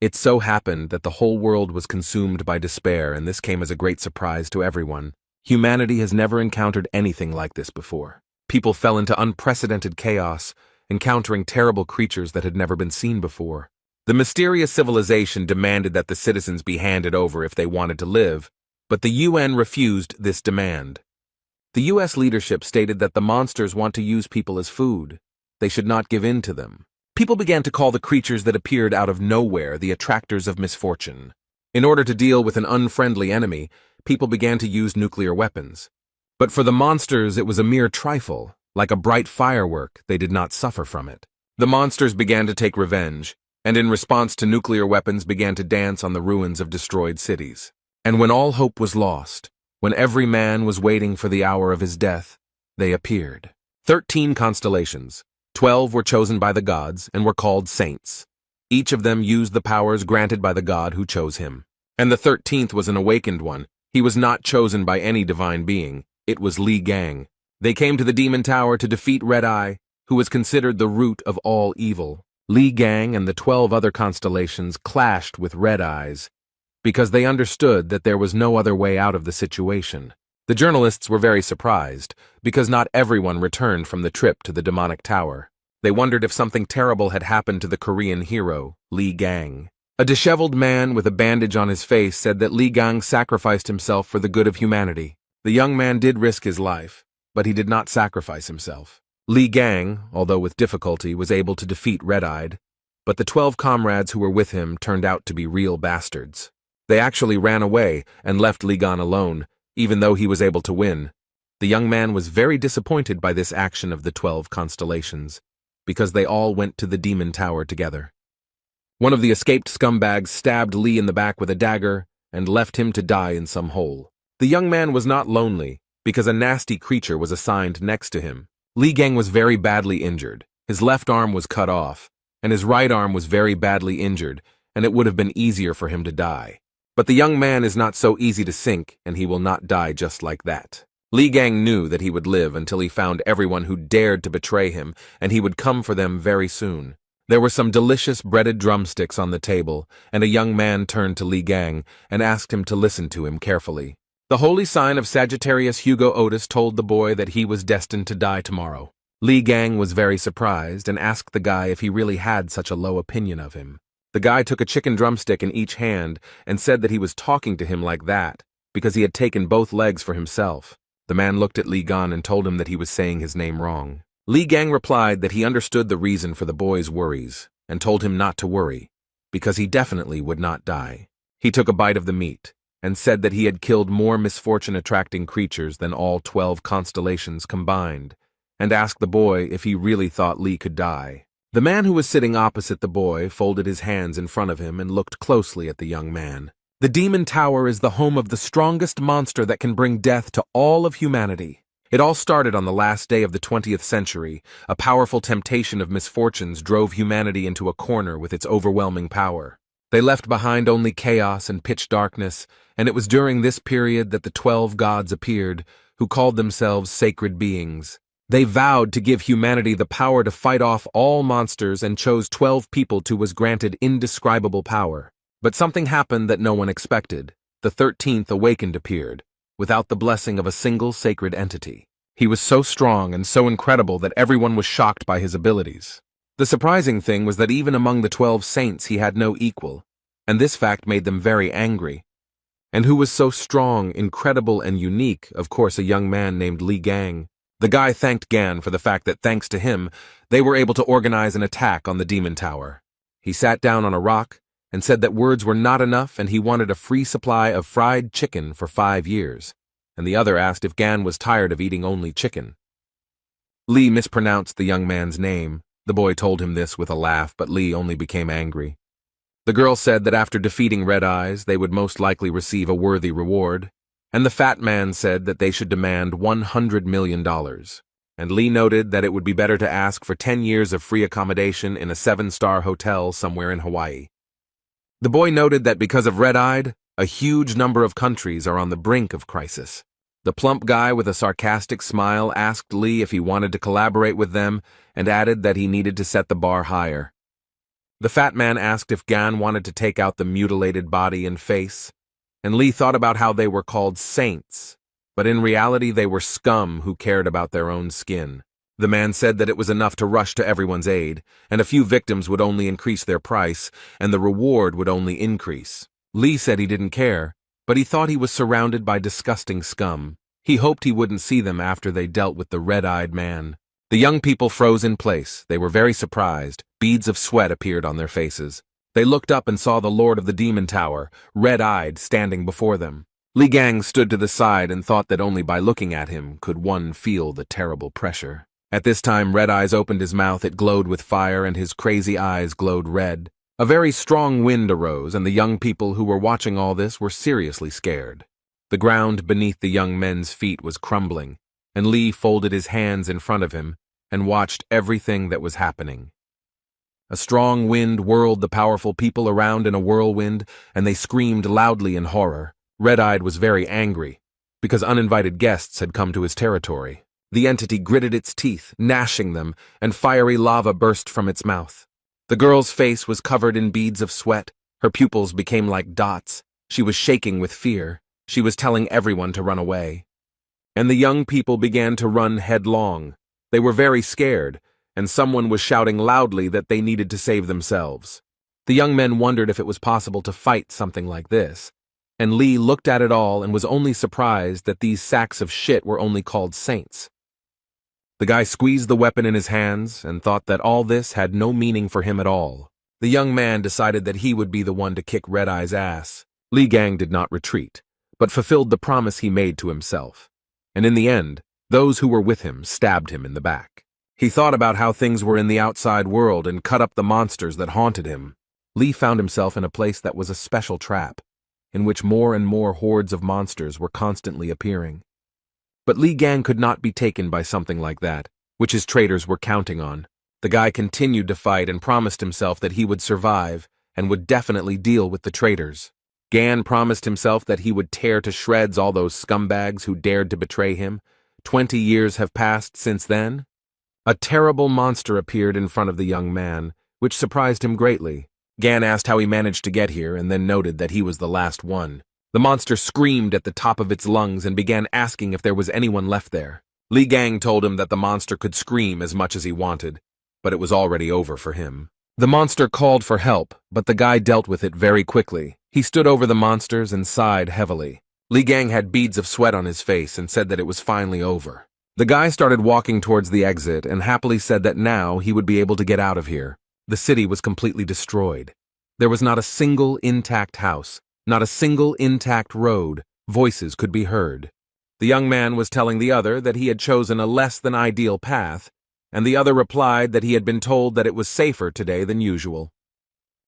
It so happened that the whole world was consumed by despair, and this came as a great surprise to everyone. Humanity has never encountered anything like this before. People fell into unprecedented chaos, encountering terrible creatures that had never been seen before. The mysterious civilization demanded that the citizens be handed over if they wanted to live, but the UN refused this demand. The US leadership stated that the monsters want to use people as food. They should not give in to them. People began to call the creatures that appeared out of nowhere the attractors of misfortune. In order to deal with an unfriendly enemy, people began to use nuclear weapons. But for the monsters, it was a mere trifle. Like a bright firework, they did not suffer from it. The monsters began to take revenge, and in response to nuclear weapons began to dance on the ruins of destroyed cities. And when all hope was lost, when every man was waiting for the hour of his death, they appeared. 13 constellations. 12 were chosen by the gods and were called saints. Each of them used the powers granted by the god who chose him. And the 13th was an awakened one. He was not chosen by any divine being. It was Li Gang. They came to the Demon Tower to defeat Red Eye, who was considered the root of all evil. Li Gang and the 12 other constellations clashed with Red Eyes because they understood that there was no other way out of the situation. The journalists were very surprised because not everyone returned from the trip to the demonic tower. They wondered if something terrible had happened to the Korean hero, Li Gang. A disheveled man with a bandage on his face said that Li Gang sacrificed himself for the good of humanity. The young man did risk his life, but he did not sacrifice himself. Li Gang, although with difficulty, was able to defeat Red-Eyed, but the 12 comrades who were with him turned out to be real bastards. They actually ran away and left Li Gang alone, even though he was able to win. The young man was very disappointed by this action of the 12 constellations, because they all went to the Demon Tower together. One of the escaped scumbags stabbed Li in the back with a dagger and left him to die in some hole. The young man was not lonely, because a nasty creature was assigned next to him. Li Gang was very badly injured. His left arm was cut off, and his right arm was very badly injured, and it would have been easier for him to die. But the young man is not so easy to sink, and he will not die just like that. Li Gang knew that he would live until he found everyone who dared to betray him, and he would come for them very soon. There were some delicious breaded drumsticks on the table, and a young man turned to Li Gang and asked him to listen to him carefully. The holy sign of Sagittarius Hugo Otis told the boy that he was destined to die tomorrow. Li Gang was very surprised and asked the guy if he really had such a low opinion of him. The guy took a chicken drumstick in each hand and said that he was talking to him like that because he had taken both legs for himself. The man looked at Li Gang and told him that he was saying his name wrong. Li Gang replied that he understood the reason for the boy's worries and told him not to worry, because he definitely would not die. He took a bite of the meat and said that he had killed more misfortune-attracting creatures than all 12 constellations combined, and asked the boy if he really thought Li could die. The man who was sitting opposite the boy folded his hands in front of him and looked closely at the young man. The Demon Tower is the home of the strongest monster that can bring death to all of humanity. It all started on the last day of the 20th century. A powerful temptation of misfortunes drove humanity into a corner with its overwhelming power. They left behind only chaos and pitch darkness, and it was during this period that the 12 gods appeared, who called themselves sacred beings. They vowed to give humanity the power to fight off all monsters and chose 12 people who was granted indescribable power. But something happened that no one expected. The 13th awakened appeared, without the blessing of a single sacred entity. He was so strong and so incredible that everyone was shocked by his abilities. The surprising thing was that even among the 12 saints he had no equal, and this fact made them very angry. And who was so strong, incredible, and unique? Of course, a young man named Li Gang. The guy thanked Gan for the fact that thanks to him, they were able to organize an attack on the Demon Tower. He sat down on a rock and said that words were not enough and he wanted a free supply of fried chicken for 5 years, and the other asked if Gan was tired of eating only chicken. Li mispronounced the young man's name. The boy told him this with a laugh, but Li only became angry. The girl said that after defeating Red Eyes, they would most likely receive a worthy reward, and the fat man said that they should demand $100 million. And Li noted that it would be better to ask for 10 years of free accommodation in a 7-star hotel somewhere in Hawaii. The boy noted that because of Red-Eyed, a huge number of countries are on the brink of crisis. The plump guy with a sarcastic smile asked Li if he wanted to collaborate with them and added that he needed to set the bar higher. The fat man asked if Gan wanted to take out the mutilated body and face, and Lee thought about how they were called saints, but in reality they were scum who cared about their own skin. The man said that it was enough to rush to everyone's aid, and a few victims would only increase their price, and the reward would only increase. Lee said he didn't care, but he thought he was surrounded by disgusting scum. He hoped he wouldn't see them after they dealt with the red-eyed man. The young people froze in place. They were very surprised. Beads of sweat appeared on their faces. They looked up and saw the Lord of the Demon Tower, red-eyed, standing before them. Li Gang stood to the side and thought that only by looking at him could one feel the terrible pressure. At this time, Red Eyes opened his mouth. It glowed with fire, and his crazy eyes glowed red. A very strong wind arose, and the young people who were watching all this were seriously scared. The ground beneath the young men's feet was crumbling, and Lee folded his hands in front of him and watched everything that was happening. A strong wind whirled the powerful people around in a whirlwind, and they screamed loudly in horror. Red-Eyed was very angry, because uninvited guests had come to his territory. The entity gritted its teeth, gnashing them, and fiery lava burst from its mouth. The girl's face was covered in beads of sweat. Her pupils became like dots. She was shaking with fear. She was telling everyone to run away. And the young people began to run headlong. They were very scared, and someone was shouting loudly that they needed to save themselves. The young men wondered if it was possible to fight something like this, and Lee looked at it all and was only surprised that these sacks of shit were only called saints. The guy squeezed the weapon in his hands and thought that all this had no meaning for him at all. The young man decided that he would be the one to kick Red Eye's ass. Li Gang did not retreat, but fulfilled the promise he made to himself. And in the end, those who were with him stabbed him in the back. He thought about how things were in the outside world and cut up the monsters that haunted him. Lee found himself in a place that was a special trap, in which more and more hordes of monsters were constantly appearing. But Li Gang could not be taken by something like that, which his traitors were counting on. The guy continued to fight and promised himself that he would survive and would definitely deal with the traitors. Gan promised himself that he would tear to shreds all those scumbags who dared to betray him. 20 years have passed since then. A terrible monster appeared in front of the young man, which surprised him greatly. Gan asked how he managed to get here and then noted that he was the last one. The monster screamed at the top of its lungs and began asking if there was anyone left there. Li Gang told him that the monster could scream as much as he wanted, but it was already over for him. The monster called for help, but the guy dealt with it very quickly. He stood over the monsters and sighed heavily. Li Gang had beads of sweat on his face and said that it was finally over. The guy started walking towards the exit and happily said that now he would be able to get out of here. The city was completely destroyed. There was not a single intact house. Not a single intact road. Voices could be heard. The young man was telling the other that he had chosen a less than ideal path, and the other replied that he had been told that it was safer today than usual.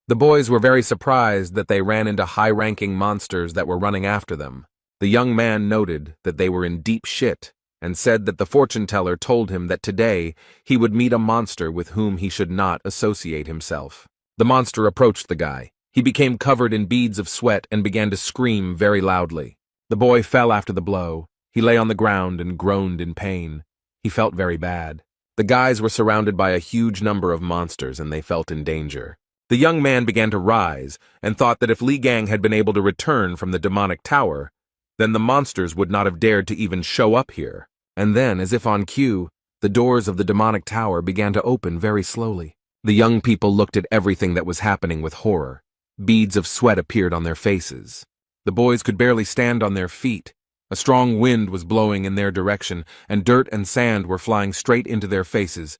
The boys were very surprised that they ran into high-ranking monsters that were running after them. The young man noted that they were in deep shit and said that the fortune-teller told him that today he would meet a monster with whom he should not associate himself. The monster approached the guy. He became covered in beads of sweat and began to scream very loudly. The boy fell after the blow. He lay on the ground and groaned in pain. He felt very bad. The guys were surrounded by a huge number of monsters and they felt in danger. The young man began to rise and thought that if Li Gang had been able to return from the demonic tower, then the monsters would not have dared to even show up here. And then, as if on cue, the doors of the demonic tower began to open very slowly. The young people looked at everything that was happening with horror. Beads of sweat appeared on their faces. The boys could barely stand on their feet. A strong wind was blowing in their direction, and dirt and sand were flying straight into their faces.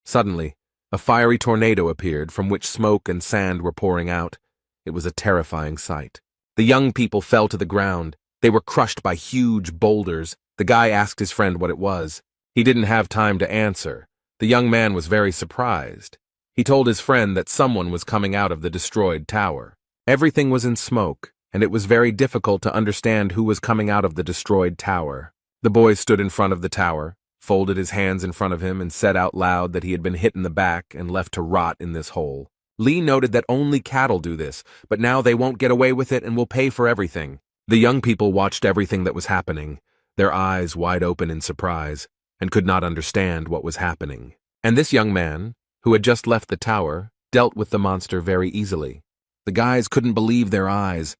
Suddenly, a fiery tornado appeared from which smoke and sand were pouring out. It was a terrifying sight. The young people fell to the ground. They were crushed by huge boulders. The guy asked his friend what it was. He didn't have time to answer. The young man was very surprised. He told his friend that someone was coming out of the destroyed tower. Everything was in smoke, and it was very difficult to understand who was coming out of the destroyed tower. The boy stood in front of the tower, folded his hands in front of him, and said out loud that he had been hit in the back and left to rot in this hole. Lee noted that only cattle do this, but now they won't get away with it and will pay for everything. The young people watched everything that was happening, their eyes wide open in surprise, and could not understand what was happening. And this young man, who had just left the tower, dealt with the monster very easily. The guys couldn't believe their eyes.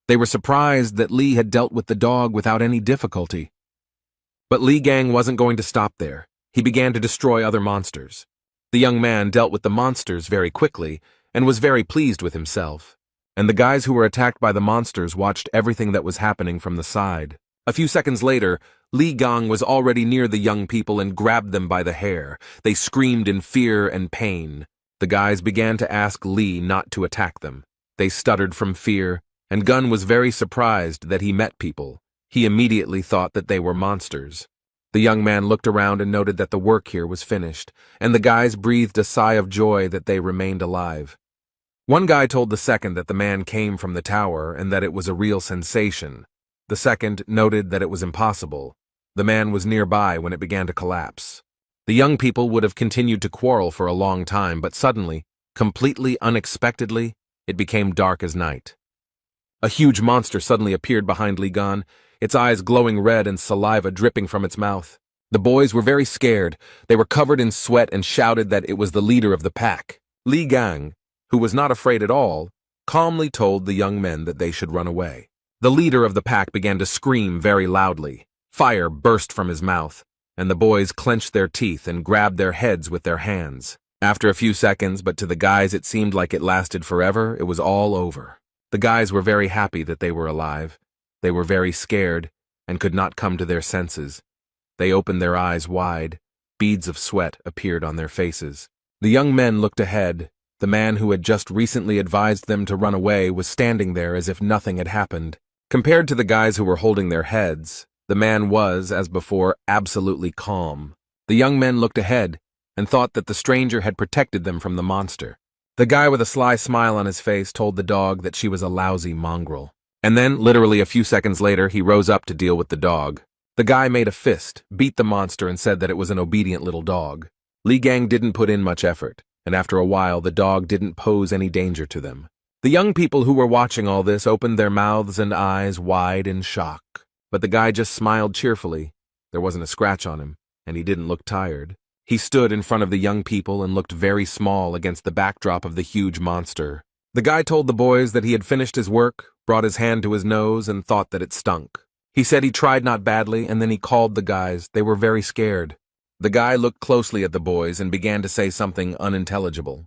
They were surprised that Li had dealt with the dog without any difficulty. But Li Gang wasn't going to stop there. He began to destroy other monsters. The young man dealt with the monsters very quickly and was very pleased with himself. And the guys who were attacked by the monsters watched everything that was happening from the side. A few seconds later, Li Gang was already near the young people and grabbed them by the hair. They screamed in fear and pain. The guys began to ask Li not to attack them. They stuttered from fear, and Gun was very surprised that he met people. He immediately thought that they were monsters. The young man looked around and noted that the work here was finished, and the guys breathed a sigh of joy that they remained alive. One guy told the second that the man came from the tower and that it was a real sensation. The second noted that it was impossible. The man was nearby when it began to collapse. The young people would have continued to quarrel for a long time, but suddenly, completely unexpectedly, it became dark as night. A huge monster suddenly appeared behind Li Gan, its eyes glowing red and saliva dripping from its mouth. The boys were very scared. They were covered in sweat and shouted that it was the leader of the pack. Li Gang, who was not afraid at all, calmly told the young men that they should run away. The leader of the pack began to scream very loudly. Fire burst from his mouth, and the boys clenched their teeth and grabbed their heads with their hands. After a few seconds, but to the guys it seemed like it lasted forever, it was all over. The guys were very happy that they were alive. They were very scared and could not come to their senses. They opened their eyes wide. Beads of sweat appeared on their faces. The young men looked ahead. The man who had just recently advised them to run away was standing there as if nothing had happened. Compared to the guys who were holding their heads, the man was, as before, absolutely calm. The young men looked ahead and thought that the stranger had protected them from the monster. The guy with a sly smile on his face told the dog that she was a lousy mongrel. And then, literally a few seconds later, he rose up to deal with the dog. The guy made a fist, beat the monster, and said that it was an obedient little dog. Li Gang didn't put in much effort, and after a while the dog didn't pose any danger to them. The young people who were watching all this opened their mouths and eyes wide in shock. But the guy just smiled cheerfully. There wasn't a scratch on him, and he didn't look tired. He stood in front of the young people and looked very small against the backdrop of the huge monster. The guy told the boys that he had finished his work, brought his hand to his nose, and thought that it stunk. He said he tried not badly, and then he called the guys. They were very scared. The guy looked closely at the boys and began to say something unintelligible.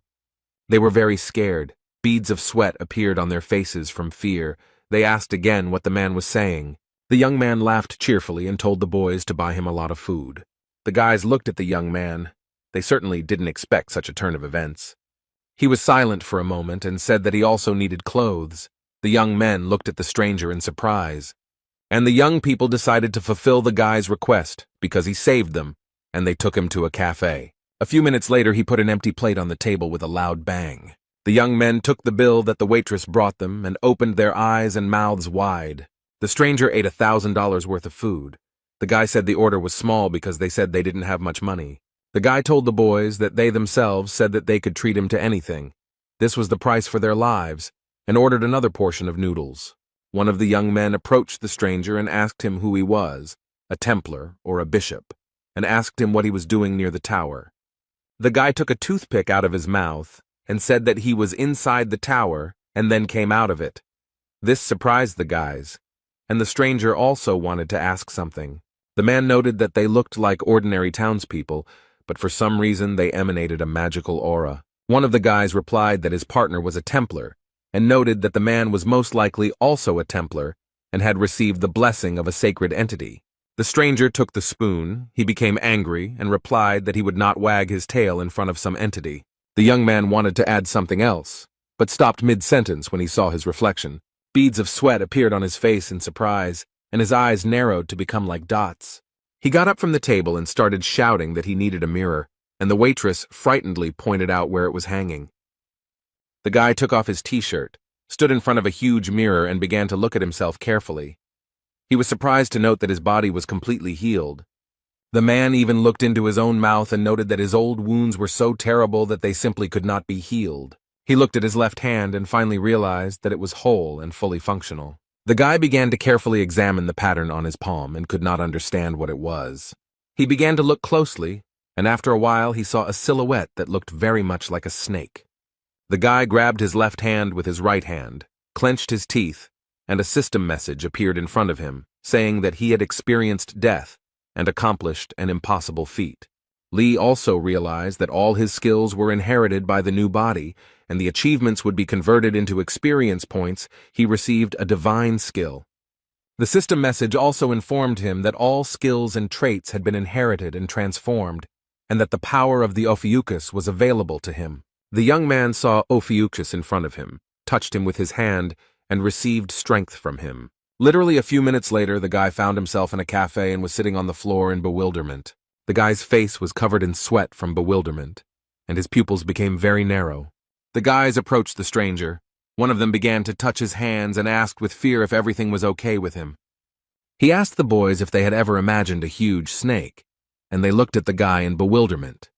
They were very scared. Beads of sweat appeared on their faces from fear. They asked again what the man was saying. The young man laughed cheerfully and told the boys to buy him a lot of food. The guys looked at the young man. They certainly didn't expect such a turn of events. He was silent for a moment and said that he also needed clothes. The young men looked at the stranger in surprise. And the young people decided to fulfill the guy's request because he saved them, and they took him to a cafe. A few minutes later, he put an empty plate on the table with a loud bang. The young men took the bill that the waitress brought them and opened their eyes and mouths wide. The stranger ate $1,000 worth of food. The guy said the order was small because they said they didn't have much money. The guy told the boys that they themselves said that they could treat him to anything. This was the price for their lives, and ordered another portion of noodles. One of the young men approached the stranger and asked him who he was, a Templar or a bishop, and asked him what he was doing near the tower. The guy took a toothpick out of his mouth and said that he was inside the tower and then came out of it. This surprised the guys, and the stranger also wanted to ask something. The man noted that they looked like ordinary townspeople, but for some reason they emanated a magical aura. One of the guys replied that his partner was a Templar, and noted that the man was most likely also a Templar and had received the blessing of a sacred entity. The stranger took the spoon. He became angry and replied that he would not wag his tail in front of some entity. The young man wanted to add something else, but stopped mid-sentence when he saw his reflection. Beads of sweat appeared on his face in surprise, and his eyes narrowed to become like dots. He got up from the table and started shouting that he needed a mirror, and the waitress frightenedly pointed out where it was hanging. The guy took off his t-shirt, stood in front of a huge mirror, and began to look at himself carefully. He was surprised to note that his body was completely healed. The man even looked into his own mouth and noted that his old wounds were so terrible that they simply could not be healed. He looked at his left hand and finally realized that it was whole and fully functional. The guy began to carefully examine the pattern on his palm and could not understand what it was. He began to look closely, and after a while he saw a silhouette that looked very much like a snake. The guy grabbed his left hand with his right hand, clenched his teeth, and a system message appeared in front of him, saying that he had experienced death and accomplished an impossible feat. Lee also realized that all his skills were inherited by the new body, and the achievements would be converted into experience points. He received a divine skill. The system message also informed him that all skills and traits had been inherited and transformed, and that the power of the Ophiuchus was available to him. The young man saw Ophiuchus in front of him, touched him with his hand, and received strength from him. Literally a few minutes later, the guy found himself in a cafe and was sitting on the floor in bewilderment. The guy's face was covered in sweat from bewilderment, and his pupils became very narrow. The guys approached the stranger. One of them began to touch his hands and asked with fear if everything was okay with him. He asked the boys if they had ever imagined a huge snake, and they looked at the guy in bewilderment.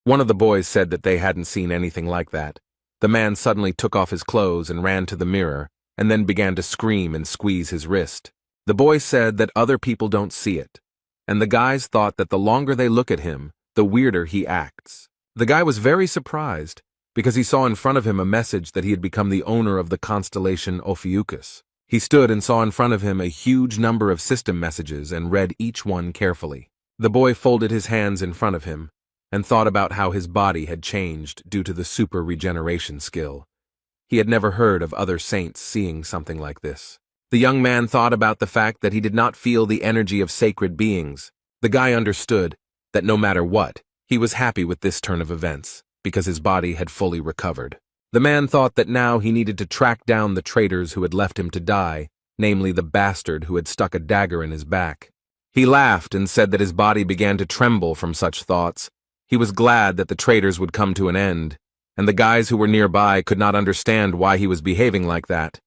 One of the boys said that they hadn't seen anything like that. The man suddenly took off his clothes and ran to the mirror, and then began to scream and squeeze his wrist. The boy said that other people don't see it, and the guys thought that the longer they look at him, the weirder he acts. The guy was very surprised, because he saw in front of him a message that he had become the owner of the constellation Ophiuchus. He stood and saw in front of him a huge number of system messages and read each one carefully. The boy folded his hands in front of him and thought about how his body had changed due to the super regeneration skill. He had never heard of other saints seeing something like this. The young man thought about the fact that he did not feel the energy of sacred beings. The guy understood that no matter what, he was happy with this turn of events, because his body had fully recovered. The man thought that now he needed to track down the traitors who had left him to die, namely the bastard who had stuck a dagger in his back. He laughed and said that his body began to tremble from such thoughts. He was glad that the traitors would come to an end, and the guys who were nearby could not understand why he was behaving like that.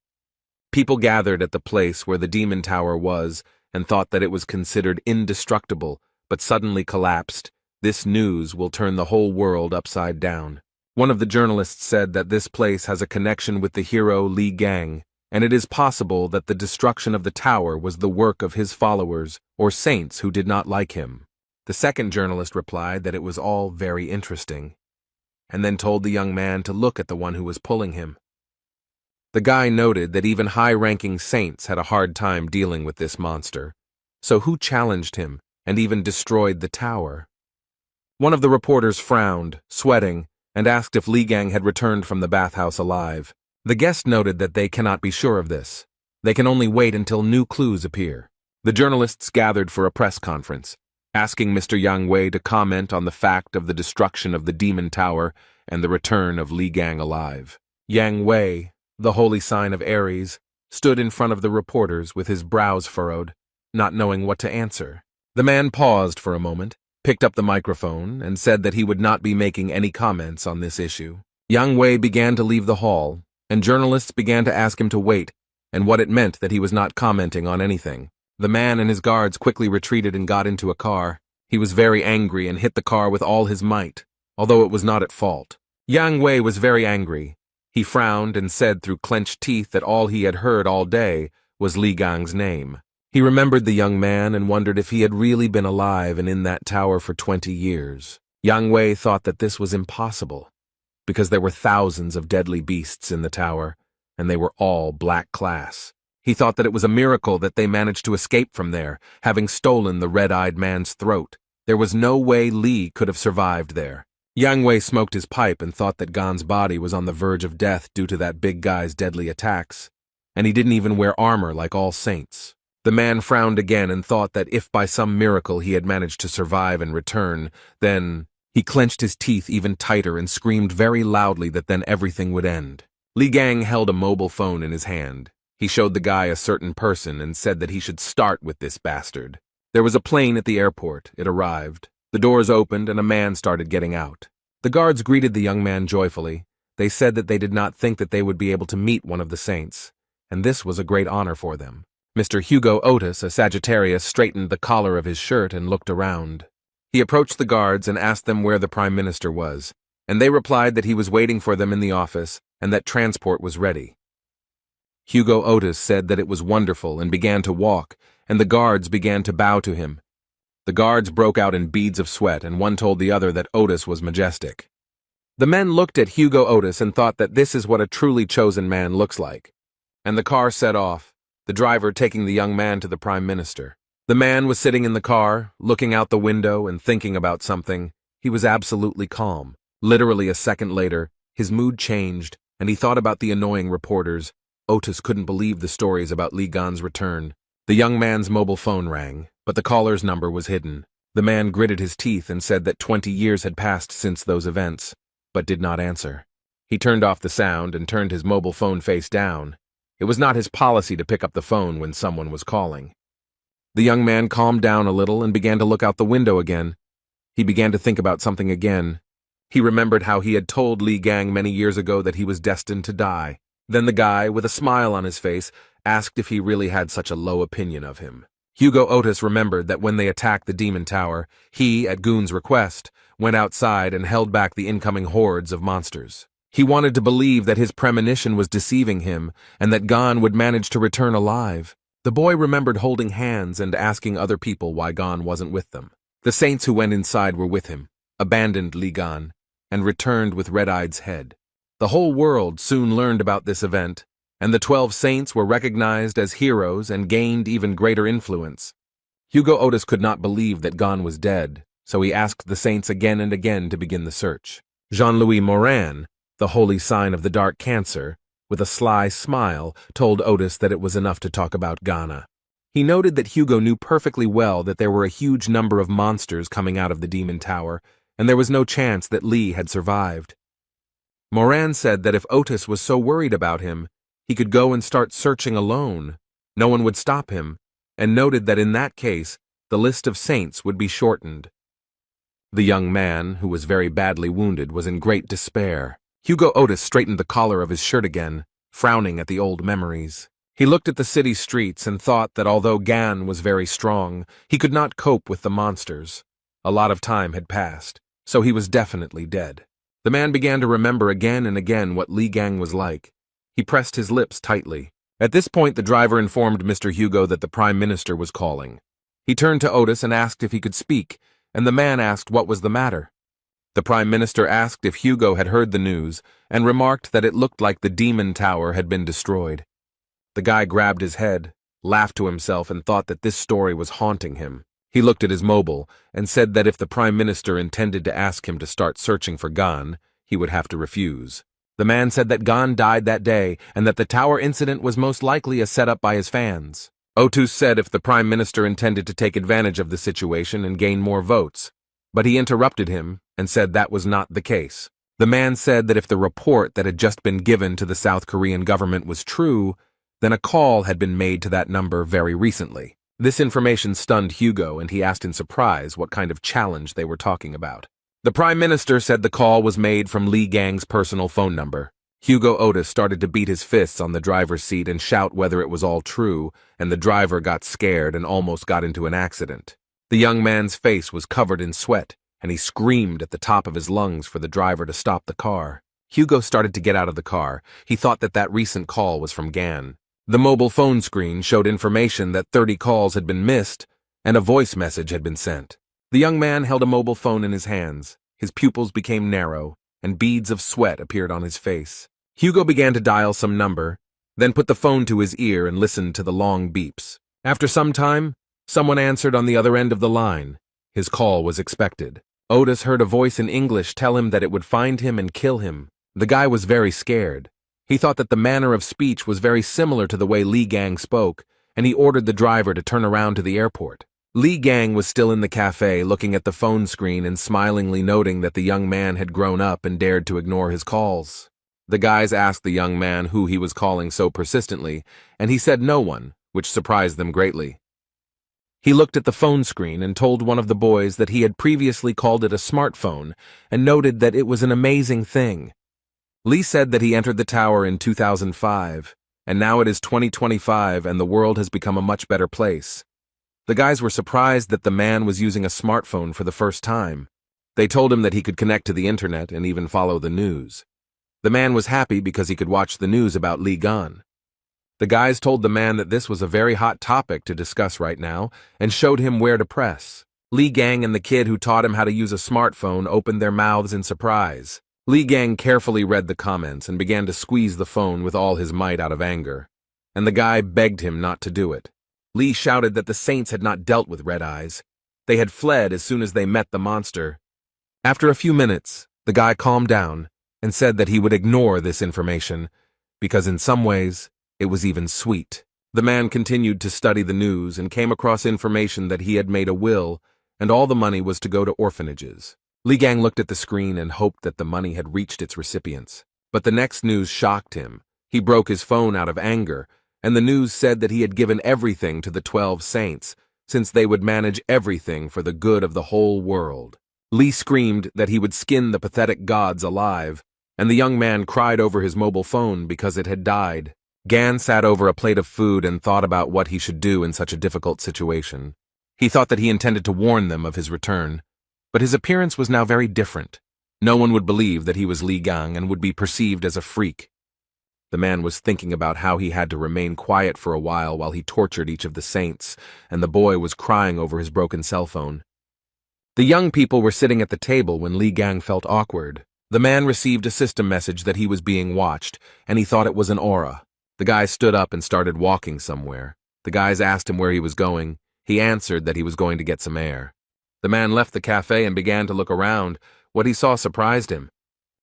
People gathered at the place where the demon tower was and thought that it was considered indestructible, but suddenly collapsed. This news will turn the whole world upside down. One of the journalists said that this place has a connection with the hero Li Gang, and it is possible that the destruction of the tower was the work of his followers or saints who did not like him. The second journalist replied that it was all very interesting, and then told the young man to look at the one who was pulling him. The guy noted that even high-ranking saints had a hard time dealing with this monster, so who challenged him and even destroyed the tower? One of the reporters frowned, sweating, and asked if Li Gang had returned from the bathhouse alive. The guest noted that they cannot be sure of this. They can only wait until new clues appear. The journalists gathered for a press conference, asking Mr. Yang Wei to comment on the fact of the destruction of the demon tower and the return of Li Gang alive. Yang Wei, the holy sign of Aries, stood in front of the reporters with his brows furrowed, not knowing what to answer. The man paused for a moment, picked up the microphone, and said that he would not be making any comments on this issue. Yang Wei began to leave the hall, and journalists began to ask him to wait, and what it meant that he was not commenting on anything. The man and his guards quickly retreated and got into a car. He was very angry and hit the car with all his might, although it was not at fault. Yang Wei was very angry. He frowned and said through clenched teeth that all he had heard all day was Li Gang's name. He remembered the young man and wondered if he had really been alive and in that tower for 20 years. Yang Wei thought that this was impossible, because there were thousands of deadly beasts in the tower, and they were all black class. He thought that it was a miracle that they managed to escape from there, having stolen the red-eyed man's throat. There was no way Li could have survived there. Yang Wei smoked his pipe and thought that Gan's body was on the verge of death due to that big guy's deadly attacks, and he didn't even wear armor like all saints. The man frowned again and thought that if by some miracle he had managed to survive and return, then he clenched his teeth even tighter and screamed very loudly that then everything would end. Li Gang held a mobile phone in his hand. He showed the guy a certain person and said that he should start with this bastard. There was a plane at the airport. It arrived. The doors opened and a man started getting out. The guards greeted the young man joyfully. They said that they did not think that they would be able to meet one of the saints, and this was a great honor for them. Mr. Hugo Otis, a Sagittarius, straightened the collar of his shirt and looked around. He approached the guards and asked them where the Prime Minister was, and they replied that he was waiting for them in the office and that transport was ready. Hugo Otis said that it was wonderful and began to walk, and the guards began to bow to him. The guards broke out in beads of sweat, and one told the other that Otis was majestic. The men looked at Hugo Otis and thought that this is what a truly chosen man looks like. And the car set off, the driver taking the young man to the Prime Minister. The man was sitting in the car, looking out the window and thinking about something. He was absolutely calm. Literally a second later, his mood changed, and he thought about the annoying reporters. Otis couldn't believe the stories about Li Gan's return. The young man's mobile phone rang, but the caller's number was hidden. The man gritted his teeth and said that 20 years had passed since those events, but did not answer. He turned off the sound and turned his mobile phone face down. It was not his policy to pick up the phone when someone was calling. The young man calmed down a little and began to look out the window again. He began to think about something again. He remembered how he had told Li Gang many years ago that he was destined to die. Then the guy, with a smile on his face, asked if he really had such a low opinion of him. Hugo Otis remembered that when they attacked the Demon Tower, he, at Goon's request, went outside and held back the incoming hordes of monsters. He wanted to believe that his premonition was deceiving him and that Gon would manage to return alive. The boy remembered holding hands and asking other people why Gon wasn't with them. The saints who went inside were with him, abandoned Li Gan, and returned with Red-Eye's head. The whole world soon learned about this event, and the 12 saints were recognized as heroes and gained even greater influence. Hugo Otis could not believe that Gon was dead, so he asked the saints again and again to begin the search. Jean-Louis Morin, the holy sign of the dark cancer, with a sly smile, told Otis that it was enough to talk about Ghana. He noted that Hugo knew perfectly well that there were a huge number of monsters coming out of the Demon Tower, and there was no chance that Li had survived. Morin said that if Otis was so worried about him, he could go and start searching alone. No one would stop him, and noted that in that case, the list of saints would be shortened. The young man, who was very badly wounded, was in great despair. Hugo Otis straightened the collar of his shirt again, frowning at the old memories. He looked at the city streets and thought that although Gan was very strong, he could not cope with the monsters. A lot of time had passed, so he was definitely dead. The man began to remember again and again what Li Gang was like. He pressed his lips tightly. At this point, the driver informed Mr. Hugo that the Prime Minister was calling. He turned to Otis and asked if he could speak, and the man asked what was the matter. The Prime Minister asked if Hugo had heard the news, and remarked that it looked like the Demon Tower had been destroyed. The guy grabbed his head, laughed to himself, and thought that this story was haunting him. He looked at his mobile, and said that if the Prime Minister intended to ask him to start searching for Gon, he would have to refuse. The man said that Gon died that day, and that the tower incident was most likely a setup by his fans. Otis said if the Prime Minister intended to take advantage of the situation and gain more votes, but he interrupted him and said that was not the case. The man said that if the report that had just been given to the South Korean government was true, then a call had been made to that number very recently. This information stunned Hugo, and he asked in surprise what kind of challenge they were talking about. The Prime Minister said the call was made from Li Gang's personal phone number. Hugo Otis started to beat his fists on the driver's seat and shout whether it was all true, and the driver got scared and almost got into an accident. The young man's face was covered in sweat, and he screamed at the top of his lungs for the driver to stop the car. Hugo started to get out of the car. He thought that that recent call was from Gan. The mobile phone screen showed information that 30 calls had been missed, and a voice message had been sent. The young man held a mobile phone in his hands. His pupils became narrow, and beads of sweat appeared on his face. Hugo began to dial some number, then put the phone to his ear and listened to the long beeps. After some time, someone answered on the other end of the line. His call was expected. Otis heard a voice in English tell him that it would find him and kill him. The guy was very scared. He thought that the manner of speech was very similar to the way Li Gang spoke, and he ordered the driver to turn around to the airport. Li Gang was still in the cafe looking at the phone screen and smilingly noting that the young man had grown up and dared to ignore his calls. The guys asked the young man who he was calling so persistently, and he said no one, which surprised them greatly. He looked at the phone screen and told one of the boys that he had previously called it a smartphone and noted that it was an amazing thing. Li said that he entered the tower in 2005, and now it is 2025 and the world has become a much better place. The guys were surprised that the man was using a smartphone for the first time. They told him that he could connect to the internet and even follow the news. The man was happy because he could watch the news about Li Gan. The guys told the man that this was a very hot topic to discuss right now and showed him where to press. Li Gang and the kid who taught him how to use a smartphone opened their mouths in surprise. Li Gang carefully read the comments and began to squeeze the phone with all his might out of anger, and the guy begged him not to do it. Li shouted that the saints had not dealt with red eyes. They had fled as soon as they met the monster. After a few minutes, the guy calmed down and said that he would ignore this information because in some ways it was even sweet. The man continued to study the news and came across information that he had made a will and all the money was to go to orphanages. Li Gang looked at the screen and hoped that the money had reached its recipients. But the next news shocked him. He broke his phone out of anger, and the news said that he had given everything to the 12 saints, since they would manage everything for the good of the whole world. Li screamed that he would skin the pathetic gods alive, and the young man cried over his mobile phone because it had died. Gan sat over a plate of food and thought about what he should do in such a difficult situation. He thought that he intended to warn them of his return, but his appearance was now very different. No one would believe that he was Li Gang and would be perceived as a freak. The man was thinking about how he had to remain quiet for a while he tortured each of the saints, and the boy was crying over his broken cell phone. The young people were sitting at the table when Li Gang felt awkward. The man received a system message that he was being watched, and he thought it was an aura. The guy stood up and started walking somewhere. The guys asked him where he was going. He answered that he was going to get some air. The man left the cafe and began to look around. What he saw surprised him.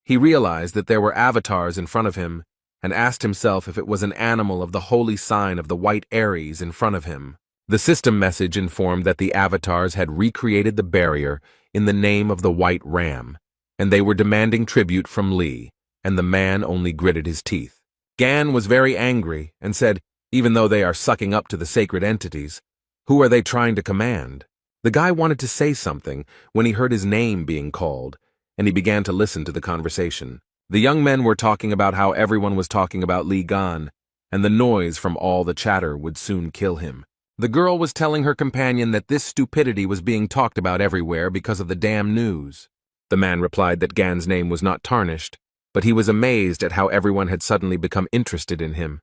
He realized that there were avatars in front of him, and asked himself if it was an animal of the holy sign of the white Aries in front of him. The system message informed that the avatars had recreated the barrier in the name of the white ram, and they were demanding tribute from Li, and the man only gritted his teeth. Gan was very angry and said, even though they are sucking up to the sacred entities, who are they trying to command? The guy wanted to say something when he heard his name being called, and he began to listen to the conversation. The young men were talking about how everyone was talking about Li Gan, and the noise from all the chatter would soon kill him. The girl was telling her companion that this stupidity was being talked about everywhere because of the damn news. The man replied that Gan's name was not tarnished, but he was amazed at how everyone had suddenly become interested in him.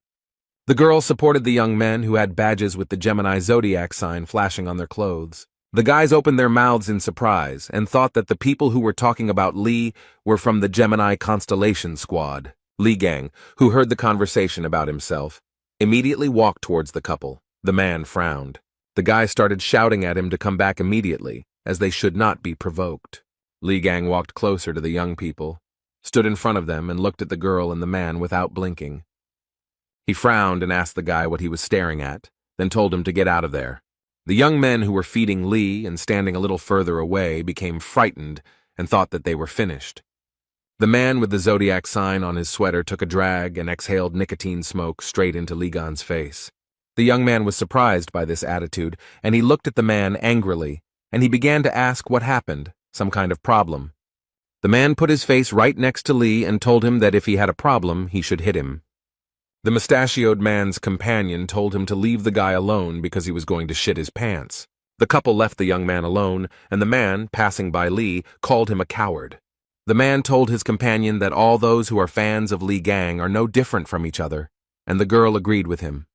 The girl supported the young men who had badges with the Gemini Zodiac sign flashing on their clothes. The guys opened their mouths in surprise and thought that the people who were talking about Li were from the Gemini constellation squad. Li Gang, who heard the conversation about himself, immediately walked towards the couple. The man frowned. The guy started shouting at him to come back immediately, as they should not be provoked. Li Gang walked closer to the young people, stood in front of them and looked at the girl and the man without blinking. He frowned and asked the guy what he was staring at, then told him to get out of there. The young men who were feeding Li and standing a little further away became frightened and thought that they were finished. The man with the Zodiac sign on his sweater took a drag and exhaled nicotine smoke straight into Li Gan's face. The young man was surprised by this attitude, and he looked at the man angrily, and he began to ask what happened, some kind of problem. The man put his face right next to Li and told him that if he had a problem, he should hit him. The mustachioed man's companion told him to leave the guy alone because he was going to shit his pants. The couple left the young man alone, and the man, passing by Li, called him a coward. The man told his companion that all those who are fans of Li Gang are no different from each other, and the girl agreed with him.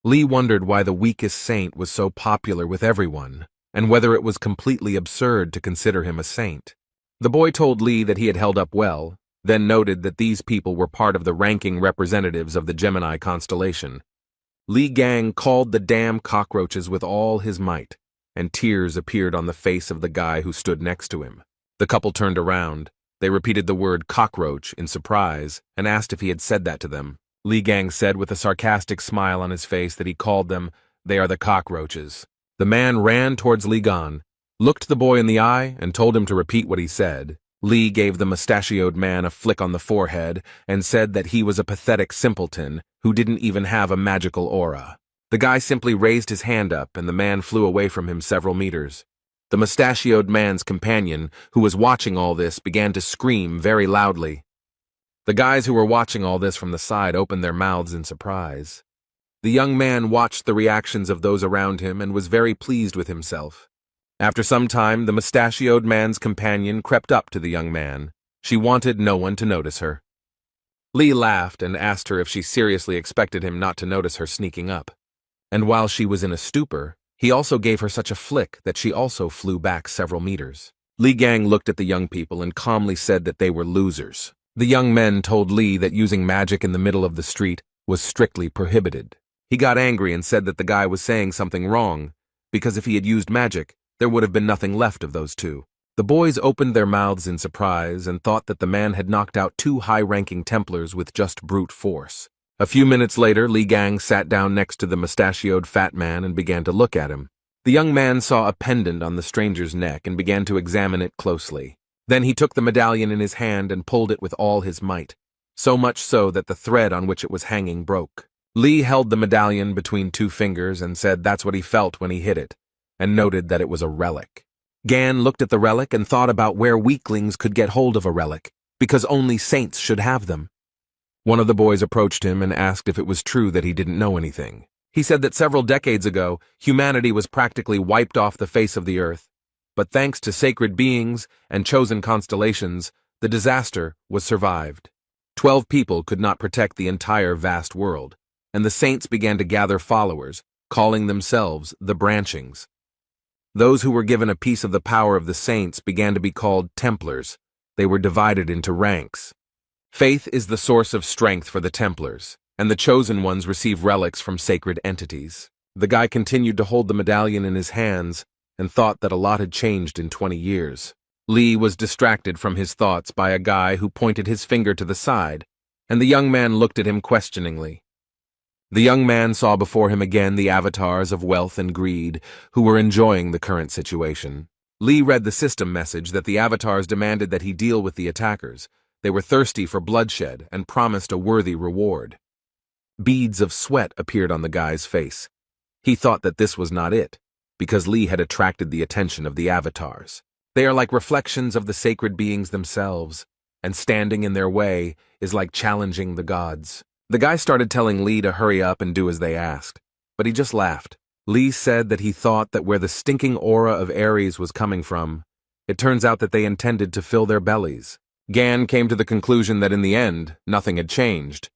Li wondered why the weakest saint was so popular with everyone, and whether it was completely absurd to consider him a saint. The boy told Li that he had held up well, then noted that these people were part of the ranking representatives of the Gemini constellation. Li Gang called the damn cockroaches with all his might, and tears appeared on the face of the guy who stood next to him. The couple turned around. They repeated the word cockroach in surprise and asked if he had said that to them. Li Gang said with a sarcastic smile on his face that he called them, "They are the cockroaches." The man ran towards Li Gan, looked the boy in the eye, and told him to repeat what he said. Li gave the mustachioed man a flick on the forehead and said that he was a pathetic simpleton who didn't even have a magical aura. The guy simply raised his hand up and the man flew away from him several meters. The mustachioed man's companion, who was watching all this, began to scream very loudly. The guys who were watching all this from the side opened their mouths in surprise. The young man watched the reactions of those around him and was very pleased with himself. After some time, the mustachioed man's companion crept up to the young man. She wanted no one to notice her. Li laughed and asked her if she seriously expected him not to notice her sneaking up. And while she was in a stupor, he also gave her such a flick that she also flew back several meters. Li Gang looked at the young people and calmly said that they were losers. The young men told Li that using magic in the middle of the street was strictly prohibited. He got angry and said that the guy was saying something wrong, because if he had used magic, there would have been nothing left of those two. The boys opened their mouths in surprise and thought that the man had knocked out two high-ranking Templars with just brute force. A few minutes later, Li Gang sat down next to the mustachioed fat man and began to look at him. The young man saw a pendant on the stranger's neck and began to examine it closely. Then he took the medallion in his hand and pulled it with all his might, so much so that the thread on which it was hanging broke. Li held the medallion between two fingers and said that's what he felt when he hit it, and noted that it was a relic. Gan looked at the relic and thought about where weaklings could get hold of a relic, because only saints should have them. One of the boys approached him and asked if it was true that he didn't know anything. He said that several decades ago, humanity was practically wiped off the face of the earth, but thanks to sacred beings and chosen constellations, the disaster was survived. 12 people could not protect the entire vast world, and the saints began to gather followers, calling themselves the Branchings. Those who were given a piece of the power of the saints began to be called Templars. They were divided into ranks. Faith is the source of strength for the Templars, and the chosen ones receive relics from sacred entities. The guy continued to hold the medallion in his hands and thought that a lot had changed in 20 years. Li was distracted from his thoughts by a guy who pointed his finger to the side, and the young man looked at him questioningly. The young man saw before him again the avatars of wealth and greed who were enjoying the current situation. Li read the system message that the avatars demanded that he deal with the attackers. They were thirsty for bloodshed and promised a worthy reward. Beads of sweat appeared on the guy's face. He thought that this was not it, because Li had attracted the attention of the avatars. They are like reflections of the sacred beings themselves, and standing in their way is like challenging the gods. The guy started telling Li to hurry up and do as they asked, but he just laughed. Li said that he thought that where the stinking aura of Aries was coming from, it turns out that they intended to fill their bellies. Gan came to the conclusion that in the end, nothing had changed,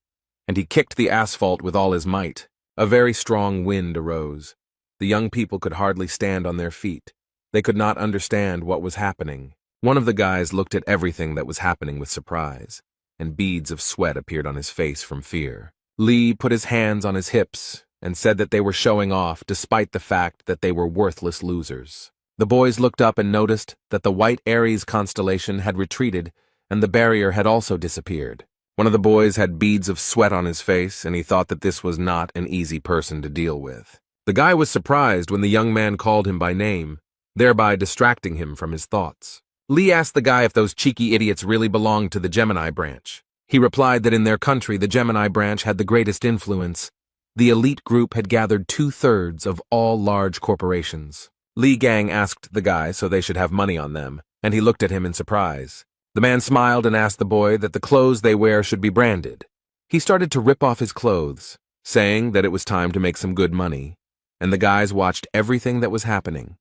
and he kicked the asphalt with all his might. A very strong wind arose. The young people could hardly stand on their feet. They could not understand what was happening. One of the guys looked at everything that was happening with surprise, and beads of sweat appeared on his face from fear. Li put his hands on his hips and said that they were showing off despite the fact that they were worthless losers. The boys looked up and noticed that the white Aries constellation had retreated and the barrier had also disappeared. One of the boys had beads of sweat on his face, and he thought that this was not an easy person to deal with. The guy was surprised when the young man called him by name, thereby distracting him from his thoughts. Li asked the guy if those cheeky idiots really belonged to the Gemini branch. He replied that in their country the Gemini branch had the greatest influence. The elite group had gathered 2/3 of all large corporations. Li Gang asked the guy so they should have money on them, and he looked at him in surprise. The man smiled and asked the boy that the clothes they wear should be branded. He started to rip off his clothes, saying that it was time to make some good money, and the guys watched everything that was happening.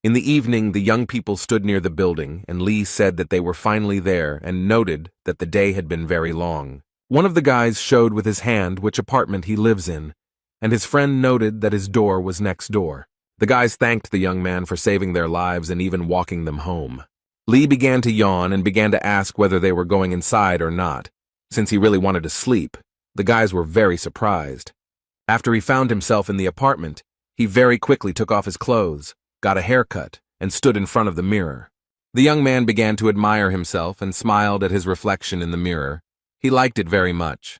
In the evening, the young people stood near the building, and Li said that they were finally there and noted that the day had been very long. One of the guys showed with his hand which apartment he lives in, and his friend noted that his door was next door. The guys thanked the young man for saving their lives and even walking them home. Li began to yawn and began to ask whether they were going inside or not. Since he really wanted to sleep, the guys were very surprised. After he found himself in the apartment, he very quickly took off his clothes, got a haircut, and stood in front of the mirror. The young man began to admire himself and smiled at his reflection in the mirror. He liked it very much.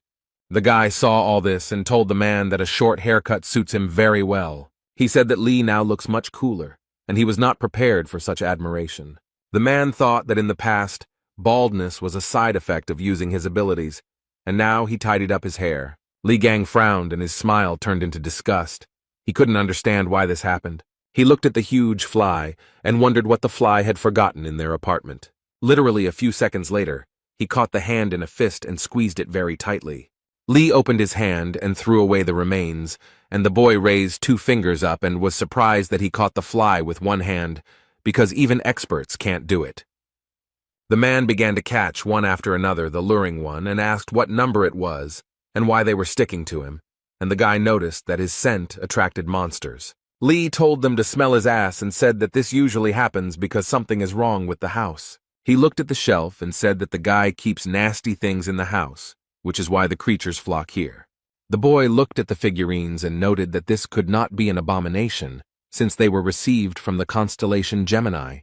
The guy saw all this and told the man that a short haircut suits him very well. He said that Li now looks much cooler, and he was not prepared for such admiration. The man thought that in the past, baldness was a side effect of using his abilities, and now he tidied up his hair. Li Gang frowned and his smile turned into disgust. He couldn't understand why this happened. He looked at the huge fly and wondered what the fly had forgotten in their apartment. Literally a few seconds later, he caught the hand in a fist and squeezed it very tightly. Li opened his hand and threw away the remains, and the boy raised 2 fingers up and was surprised that he caught the fly with one hand, because even experts can't do it. The man began to catch one after another the luring one and asked what number it was and why they were sticking to him, and the guy noticed that his scent attracted monsters. Lee told them to smell his ass and said that this usually happens because something is wrong with the house. He looked at the shelf and said that the guy keeps nasty things in the house, which is why the creatures flock here. The boy looked at the figurines and noted that this could not be an abomination, since they were received from the constellation Gemini.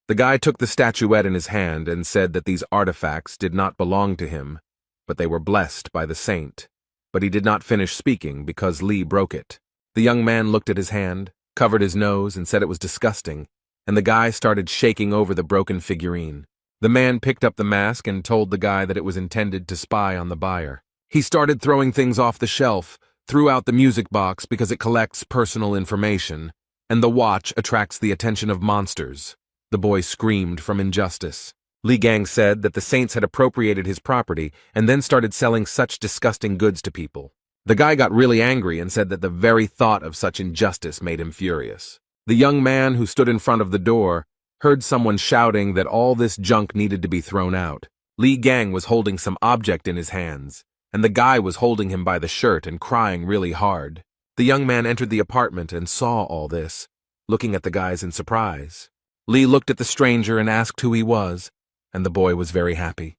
The guy took the statuette in his hand and said that these artifacts did not belong to him, but they were blessed by the saint. But he did not finish speaking because Lee broke it. The young man looked at his hand, covered his nose, and said it was disgusting, and the guy started shaking over the broken figurine. The man picked up the mask and told the guy that it was intended to spy on the buyer. He started throwing things off the shelf, threw out the music box because it collects personal information, and the watch attracts the attention of monsters. The boy screamed from injustice. Li Gang said that the saints had appropriated his property and then started selling such disgusting goods to people. The guy got really angry and said that the very thought of such injustice made him furious. The young man who stood in front of the door heard someone shouting that all this junk needed to be thrown out. Li Gang was holding some object in his hands, and the guy was holding him by the shirt and crying really hard. The young man entered the apartment and saw all this, looking at the guys in surprise. Lee looked at the stranger and asked who he was, and the boy was very happy.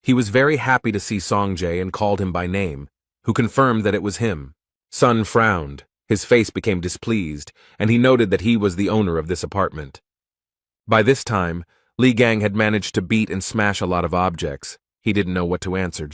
He was very happy to see Songjae and called him by name, who confirmed that it was him. Sun frowned, his face became displeased, and he noted that he was the owner of this apartment. By this time, Li Gang had managed to beat and smash a lot of objects. He didn't know what to answer.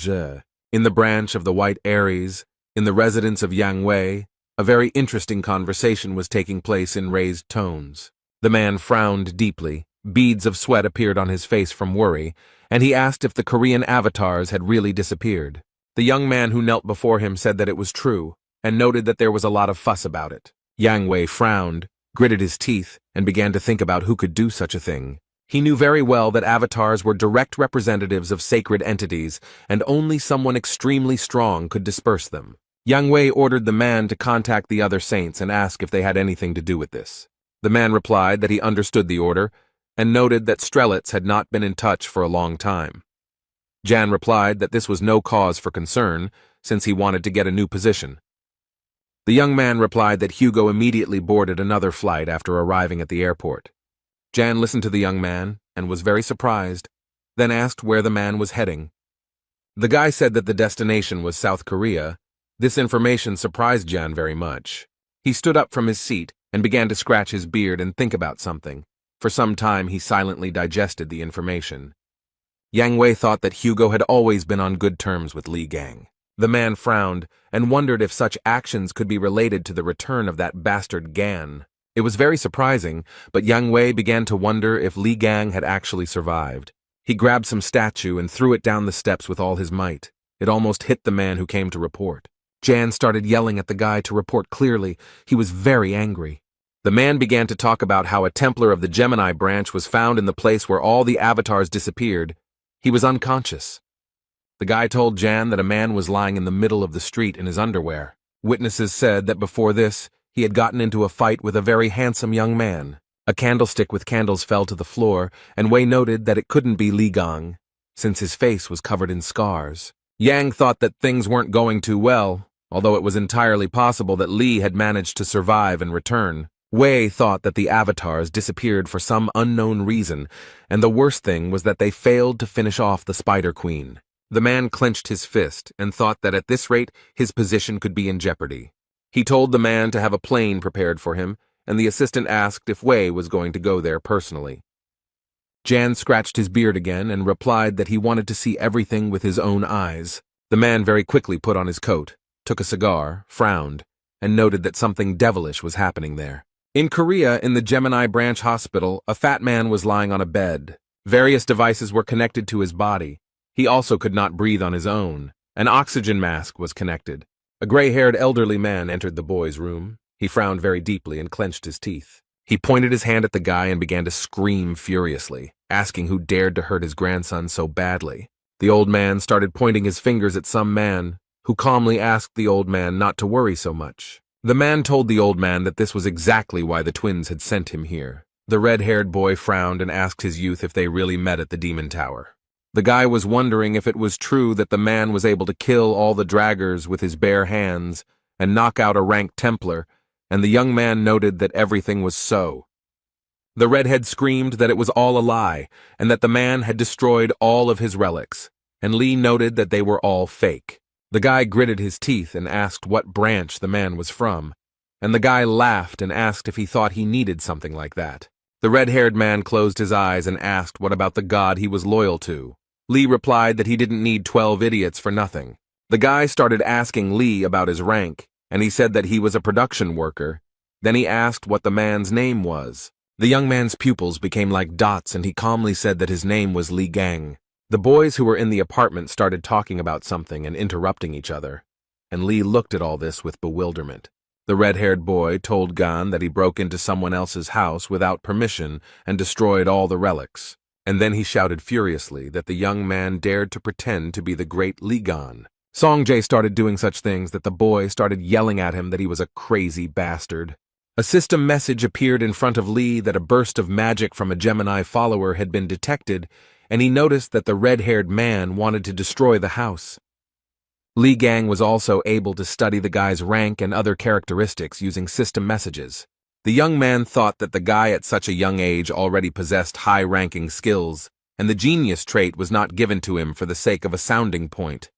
In the branch of the White Aries, in the residence of Yang Wei, a very interesting conversation was taking place in raised tones. The man frowned deeply. Beads of sweat appeared on his face from worry, and he asked if the Korean avatars had really disappeared. The young man who knelt before him said that it was true, and noted that there was a lot of fuss about it. Yang Wei frowned, gritted his teeth, and began to think about who could do such a thing. He knew very well that avatars were direct representatives of sacred entities, and only someone extremely strong could disperse them. Yang Wei ordered the man to contact the other saints and ask if they had anything to do with this. The man replied that he understood the order, and noted that Strelitz had not been in touch for a long time. Jan replied that this was no cause for concern, since he wanted to get a new position. The young man replied that Hugo immediately boarded another flight after arriving at the airport. Jan listened to the young man and was very surprised, then asked where the man was heading. The guy said that the destination was South Korea. This information surprised Jan very much. He stood up from his seat and began to scratch his beard and think about something. For some time he silently digested the information. Yang Wei thought that Hugo had always been on good terms with Li Gang. The man frowned and wondered if such actions could be related to the return of that bastard Gan. It was very surprising, but Yang Wei began to wonder if Li Gang had actually survived. He grabbed some statue and threw it down the steps with all his might. It almost hit the man who came to report. Jan started yelling at the guy to report clearly. He was very angry. The man began to talk about how a Templar of the Gemini branch was found in the place where all the avatars disappeared. He was unconscious. The guy told Jan that a man was lying in the middle of the street in his underwear. Witnesses said that before this, he had gotten into a fight with a very handsome young man. A candlestick with candles fell to the floor, and Wei noted that it couldn't be Li Gang, since his face was covered in scars. Yang thought that things weren't going too well, although it was entirely possible that Li had managed to survive and return. Wei thought that the avatars disappeared for some unknown reason, and the worst thing was that they failed to finish off the Spider Queen. The man clenched his fist and thought that at this rate his position could be in jeopardy. He told the man to have a plane prepared for him, and the assistant asked if Wei was going to go there personally. Jan scratched his beard again and replied that he wanted to see everything with his own eyes. The man very quickly put on his coat, took a cigar, frowned, and noted that something devilish was happening there. In Korea, in the Gemini Branch Hospital, a fat man was lying on a bed. Various devices were connected to his body. He also could not breathe on his own. An oxygen mask was connected. A gray-haired elderly man entered the boy's room. He frowned very deeply and clenched his teeth. He pointed his hand at the guy and began to scream furiously, asking who dared to hurt his grandson so badly. The old man started pointing his fingers at some man, who calmly asked the old man not to worry so much. The man told the old man that this was exactly why the twins had sent him here. The red-haired boy frowned and asked his youth if they really met at the Demon Tower. The guy was wondering if it was true that the man was able to kill all the draggers with his bare hands and knock out a ranked Templar, and the young man noted that everything was so. The redhead screamed that it was all a lie, and that the man had destroyed all of his relics, and Lee noted that they were all fake. The guy gritted his teeth and asked what branch the man was from, and the guy laughed and asked if he thought he needed something like that. The red-haired man closed his eyes and asked what about the god he was loyal to. Lee replied that he didn't need 12 idiots for nothing. The guy started asking Lee about his rank, and he said that he was a production worker. Then he asked what the man's name was. The young man's pupils became like dots, and he calmly said that his name was Lee Gang. The boys who were in the apartment started talking about something and interrupting each other, and Lee looked at all this with bewilderment. The red-haired boy told Gan that he broke into someone else's house without permission and destroyed all the relics, and then he shouted furiously that the young man dared to pretend to be the great Lee Gan. Songjae started doing such things that the boy started yelling at him that he was a crazy bastard. A system message appeared in front of Lee that a burst of magic from a Gemini follower had been detected, and he noticed that the red-haired man wanted to destroy the house. Lee Gang was also able to study the guy's rank and other characteristics using system messages. The young man thought that the guy at such a young age already possessed high-ranking skills, and the genius trait was not given to him for the sake of a sounding point.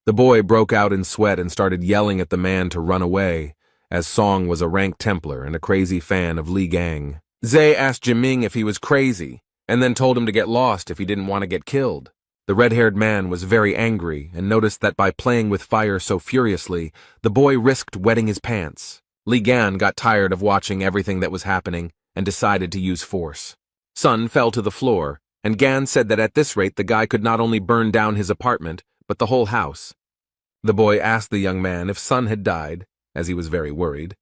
The boy broke out in sweat and started yelling at the man to run away, as Song was a rank Templar and a crazy fan of Lee Gang. Zay asked Jiming if he was crazy, and then told him to get lost if he didn't want to get killed. The red-haired man was very angry and noticed that by playing with fire so furiously, the boy risked wetting his pants. Li Gan got tired of watching everything that was happening and decided to use force. Sun fell to the floor, and Gan said that at this rate the guy could not only burn down his apartment, but the whole house. The boy asked the young man if Sun had died, as he was very worried,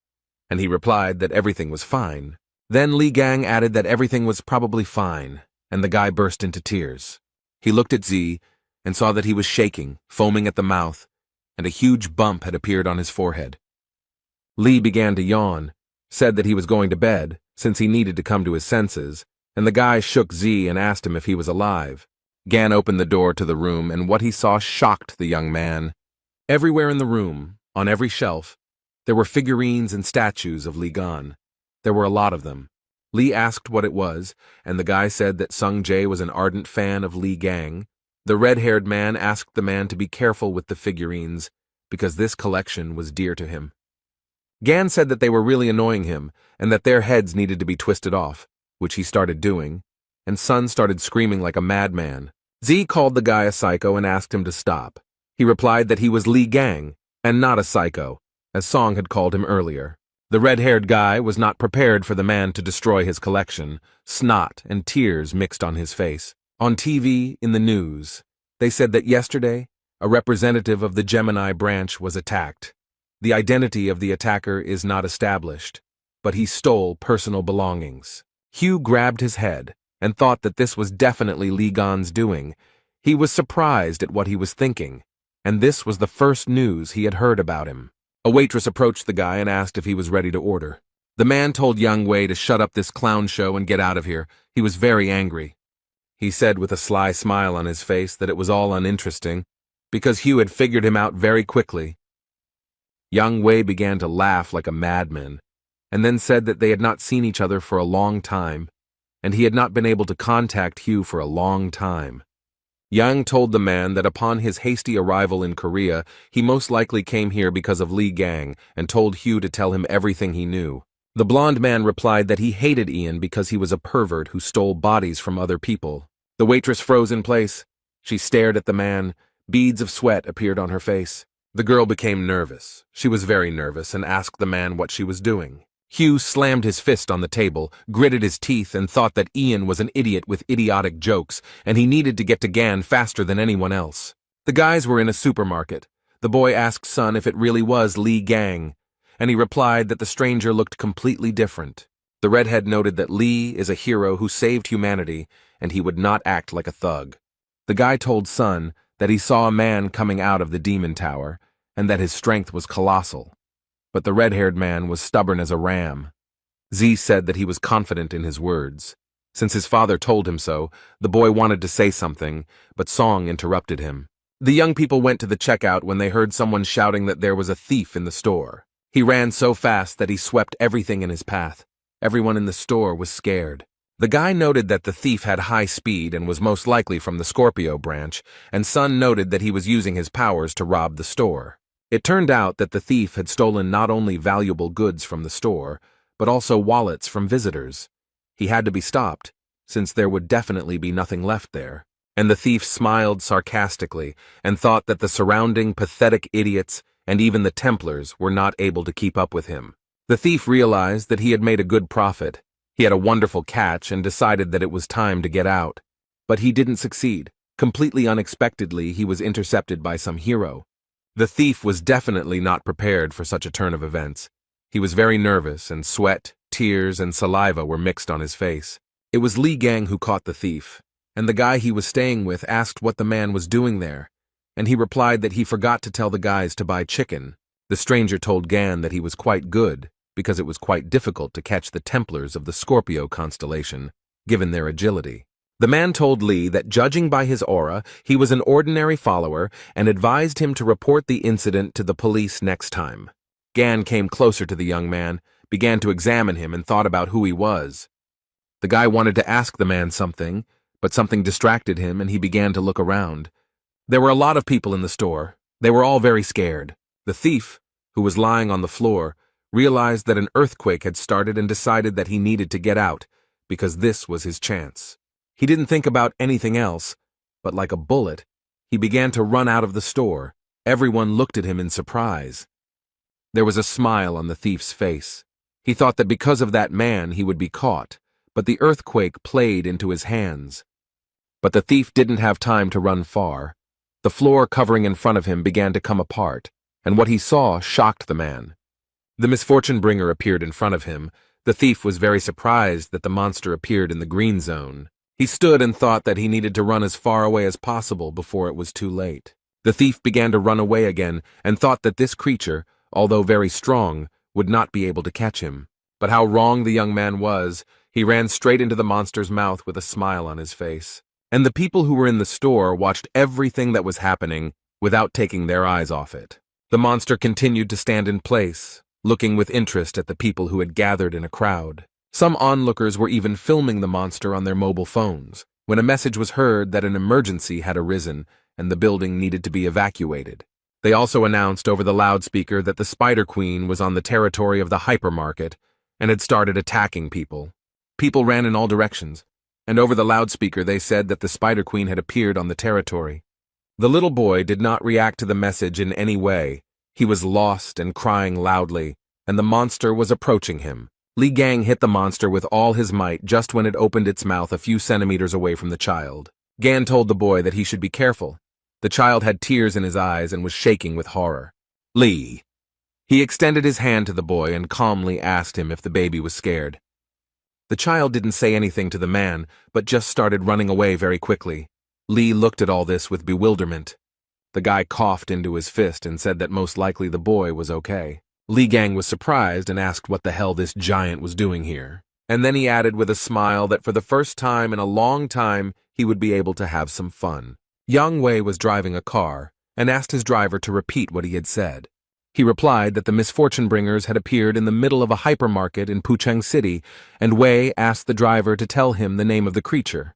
and he replied that everything was fine. Then Li Gang added that everything was probably fine, and the guy burst into tears. He looked at Z and saw that he was shaking, foaming at the mouth, and a huge bump had appeared on his forehead. Li began to yawn, said that he was going to bed, since he needed to come to his senses, and the guy shook Z and asked him if he was alive. Gan opened the door to the room, and what he saw shocked the young man. Everywhere in the room, on every shelf, there were figurines and statues of Li Gan. There were a lot of them. Lee asked what it was, and the guy said that Sung Jae was an ardent fan of Lee Gang. The red-haired man asked the man to be careful with the figurines, because this collection was dear to him. Gan said that they were really annoying him, and that their heads needed to be twisted off, which he started doing, and Sun started screaming like a madman. Z called the guy a psycho and asked him to stop. He replied that he was Lee Gang, and not a psycho, as Song had called him earlier. The red-haired guy was not prepared for the man to destroy his collection. Snot and tears mixed on his face. On TV, in the news, they said that yesterday, a representative of the Gemini branch was attacked. The identity of the attacker is not established, but he stole personal belongings. Hugh grabbed his head and thought that this was definitely Li Gan's doing. He was surprised at what he was thinking, and this was the first news he had heard about him. A waitress approached the guy and asked if he was ready to order. The man told Yang Wei to shut up this clown show and get out of here. He was very angry. He said with a sly smile on his face that it was all uninteresting, because Hugh had figured him out very quickly. Yang Wei began to laugh like a madman, and then said that they had not seen each other for a long time, and he had not been able to contact Hugh for a long time. Yang told the man that upon his hasty arrival in Korea, he most likely came here because of Lee Gang, and told Hugh to tell him everything he knew. The blonde man replied that he hated Ian because he was a pervert who stole bodies from other people. The waitress froze in place. She stared at the man. Beads of sweat appeared on her face. The girl became nervous. She was very nervous and asked the man what she was doing. Hugh slammed his fist on the table, gritted his teeth, and thought that Ian was an idiot with idiotic jokes, and he needed to get to Gan faster than anyone else. The guys were in a supermarket. The boy asked Sun if it really was Lee Gang, and he replied that the stranger looked completely different. The redhead noted that Lee is a hero who saved humanity, and he would not act like a thug. The guy told Sun that he saw a man coming out of the demon tower, and that his strength was colossal. But the red-haired man was stubborn as a ram. Z said that he was confident in his words. Since his father told him so, the boy wanted to say something, but Song interrupted him. The young people went to the checkout when they heard someone shouting that there was a thief in the store. He ran so fast that he swept everything in his path. Everyone in the store was scared. The guy noted that the thief had high speed and was most likely from the Scorpio branch, and Sun noted that he was using his powers to rob the store. It turned out that the thief had stolen not only valuable goods from the store, but also wallets from visitors. He had to be stopped, since there would definitely be nothing left there. And the thief smiled sarcastically and thought that the surrounding pathetic idiots and even the Templars were not able to keep up with him. The thief realized that he had made a good profit. He had a wonderful catch and decided that it was time to get out. But he didn't succeed. Completely unexpectedly, he was intercepted by some hero. The thief was definitely not prepared for such a turn of events. He was very nervous, and sweat, tears, and saliva were mixed on his face. It was Li Gang who caught the thief, and the guy he was staying with asked what the man was doing there, and he replied that he forgot to tell the guys to buy chicken. The stranger told Gan that he was quite good, because it was quite difficult to catch the Templars of the Scorpio constellation, given their agility. The man told Li that judging by his aura, he was an ordinary follower and advised him to report the incident to the police next time. Gan came closer to the young man, began to examine him and thought about who he was. The guy wanted to ask the man something, but something distracted him and he began to look around. There were a lot of people in the store. They were all very scared. The thief, who was lying on the floor, realized that an earthquake had started and decided that he needed to get out, because this was his chance. He didn't think about anything else, but like a bullet, he began to run out of the store. Everyone looked at him in surprise. There was a smile on the thief's face. He thought that because of that man he would be caught, but the earthquake played into his hands. But the thief didn't have time to run far. The floor covering in front of him began to come apart, and what he saw shocked the man. The misfortune bringer appeared in front of him. The thief was very surprised that the monster appeared in the green zone. He stood and thought that he needed to run as far away as possible before it was too late. The thief began to run away again and thought that this creature, although very strong, would not be able to catch him. But how wrong the young man was. He ran straight into the monster's mouth with a smile on his face. And the people who were in the store watched everything that was happening without taking their eyes off it. The monster continued to stand in place, looking with interest at the people who had gathered in a crowd. Some onlookers were even filming the monster on their mobile phones, when a message was heard that an emergency had arisen and the building needed to be evacuated. They also announced over the loudspeaker that the Spider Queen was on the territory of the hypermarket and had started attacking people. People ran in all directions, and over the loudspeaker they said that the Spider Queen had appeared on the territory. The little boy did not react to the message in any way. He was lost and crying loudly, and the monster was approaching him. Li Gang hit the monster with all his might just when it opened its mouth a few centimeters away from the child. Gan told the boy that he should be careful. The child had tears in his eyes and was shaking with horror. Li. He extended his hand to the boy and calmly asked him if the baby was scared. The child didn't say anything to the man, but just started running away very quickly. Li looked at all this with bewilderment. The guy coughed into his fist and said that most likely the boy was okay. Li Gang was surprised and asked what the hell this giant was doing here. And then he added with a smile that for the first time in a long time he would be able to have some fun. Yang Wei was driving a car and asked his driver to repeat what he had said. He replied that the misfortune bringers had appeared in the middle of a hypermarket in Pucheng City, and Wei asked the driver to tell him the name of the creature.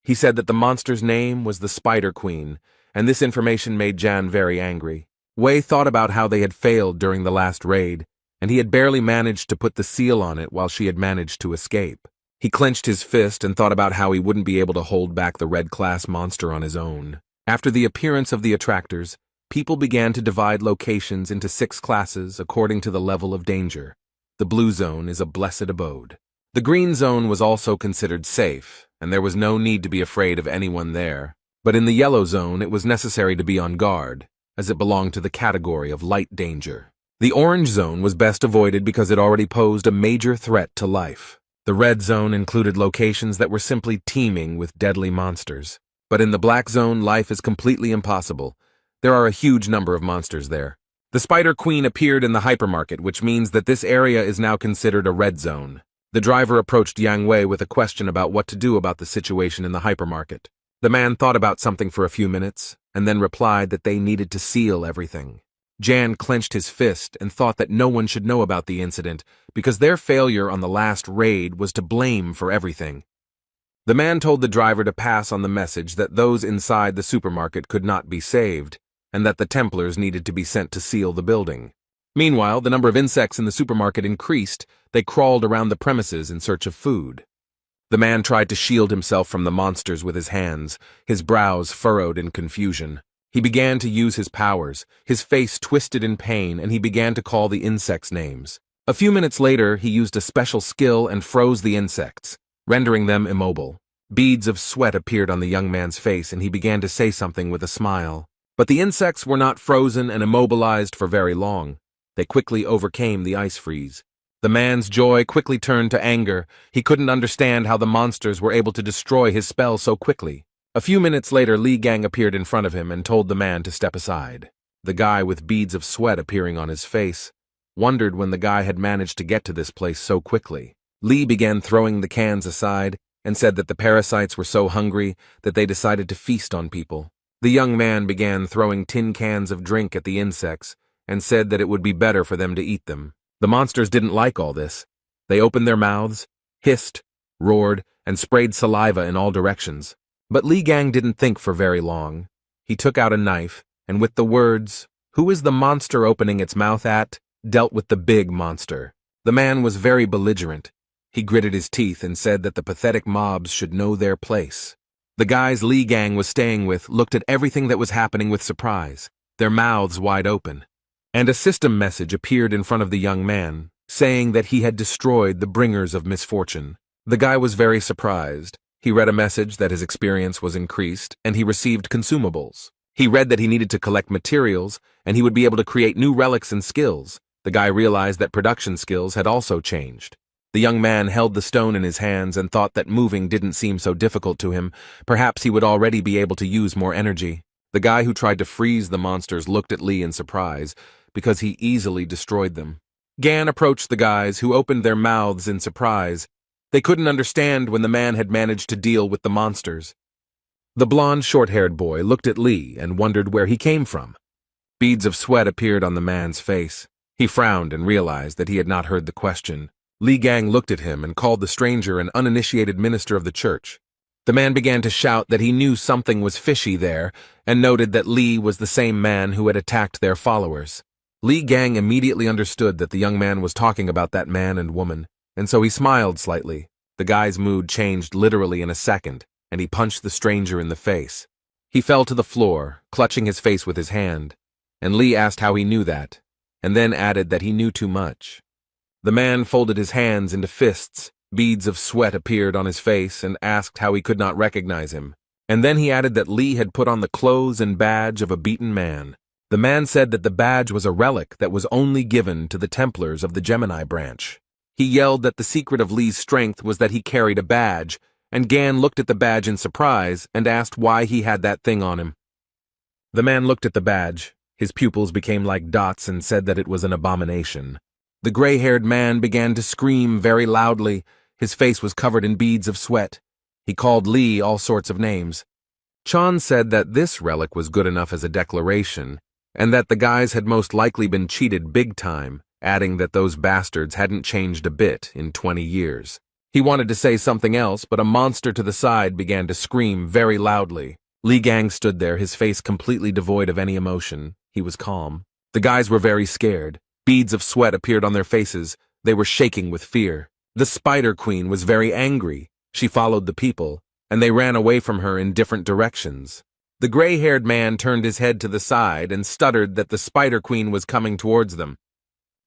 He said that the monster's name was the Spider Queen, and this information made Jan very angry. Wei thought about how they had failed during the last raid, and he had barely managed to put the seal on it while she had managed to escape. He clenched his fist and thought about how he wouldn't be able to hold back the red-class monster on his own. After the appearance of the attractors, people began to divide locations into 6 classes according to the level of danger. The blue zone is a blessed abode. The green zone was also considered safe, and there was no need to be afraid of anyone there. But in the yellow zone, it was necessary to be on guard, as it belonged to the category of light danger. The orange zone was best avoided because it already posed a major threat to life. The red zone included locations that were simply teeming with deadly monsters. But in the black zone, life is completely impossible. There are a huge number of monsters there. The Spider Queen appeared in the hypermarket, which means that this area is now considered a red zone. The driver approached Yang Wei with a question about what to do about the situation in the hypermarket. The man thought about something for a few minutes, and then replied that they needed to seal everything. Jan clenched his fist and thought that no one should know about the incident because their failure on the last raid was to blame for everything. The man told the driver to pass on the message that those inside the supermarket could not be saved, and that the Templars needed to be sent to seal the building. Meanwhile, the number of insects in the supermarket increased. They crawled around the premises in search of food. The man tried to shield himself from the monsters with his hands, his brows furrowed in confusion. He began to use his powers, his face twisted in pain, and he began to call the insects names. A few minutes later, he used a special skill and froze the insects, rendering them immobile. Beads of sweat appeared on the young man's face, and he began to say something with a smile. But the insects were not frozen and immobilized for very long. They quickly overcame the ice freeze. The man's joy quickly turned to anger. He couldn't understand how the monsters were able to destroy his spell so quickly. A few minutes later, Li Gang appeared in front of him and told the man to step aside. The guy, with beads of sweat appearing on his face, wondered when the guy had managed to get to this place so quickly. Li began throwing the cans aside and said that the parasites were so hungry that they decided to feast on people. The young man began throwing tin cans of drink at the insects and said that it would be better for them to eat them. The monsters didn't like all this. They opened their mouths, hissed, roared, and sprayed saliva in all directions. But Li Gang didn't think for very long. He took out a knife, and with the words, "Who is the monster opening its mouth at?" dealt with the big monster. The man was very belligerent. He gritted his teeth and said that the pathetic mobs should know their place. The guys Li Gang was staying with looked at everything that was happening with surprise, their mouths wide open. And a system message appeared in front of the young man, saying that he had destroyed the bringers of misfortune. The guy was very surprised. He read a message that his experience was increased, and he received consumables. He read that he needed to collect materials, and he would be able to create new relics and skills. The guy realized that production skills had also changed. The young man held the stone in his hands and thought that moving didn't seem so difficult to him. Perhaps he would already be able to use more energy. The guy who tried to freeze the monsters looked at Li in surprise, because he easily destroyed them. Gan approached the guys, who opened their mouths in surprise. They couldn't understand when the man had managed to deal with the monsters. The blond, short-haired boy looked at Li and wondered where he came from. Beads of sweat appeared on the man's face. He frowned and realized that he had not heard the question. Li Gang looked at him and called the stranger an uninitiated minister of the church. The man began to shout that he knew something was fishy there and noted that Li was the same man who had attacked their followers. Li Gang immediately understood that the young man was talking about that man and woman, and so he smiled slightly. The guy's mood changed literally in a second, and he punched the stranger in the face. He fell to the floor, clutching his face with his hand, and Li asked how he knew that, and then added that he knew too much. The man folded his hands into fists. Beads of sweat appeared on his face and asked how he could not recognize him. And then he added that Li had put on the clothes and badge of a beaten man. The man said that the badge was a relic that was only given to the Templars of the Gemini branch. He yelled that the secret of Li's strength was that he carried a badge, and Gan looked at the badge in surprise and asked why he had that thing on him. The man looked at the badge. His pupils became like dots and said that it was an abomination. The gray-haired man began to scream very loudly. His face was covered in beads of sweat. He called Li all sorts of names. Chan said that this relic was good enough as a declaration, and that the guys had most likely been cheated big time, adding that those bastards hadn't changed a bit in 20 years. He wanted to say something else, but a monster to the side began to scream very loudly. Li Gang stood there, his face completely devoid of any emotion. He was calm. The guys were very scared. Beads of sweat appeared on their faces. They were shaking with fear. The Spider Queen was very angry. She followed the people, and they ran away from her in different directions. The gray-haired man turned his head to the side and stuttered that the Spider Queen was coming towards them.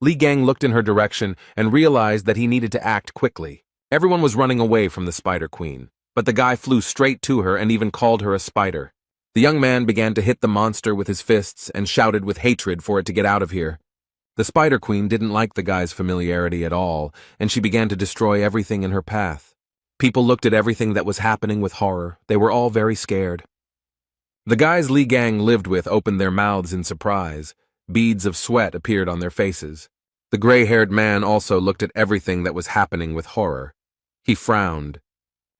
Li Gang looked in her direction and realized that he needed to act quickly. Everyone was running away from the Spider Queen, but the guy flew straight to her and even called her a spider. The young man began to hit the monster with his fists and shouted with hatred for it to get out of here. The Spider Queen didn't like the guy's familiarity at all, and she began to destroy everything in her path. People looked at everything that was happening with horror. They were all very scared. The guys Li Gang lived with opened their mouths in surprise. Beads of sweat appeared on their faces. The gray-haired man also looked at everything that was happening with horror. He frowned.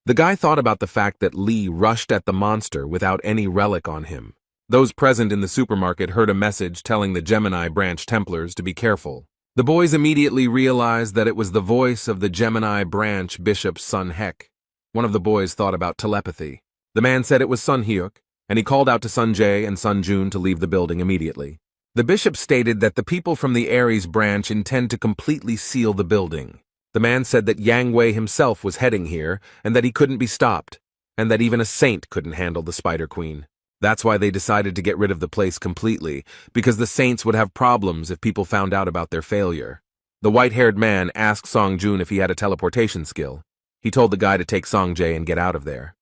The guy thought about the fact that Li rushed at the monster without any relic on him. Those present in the supermarket heard a message telling the Gemini branch Templars to be careful. The boys immediately realized that it was the voice of the Gemini branch bishop's son Hek. One of the boys thought about telepathy. The man said it was Sun Hyuk, and he called out to Sun Jae and Sun Jun to leave the building immediately. The bishop stated that the people from the Aries branch intend to completely seal the building. The man said that Yang Wei himself was heading here, and that he couldn't be stopped, and that even a saint couldn't handle the Spider Queen. That's why they decided to get rid of the place completely, because the saints would have problems if people found out about their failure. The white-haired man asked Song Jun if he had a teleportation skill. He told the guy to take Song Jae and get out of there.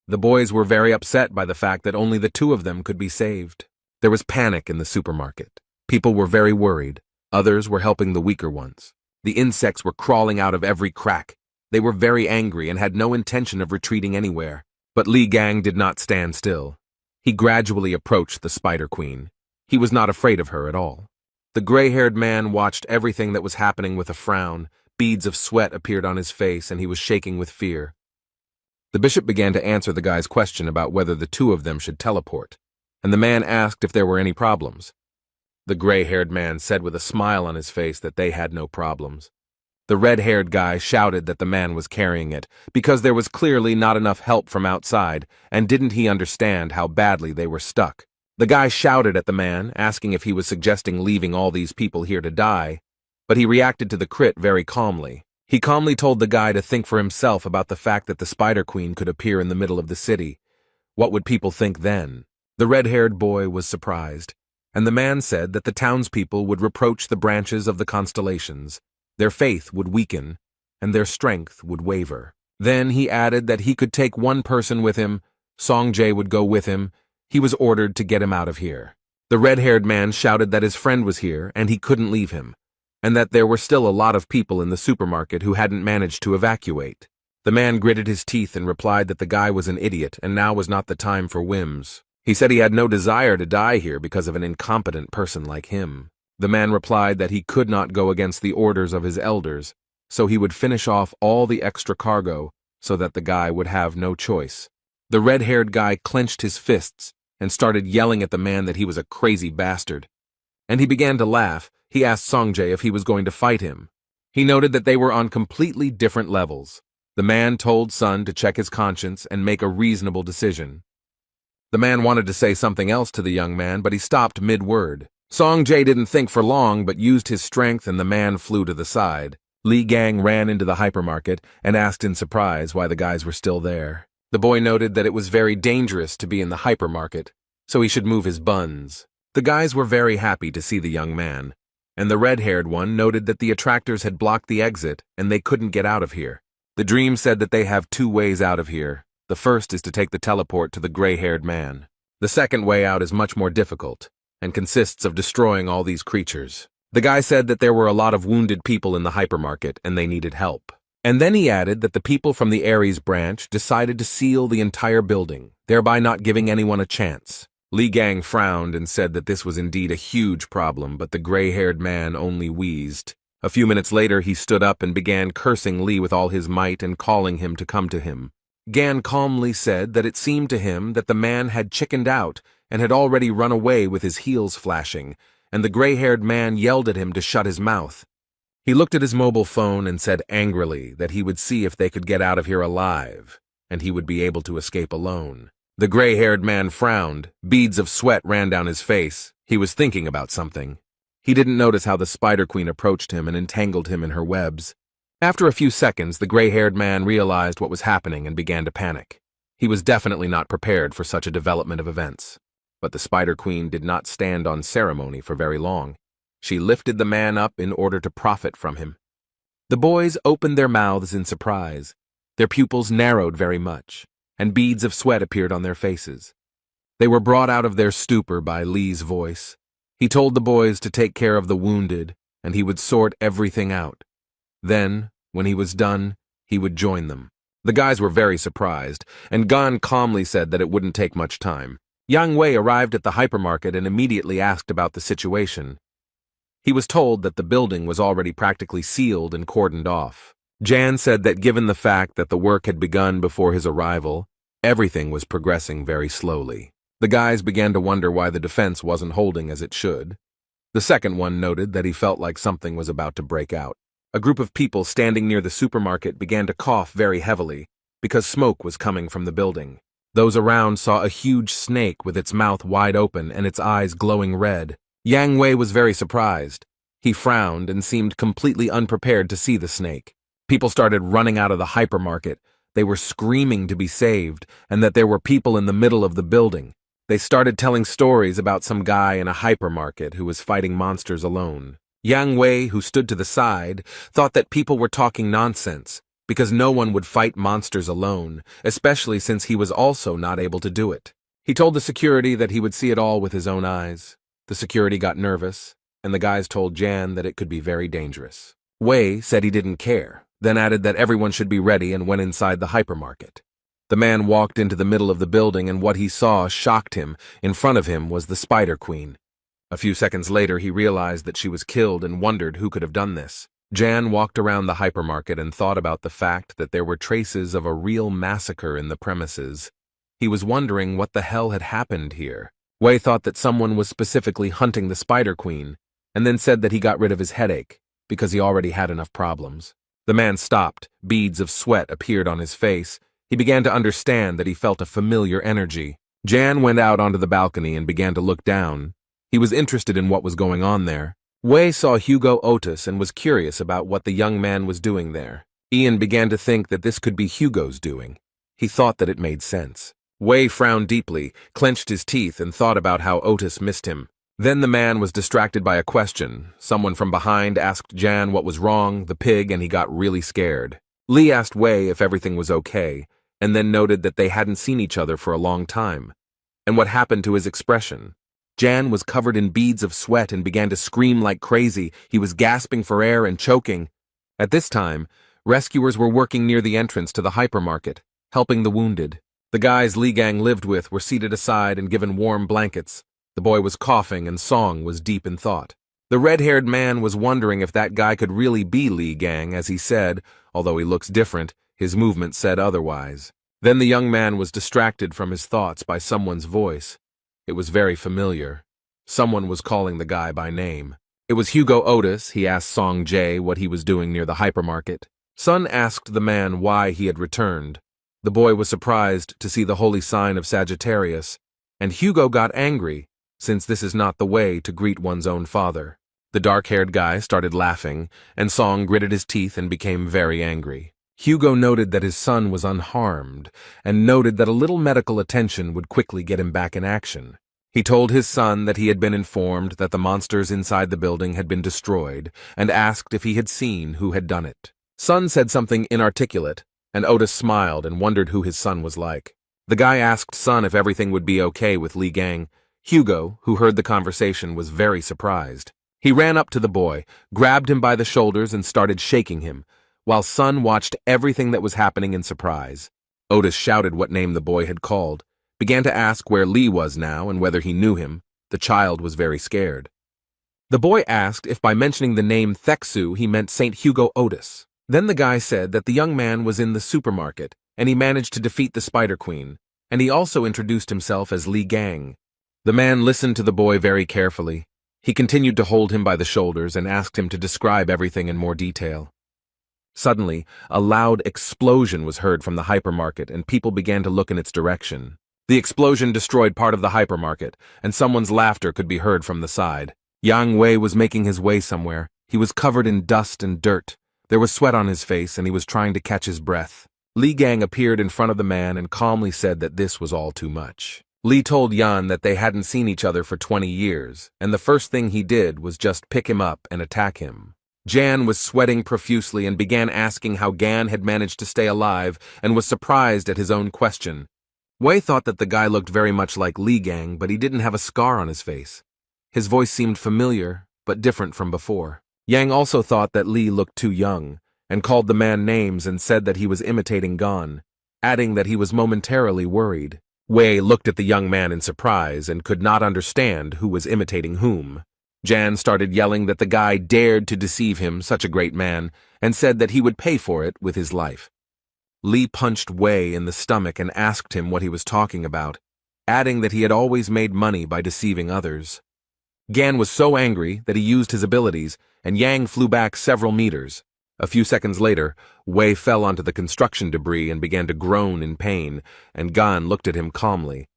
The boys were very upset by the fact that only the two of them could be saved. There was panic in the supermarket. People were very worried. Others were helping the weaker ones. The insects were crawling out of every crack. They were very angry and had no intention of retreating anywhere. But Li Gang did not stand still. He gradually approached the Spider Queen. He was not afraid of her at all. The gray-haired man watched everything that was happening with a frown. Beads of sweat appeared on his face, and he was shaking with fear. The bishop began to answer the guy's question about whether the two of them should teleport, and the man asked if there were any problems. The gray-haired man said with a smile on his face that they had no problems. The red-haired guy shouted that the man was carrying it, because there was clearly not enough help from outside, and didn't he understand how badly they were stuck. The guy shouted at the man, asking if he was suggesting leaving all these people here to die, but he reacted to the crit very calmly. He calmly told the guy to think for himself about the fact that the Spider Queen could appear in the middle of the city. What would people think then? The red-haired boy was surprised, and the man said that the townspeople would reproach the branches of the constellations. Their faith would weaken, and their strength would waver. Then he added that he could take one person with him. Song Jae would go with him. He was ordered to get him out of here. The red-haired man shouted that his friend was here and he couldn't leave him, and that there were still a lot of people in the supermarket who hadn't managed to evacuate. The man gritted his teeth and replied that the guy was an idiot and now was not the time for whims. He said he had no desire to die here because of an incompetent person like him. The man replied that he could not go against the orders of his elders, so he would finish off all the extra cargo so that the guy would have no choice. The red-haired guy clenched his fists and started yelling at the man that he was a crazy bastard. And he began to laugh. He asked Song Jae if he was going to fight him. He noted that they were on completely different levels. The man told Sun to check his conscience and make a reasonable decision. The man wanted to say something else to the young man, but he stopped mid-word. Song Jae didn't think for long, but used his strength and the man flew to the side. Li Gang ran into the hypermarket and asked in surprise why the guys were still there. The boy noted that it was very dangerous to be in the hypermarket, so he should move his buns. The guys were very happy to see the young man, and the red-haired one noted that the attractors had blocked the exit and they couldn't get out of here. The dream said that they have two ways out of here. The first is to take the teleport to the gray-haired man. The second way out is much more difficult and consists of destroying all these creatures. The guy said that there were a lot of wounded people in the hypermarket and they needed help. And then he added that the people from the Aries branch decided to seal the entire building, thereby not giving anyone a chance. Li Gang frowned and said that this was indeed a huge problem, but the gray-haired man only wheezed. A few minutes later, he stood up and began cursing Li with all his might and calling him to come to him. Gan calmly said that it seemed to him that the man had chickened out and had already run away with his heels flashing, and the gray-haired man yelled at him to shut his mouth. He looked at his mobile phone and said angrily that he would see if they could get out of here alive, and he would be able to escape alone. The gray-haired man frowned. Beads of sweat ran down his face. He was thinking about something. He didn't notice how the Spider Queen approached him and entangled him in her webs. After a few seconds, the gray-haired man realized what was happening and began to panic. He was definitely not prepared for such a development of events. But the Spider Queen did not stand on ceremony for very long. She lifted the man up in order to profit from him. The boys opened their mouths in surprise. Their pupils narrowed very much, and beads of sweat appeared on their faces. They were brought out of their stupor by Li's voice. He told the boys to take care of the wounded, and he would sort everything out. Then, when he was done, he would join them. The guys were very surprised, and Gan calmly said that it wouldn't take much time. Yang Wei arrived at the hypermarket and immediately asked about the situation. He was told that the building was already practically sealed and cordoned off. Jan said that given the fact that the work had begun before his arrival, everything was progressing very slowly. The guys began to wonder why the defense wasn't holding as it should. The second one noted that he felt like something was about to break out. A group of people standing near the supermarket began to cough very heavily because smoke was coming from the building. Those around saw a huge snake with its mouth wide open and its eyes glowing red. Yang Wei was very surprised. He frowned and seemed completely unprepared to see the snake. People started running out of the hypermarket. They were screaming to be saved and that there were people in the middle of the building. They started telling stories about some guy in a hypermarket who was fighting monsters alone. Yang Wei, who stood to the side, thought that people were talking nonsense because no one would fight monsters alone, especially since he was also not able to do it. He told the security that he would see it all with his own eyes. The security got nervous, and the guys told Jan that it could be very dangerous. Wei said he didn't care, then added that everyone should be ready and went inside the hypermarket. The man walked into the middle of the building and what he saw shocked him. In front of him was the Spider Queen. A few seconds later, he realized that she was killed and wondered who could have done this. Jan walked around the hypermarket and thought about the fact that there were traces of a real massacre in the premises. He was wondering what the hell had happened here. Wei thought that someone was specifically hunting the Spider Queen, and then said that he got rid of his headache because he already had enough problems. The man stopped. Beads of sweat appeared on his face. He began to understand that he felt a familiar energy. Jan went out onto the balcony and began to look down. He was interested in what was going on there. Wei saw Hugo Otis and was curious about what the young man was doing there. Ian began to think that this could be Hugo's doing. He thought that it made sense. Wei frowned deeply, clenched his teeth, and thought about how Otis missed him. Then the man was distracted by a question. Someone from behind asked Jan what was wrong, the pig, and he got really scared. Lee asked Wei if everything was okay, and then noted that they hadn't seen each other for a long time. And what happened to his expression? Jan was covered in beads of sweat and began to scream like crazy. He was gasping for air and choking. At this time, rescuers were working near the entrance to the hypermarket, helping the wounded. The guys Li Gang lived with were seated aside and given warm blankets. The boy was coughing and Song was deep in thought. The red-haired man was wondering if that guy could really be Li Gang, as he said, although he looks different, his movement said otherwise. Then the young man was distracted from his thoughts by someone's voice. It was very familiar. Someone was calling the guy by name. It was Hugo Otis. He asked Song Jae what he was doing near the hypermarket. Sun asked the man why he had returned. The boy was surprised to see the holy sign of Sagittarius, and Hugo got angry, since this is not the way to greet one's own father. The dark-haired guy started laughing, and Song gritted his teeth and became very angry. Hugo noted that his son was unharmed, and noted that a little medical attention would quickly get him back in action. He told his son that he had been informed that the monsters inside the building had been destroyed, and asked if he had seen who had done it. Sun said something inarticulate, and Otis smiled and wondered who his son was like. The guy asked Sun if everything would be okay with Li Gang. Hugo, who heard the conversation, was very surprised. He ran up to the boy, grabbed him by the shoulders, and started shaking him, while Sun watched everything that was happening in surprise. Otis shouted what name the boy had called, began to ask where Lee was now and whether he knew him. The child was very scared. The boy asked if by mentioning the name Theksu he meant St. Hugo Otis. Then the guy said that the young man was in the supermarket, and he managed to defeat the Spider Queen, and he also introduced himself as Li Gang. The man listened to the boy very carefully. He continued to hold him by the shoulders and asked him to describe everything in more detail. Suddenly, a loud explosion was heard from the hypermarket, and people began to look in its direction. The explosion destroyed part of the hypermarket, and someone's laughter could be heard from the side. Yang Wei was making his way somewhere. He was covered in dust and dirt. There was sweat on his face, and he was trying to catch his breath. Li Gang appeared in front of the man and calmly said that this was all too much. Li told Yan that they hadn't seen each other for 20 years, and the first thing he did was just pick him up and attack him. Jan was sweating profusely and began asking how Gan had managed to stay alive and was surprised at his own question. Wei thought that the guy looked very much like Li Gang, but he didn't have a scar on his face. His voice seemed familiar, but different from before. Yang also thought that Li looked too young, and called the man names and said that he was imitating Gan, adding that he was momentarily worried. Wei looked at the young man in surprise and could not understand who was imitating whom. Jan started yelling that the guy dared to deceive him, such a great man, and said that he would pay for it with his life. Li punched Wei in the stomach and asked him what he was talking about. adding that he had always made money by deceiving others. Gan was so angry that he used his abilities, and Yang flew back several meters. A few seconds later, Wei fell onto the construction debris and began to groan in pain, and Gan looked at him calmly.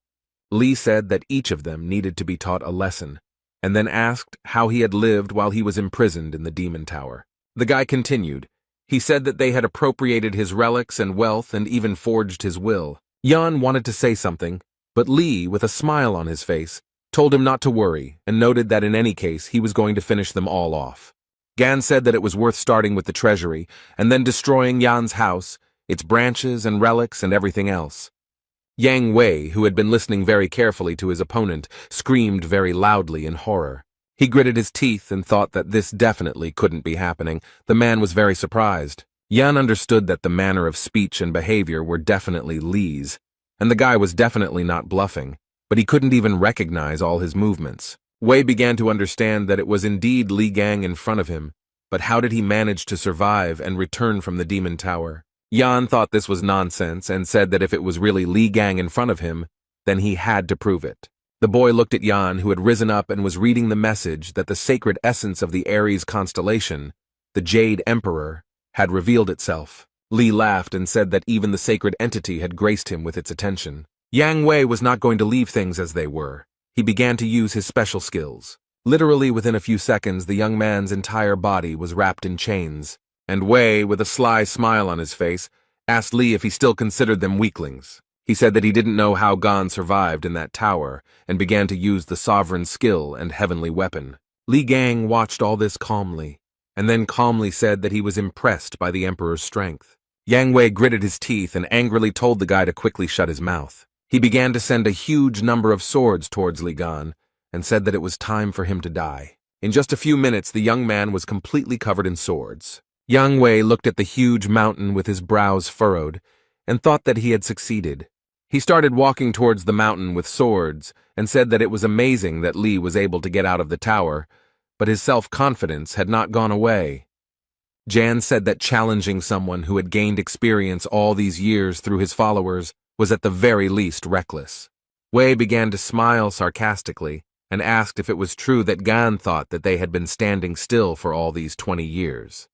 Li said that each of them needed to be taught a lesson, and then asked how he had lived while he was imprisoned in the demon tower. The guy continued. He said that they had appropriated his relics and wealth and even forged his will. Yan wanted to say something, but Li, with a smile on his face, told him not to worry and noted that in any case he was going to finish them all off. Gan said that it was worth starting with the treasury and then destroying Yan's house, its branches and relics and everything else. Yang Wei, who had been listening very carefully to his opponent, screamed very loudly in horror. He gritted his teeth and thought that this definitely couldn't be happening. The man was very surprised. Yan understood that the manner of speech and behavior were definitely Li's, and the guy was definitely not bluffing, but he couldn't even recognize all his movements. Wei began to understand that it was indeed Li Gang in front of him, but how did he manage to survive and return from the demon tower? Yan thought this was nonsense and said that if it was really Li Gang in front of him, then he had to prove it. The boy looked at Yan, who had risen up and was reading the message that the sacred essence of the Aries constellation, the Jade Emperor, had revealed itself. Li laughed and said that even the sacred entity had graced him with its attention. Yang Wei was not going to leave things as they were. He began to use his special skills. Literally within a few seconds, the young man's entire body was wrapped in chains, and Wei, with a sly smile on his face, asked Li if he still considered them weaklings. He said that he didn't know how Gan survived in that tower, and began to use the sovereign skill and heavenly weapon. Li Gang watched all this calmly, and then calmly said that he was impressed by the Emperor's strength. Yang Wei gritted his teeth and angrily told the guy to quickly shut his mouth. He began to send a huge number of swords towards Li Gan, and said that it was time for him to die. In just a few minutes, the young man was completely covered in swords. Yang Wei looked at the huge mountain with his brows furrowed, and thought that he had succeeded. He started walking towards the mountain with swords, and said that it was amazing that Li was able to get out of the tower, but his self-confidence had not gone away. Jan said that challenging someone who had gained experience all these years through his followers was at the very least reckless. Wei began to smile sarcastically, and asked if it was true that Gan thought that they had been standing still for all these 20 years.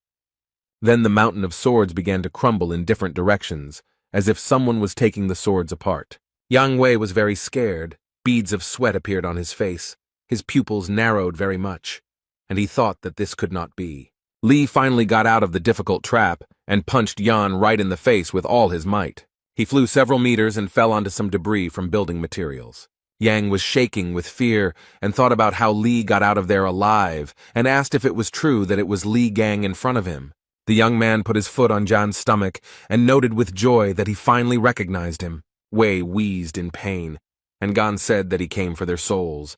Then the mountain of swords began to crumble in different directions, as if someone was taking the swords apart. Yang Wei was very scared. Beads of sweat appeared on his face. His pupils narrowed very much, and he thought that this could not be. Li finally got out of the difficult trap and punched Yan right in the face with all his might. He flew several meters and fell onto some debris from building materials. Yang was shaking with fear and thought about how Li got out of there alive and asked if it was true that it was Li Gang in front of him. The young man put his foot on Jan's stomach and noted with joy that he finally recognized him. Wei wheezed in pain, and Gan said that he came for their souls,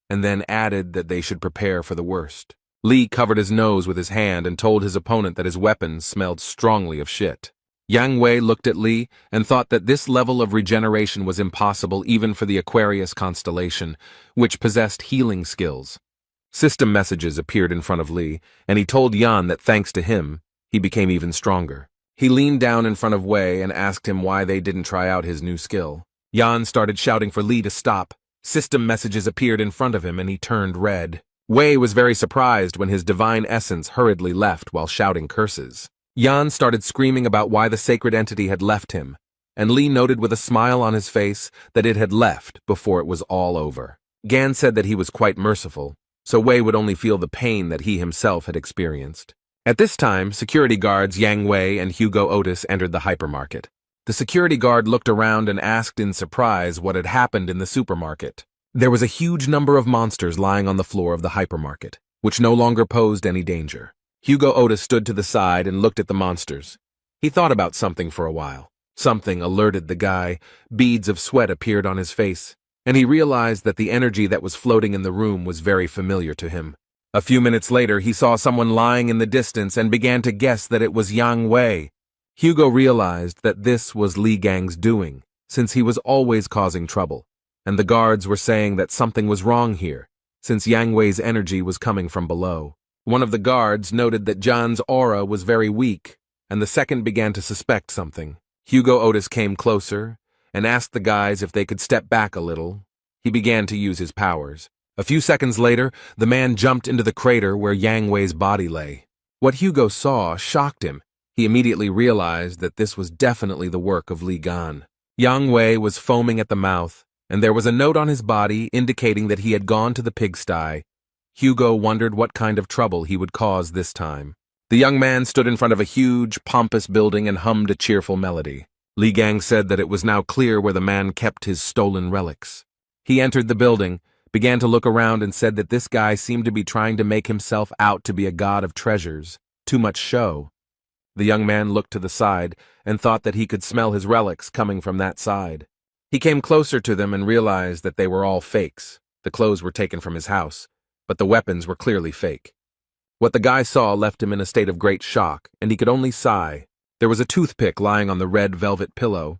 and then added that they should prepare for the worst. Li covered his nose with his hand and told his opponent that his weapons smelled strongly of shit. Yang Wei looked at Li and thought that this level of regeneration was impossible even for the Aquarius constellation, which possessed healing skills. System messages appeared in front of Li, and he told Yan that thanks to him, he became even stronger. He leaned down in front of Wei and asked him why they didn't try out his new skill. Yan started shouting for Li to stop. System messages appeared in front of him and he turned red. Wei was very surprised when his divine essence hurriedly left while shouting curses. Yan started screaming about why the sacred entity had left him, and Li noted with a smile on his face that it had left before it was all over. Gan said that he was quite merciful, so Wei would only feel the pain that he himself had experienced. At this time, security guards Yang Wei and Hugo Otis entered the hypermarket. The security guard looked around and asked in surprise what had happened in the supermarket. There was a huge number of monsters lying on the floor of the hypermarket, which no longer posed any danger. Hugo Otis stood to the side and looked at the monsters. He thought about something for a while. Something alerted the guy. Beads of sweat appeared on his face, and he realized that the energy that was floating in the room was very familiar to him. A few minutes later, he saw someone lying in the distance and began to guess that it was Yang Wei. Hugo realized that this was Li Gang's doing, since he was always causing trouble, and the guards were saying that something was wrong here, since Yang Wei's energy was coming from below. One of the guards noted that Jan's aura was very weak, and the second began to suspect something. Hugo Otis came closer and asked the guys if they could step back a little. He began to use his powers. A few seconds later, the man jumped into the crater where Yang Wei's body lay. What Hugo saw shocked him. He immediately realized that this was definitely the work of Li Gan. Yang Wei was foaming at the mouth, and there was a note on his body indicating that he had gone to the pigsty. Hugo wondered what kind of trouble he would cause this time. The young man stood in front of a huge, pompous building and hummed a cheerful melody. Li Gang said that it was now clear where the man kept his stolen relics. He entered the building, began to look around, and said that this guy seemed to be trying to make himself out to be a god of treasures. Too much show. The young man looked to the side and thought that he could smell his relics coming from that side. He came closer to them and realized that they were all fakes. The clothes were taken from his house, but the weapons were clearly fake. What the guy saw left him in a state of great shock, and he could only sigh. There was a toothpick lying on the red velvet pillow,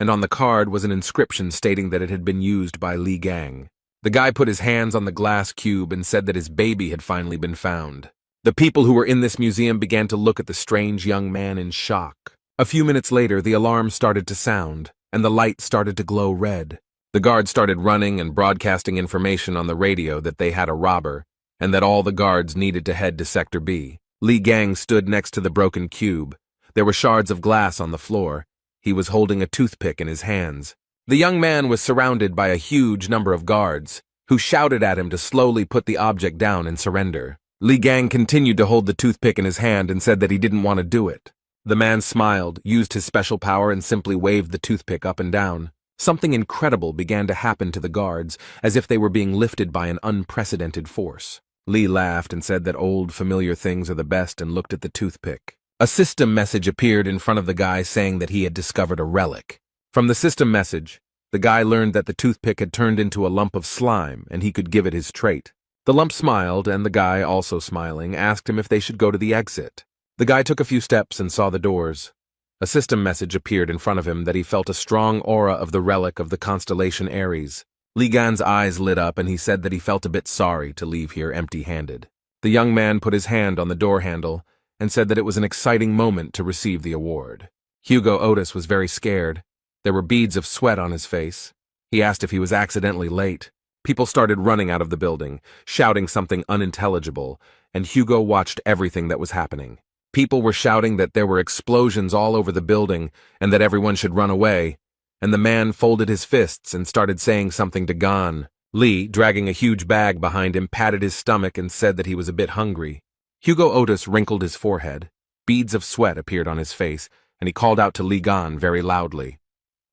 and on the card was an inscription stating that it had been used by Li Gang. The guy put his hands on the glass cube and said that his baby had finally been found. The people who were in this museum began to look at the strange young man in shock. A few minutes later, the alarm started to sound, and the light started to glow red. The guards started running and broadcasting information on the radio that they had a robber, and that all the guards needed to head to Sector B. Li Gang stood next to the broken cube. There were shards of glass on the floor. He was holding a toothpick in his hands. The young man was surrounded by a huge number of guards, who shouted at him to slowly put the object down and surrender. Li Gang continued to hold the toothpick in his hand and said that he didn't want to do it. The man smiled, used his special power, and simply waved the toothpick up and down. Something incredible began to happen to the guards, as if they were being lifted by an unprecedented force. Li laughed and said that old familiar things are the best and looked at the toothpick. A system message appeared in front of the guy saying that he had discovered a relic. From the system message, the guy learned that the toothpick had turned into a lump of slime and he could give it his trait. The lump smiled, and the guy, also smiling, asked him if they should go to the exit. The guy took a few steps and saw the doors. A system message appeared in front of him that he felt a strong aura of the relic of the constellation Aries. Li Gan's eyes lit up and he said that he felt a bit sorry to leave here empty-handed. The young man put his hand on the door handle and said that it was an exciting moment to receive the award. Hugo Otis was very scared. There were beads of sweat on his face. He asked if he was accidentally late. People started running out of the building, shouting something unintelligible, and Hugo watched everything that was happening. People were shouting that there were explosions all over the building and that everyone should run away, and the man folded his fists and started saying something to Gan. Li, dragging a huge bag behind him, patted his stomach and said that he was a bit hungry. Hugo Otis wrinkled his forehead. Beads of sweat appeared on his face, and he called out to Li Gan very loudly.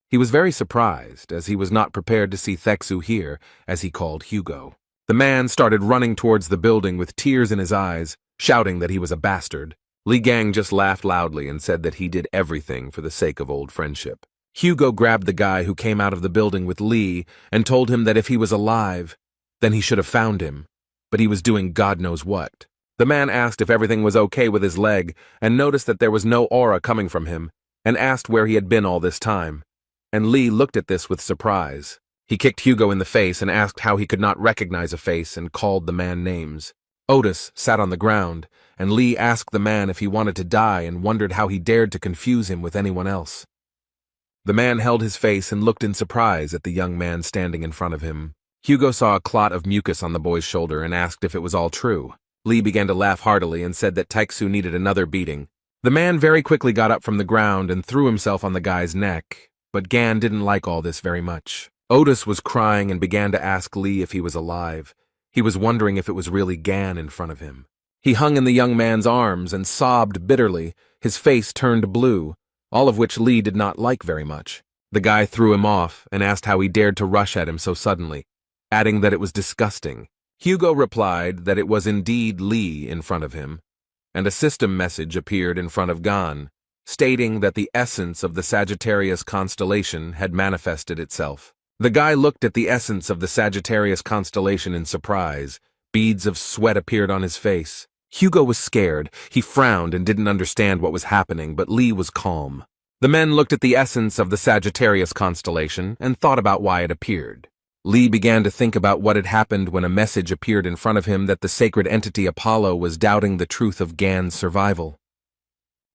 He was very surprised, as he was not prepared to see Thexu here, as he called Hugo. The man started running towards the building with tears in his eyes, shouting that he was a bastard. Li Gang just laughed loudly and said that he did everything for the sake of old friendship. Hugo grabbed the guy who came out of the building with Li and told him that if he was alive, then he should have found him, but he was doing God knows what. The man asked if everything was okay with his leg and noticed that there was no aura coming from him, and asked where he had been all this time. And Li looked at this with surprise. He kicked Hugo in the face and asked how he could not recognize a face and called the man names. Otis sat on the ground, and Li asked the man if he wanted to die and wondered how he dared to confuse him with anyone else. The man held his face and looked in surprise at the young man standing in front of him. Hugo saw a clot of mucus on the boy's shoulder and asked if it was all true. Li began to laugh heartily and said that Taixu needed another beating. The man very quickly got up from the ground and threw himself on the guy's neck, but Gan didn't like all this very much. Otis was crying and began to ask Li if he was alive. He was wondering if it was really Gan in front of him. He hung in the young man's arms and sobbed bitterly, his face turned blue, all of which Li did not like very much. The guy threw him off and asked how he dared to rush at him so suddenly, adding that it was disgusting. Hugo replied that it was indeed Li in front of him, and a system message appeared in front of Gan, stating that the essence of the Sagittarius constellation had manifested itself. The guy looked at the essence of the Sagittarius constellation in surprise. Beads of sweat appeared on his face. Hugo was scared. He frowned and didn't understand what was happening, but Li was calm. The men looked at the essence of the Sagittarius constellation and thought about why it appeared. Li began to think about what had happened when a message appeared in front of him that the sacred entity Apollo was doubting the truth of Gan's survival.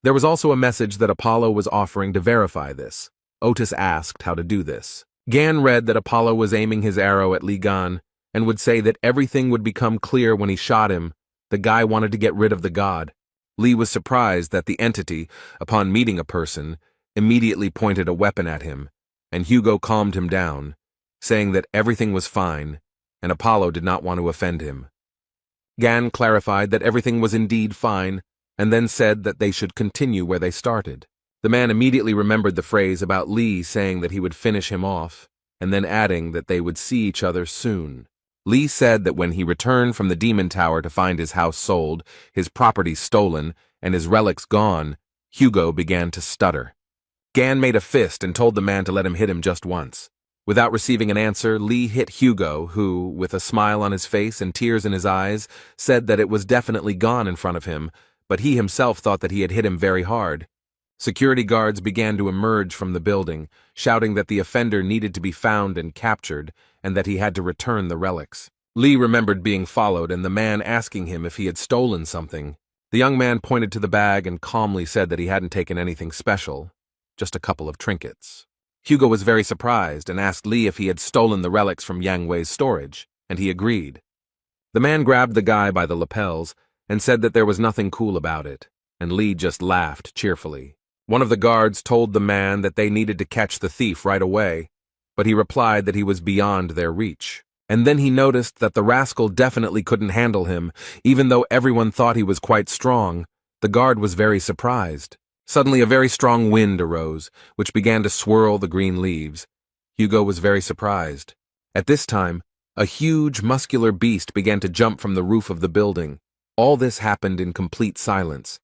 There was also a message that Apollo was offering to verify this. Otis asked how to do this. Gan read that Apollo was aiming his arrow at Li Gan and would say that everything would become clear when he shot him. The guy wanted to get rid of the god. Li was surprised that the entity, upon meeting a person, immediately pointed a weapon at him, and Hugo calmed him down, saying that everything was fine, and Apollo did not want to offend him. Gan clarified that everything was indeed fine, and then said that they should continue where they started. The man immediately remembered the phrase about Li saying that he would finish him off, and then adding that they would see each other soon. Li said that when he returned from the Demon Tower to find his house sold, his property stolen, and his relics gone, Hugo began to stutter. Gan made a fist and told the man to let him hit him just once. Without receiving an answer, Li hit Hugo, who, with a smile on his face and tears in his eyes, said that it was definitely gone in front of him, but he himself thought that he had hit him very hard. Security guards began to emerge from the building, shouting that the offender needed to be found and captured, and that he had to return the relics. Li remembered being followed and the man asking him if he had stolen something. The young man pointed to the bag and calmly said that he hadn't taken anything special, just a couple of trinkets. Hugo was very surprised and asked Li if he had stolen the relics from Yang Wei's storage, and he agreed. The man grabbed the guy by the lapels and said that there was nothing cool about it, and Li just laughed cheerfully. One of the guards told the man that they needed to catch the thief right away, but he replied that he was beyond their reach. And then he noticed that the rascal definitely couldn't handle him, even though everyone thought he was quite strong. The guard was very surprised. Suddenly a very strong wind arose, which began to swirl the green leaves. Hugo was very surprised. At this time, a huge, muscular beast began to jump from the roof of the building. All this happened in complete silence.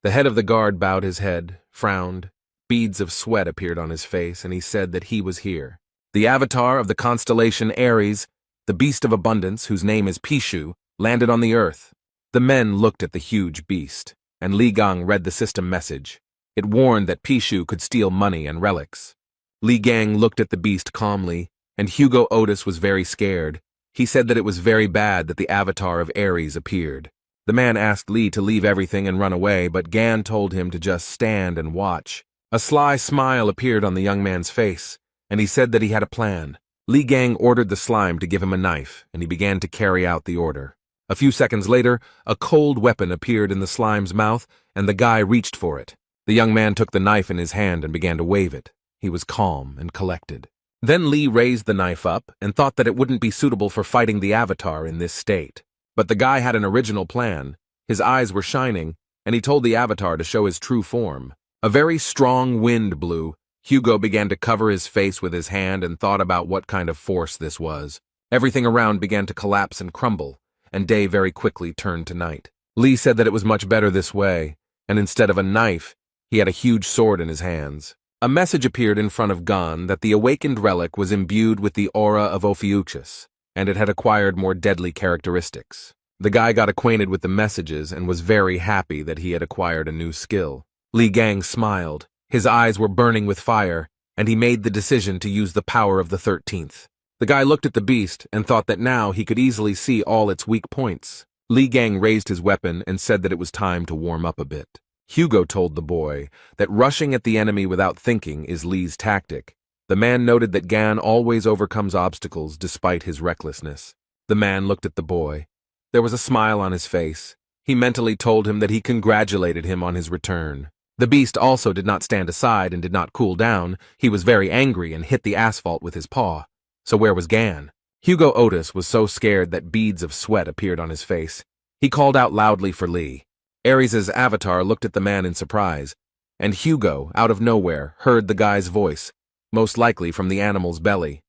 The head of the guard bowed his head, frowned. Beads of sweat appeared on his face, and he said that he was here. The avatar of the constellation Aries, the beast of abundance, whose name is Pishu, landed on the earth. The men looked at the huge beast, and Li Gang read the system message. It warned that Pishu could steal money and relics. Li Gang looked at the beast calmly, and Hugo Otis was very scared. He said that it was very bad that the avatar of Aries appeared. The man asked Li to leave everything and run away, but Gan told him to just stand and watch. A sly smile appeared on the young man's face, and he said that he had a plan. Li Gang ordered the slime to give him a knife, and he began to carry out the order. A few seconds later, a cold weapon appeared in the slime's mouth, and the guy reached for it. The young man took the knife in his hand and began to wave it. He was calm and collected. Then Li raised the knife up and thought that it wouldn't be suitable for fighting the avatar in this state. But the guy had an original plan. His eyes were shining, and he told the avatar to show his true form. A very strong wind blew. Hugo began to cover his face with his hand and thought about what kind of force this was. Everything around began to collapse and crumble, and day very quickly turned to night. Li said that it was much better this way, and instead of a knife, he had a huge sword in his hands. A message appeared in front of Gan that the awakened relic was imbued with the aura of Ophiuchus, and it had acquired more deadly characteristics. The guy got acquainted with the messages and was very happy that he had acquired a new skill. Li Gang smiled. His eyes were burning with fire, and he made the decision to use the power of the 13th. The guy looked at the beast and thought that now he could easily see all its weak points. Li Gang raised his weapon and said that it was time to warm up a bit. Hugo told the boy that rushing at the enemy without thinking is Li's tactic. The man noted that Gan always overcomes obstacles despite his recklessness. The man looked at the boy. There was a smile on his face. He mentally told him that he congratulated him on his return. The beast also did not stand aside and did not cool down. He was very angry and hit the asphalt with his paw. So where was Gan? Hugo Otis was so scared that beads of sweat appeared on his face. He called out loudly for Li. Aries' avatar looked at the man in surprise, and Hugo, out of nowhere, heard the guy's voice, most likely from the animal's belly.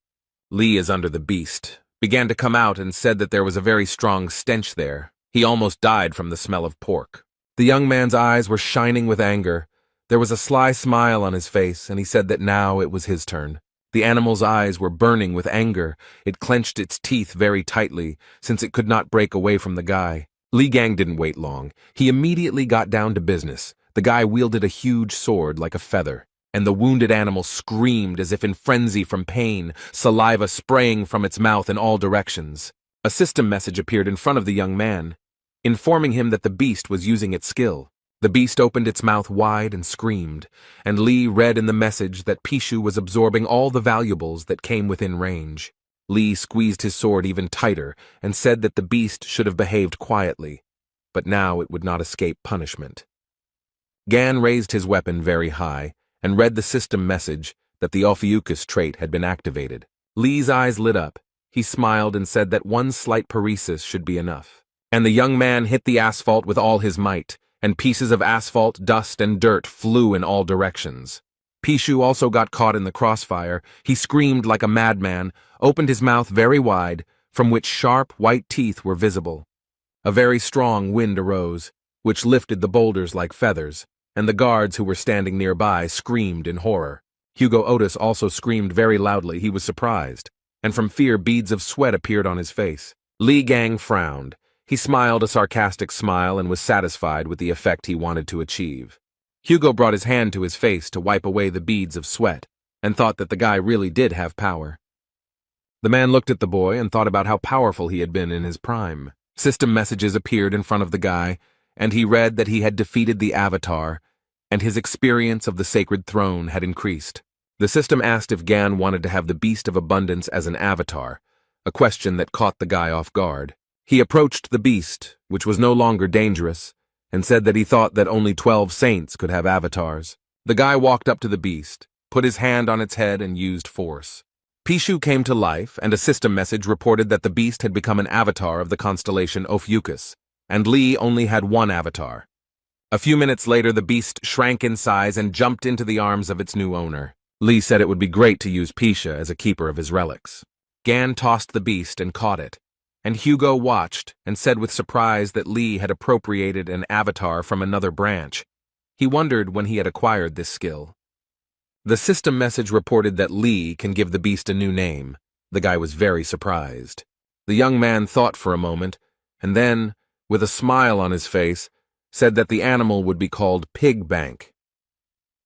Li is under the beast, began to come out and said that there was a very strong stench there. He almost died from the smell of pork. The young man's eyes were shining with anger. There was a sly smile on his face, and he said that now it was his turn. The animal's eyes were burning with anger. It clenched its teeth very tightly, since it could not break away from the guy. Li Gang didn't wait long. He immediately got down to business. The guy wielded a huge sword like a feather, and the wounded animal screamed as if in frenzy from pain, saliva spraying from its mouth in all directions. A system message appeared in front of the young man, informing him that the beast was using its skill. The beast opened its mouth wide and screamed, and Lee read in the message that Pishu was absorbing all the valuables that came within range. Lee squeezed his sword even tighter and said that the beast should have behaved quietly, but now it would not escape punishment. Gan raised his weapon very high and read the system message that the Ophiuchus trait had been activated. Lee's eyes lit up. He smiled and said that one slight paresis should be enough. And the young man hit the asphalt with all his might, and pieces of asphalt, dust, and dirt flew in all directions. Pishu also got caught in the crossfire. He screamed like a madman, opened his mouth very wide, from which sharp, white teeth were visible. A very strong wind arose, which lifted the boulders like feathers, and the guards who were standing nearby screamed in horror. Hugo Otis also screamed very loudly. He was surprised, and from fear beads of sweat appeared on his face. Li Gang frowned. He smiled a sarcastic smile and was satisfied with the effect he wanted to achieve. Hugo brought his hand to his face to wipe away the beads of sweat, and thought that the guy really did have power. The man looked at the boy and thought about how powerful he had been in his prime. System messages appeared in front of the guy, and he read that he had defeated the Avatar, and his experience of the sacred throne had increased. The system asked if Gan wanted to have the Beast of Abundance as an avatar, a question that caught the guy off guard. He approached the beast, which was no longer dangerous, and said that he thought that only 12 saints could have avatars. The guy walked up to the beast, put his hand on its head, and used force. Pishu came to life, and a system message reported that the beast had become an avatar of the constellation Ophiuchus, and Lee only had one avatar. A few minutes later, the beast shrank in size and jumped into the arms of its new owner. Lee said it would be great to use Pisha as a keeper of his relics. Gan tossed the beast and caught it, and Hugo watched and said with surprise that Lee had appropriated an avatar from another branch. He wondered when he had acquired this skill. The system message reported that Lee can give the beast a new name. The guy was very surprised. The young man thought for a moment, and then, with a smile on his face, said that the animal would be called Pig Bank.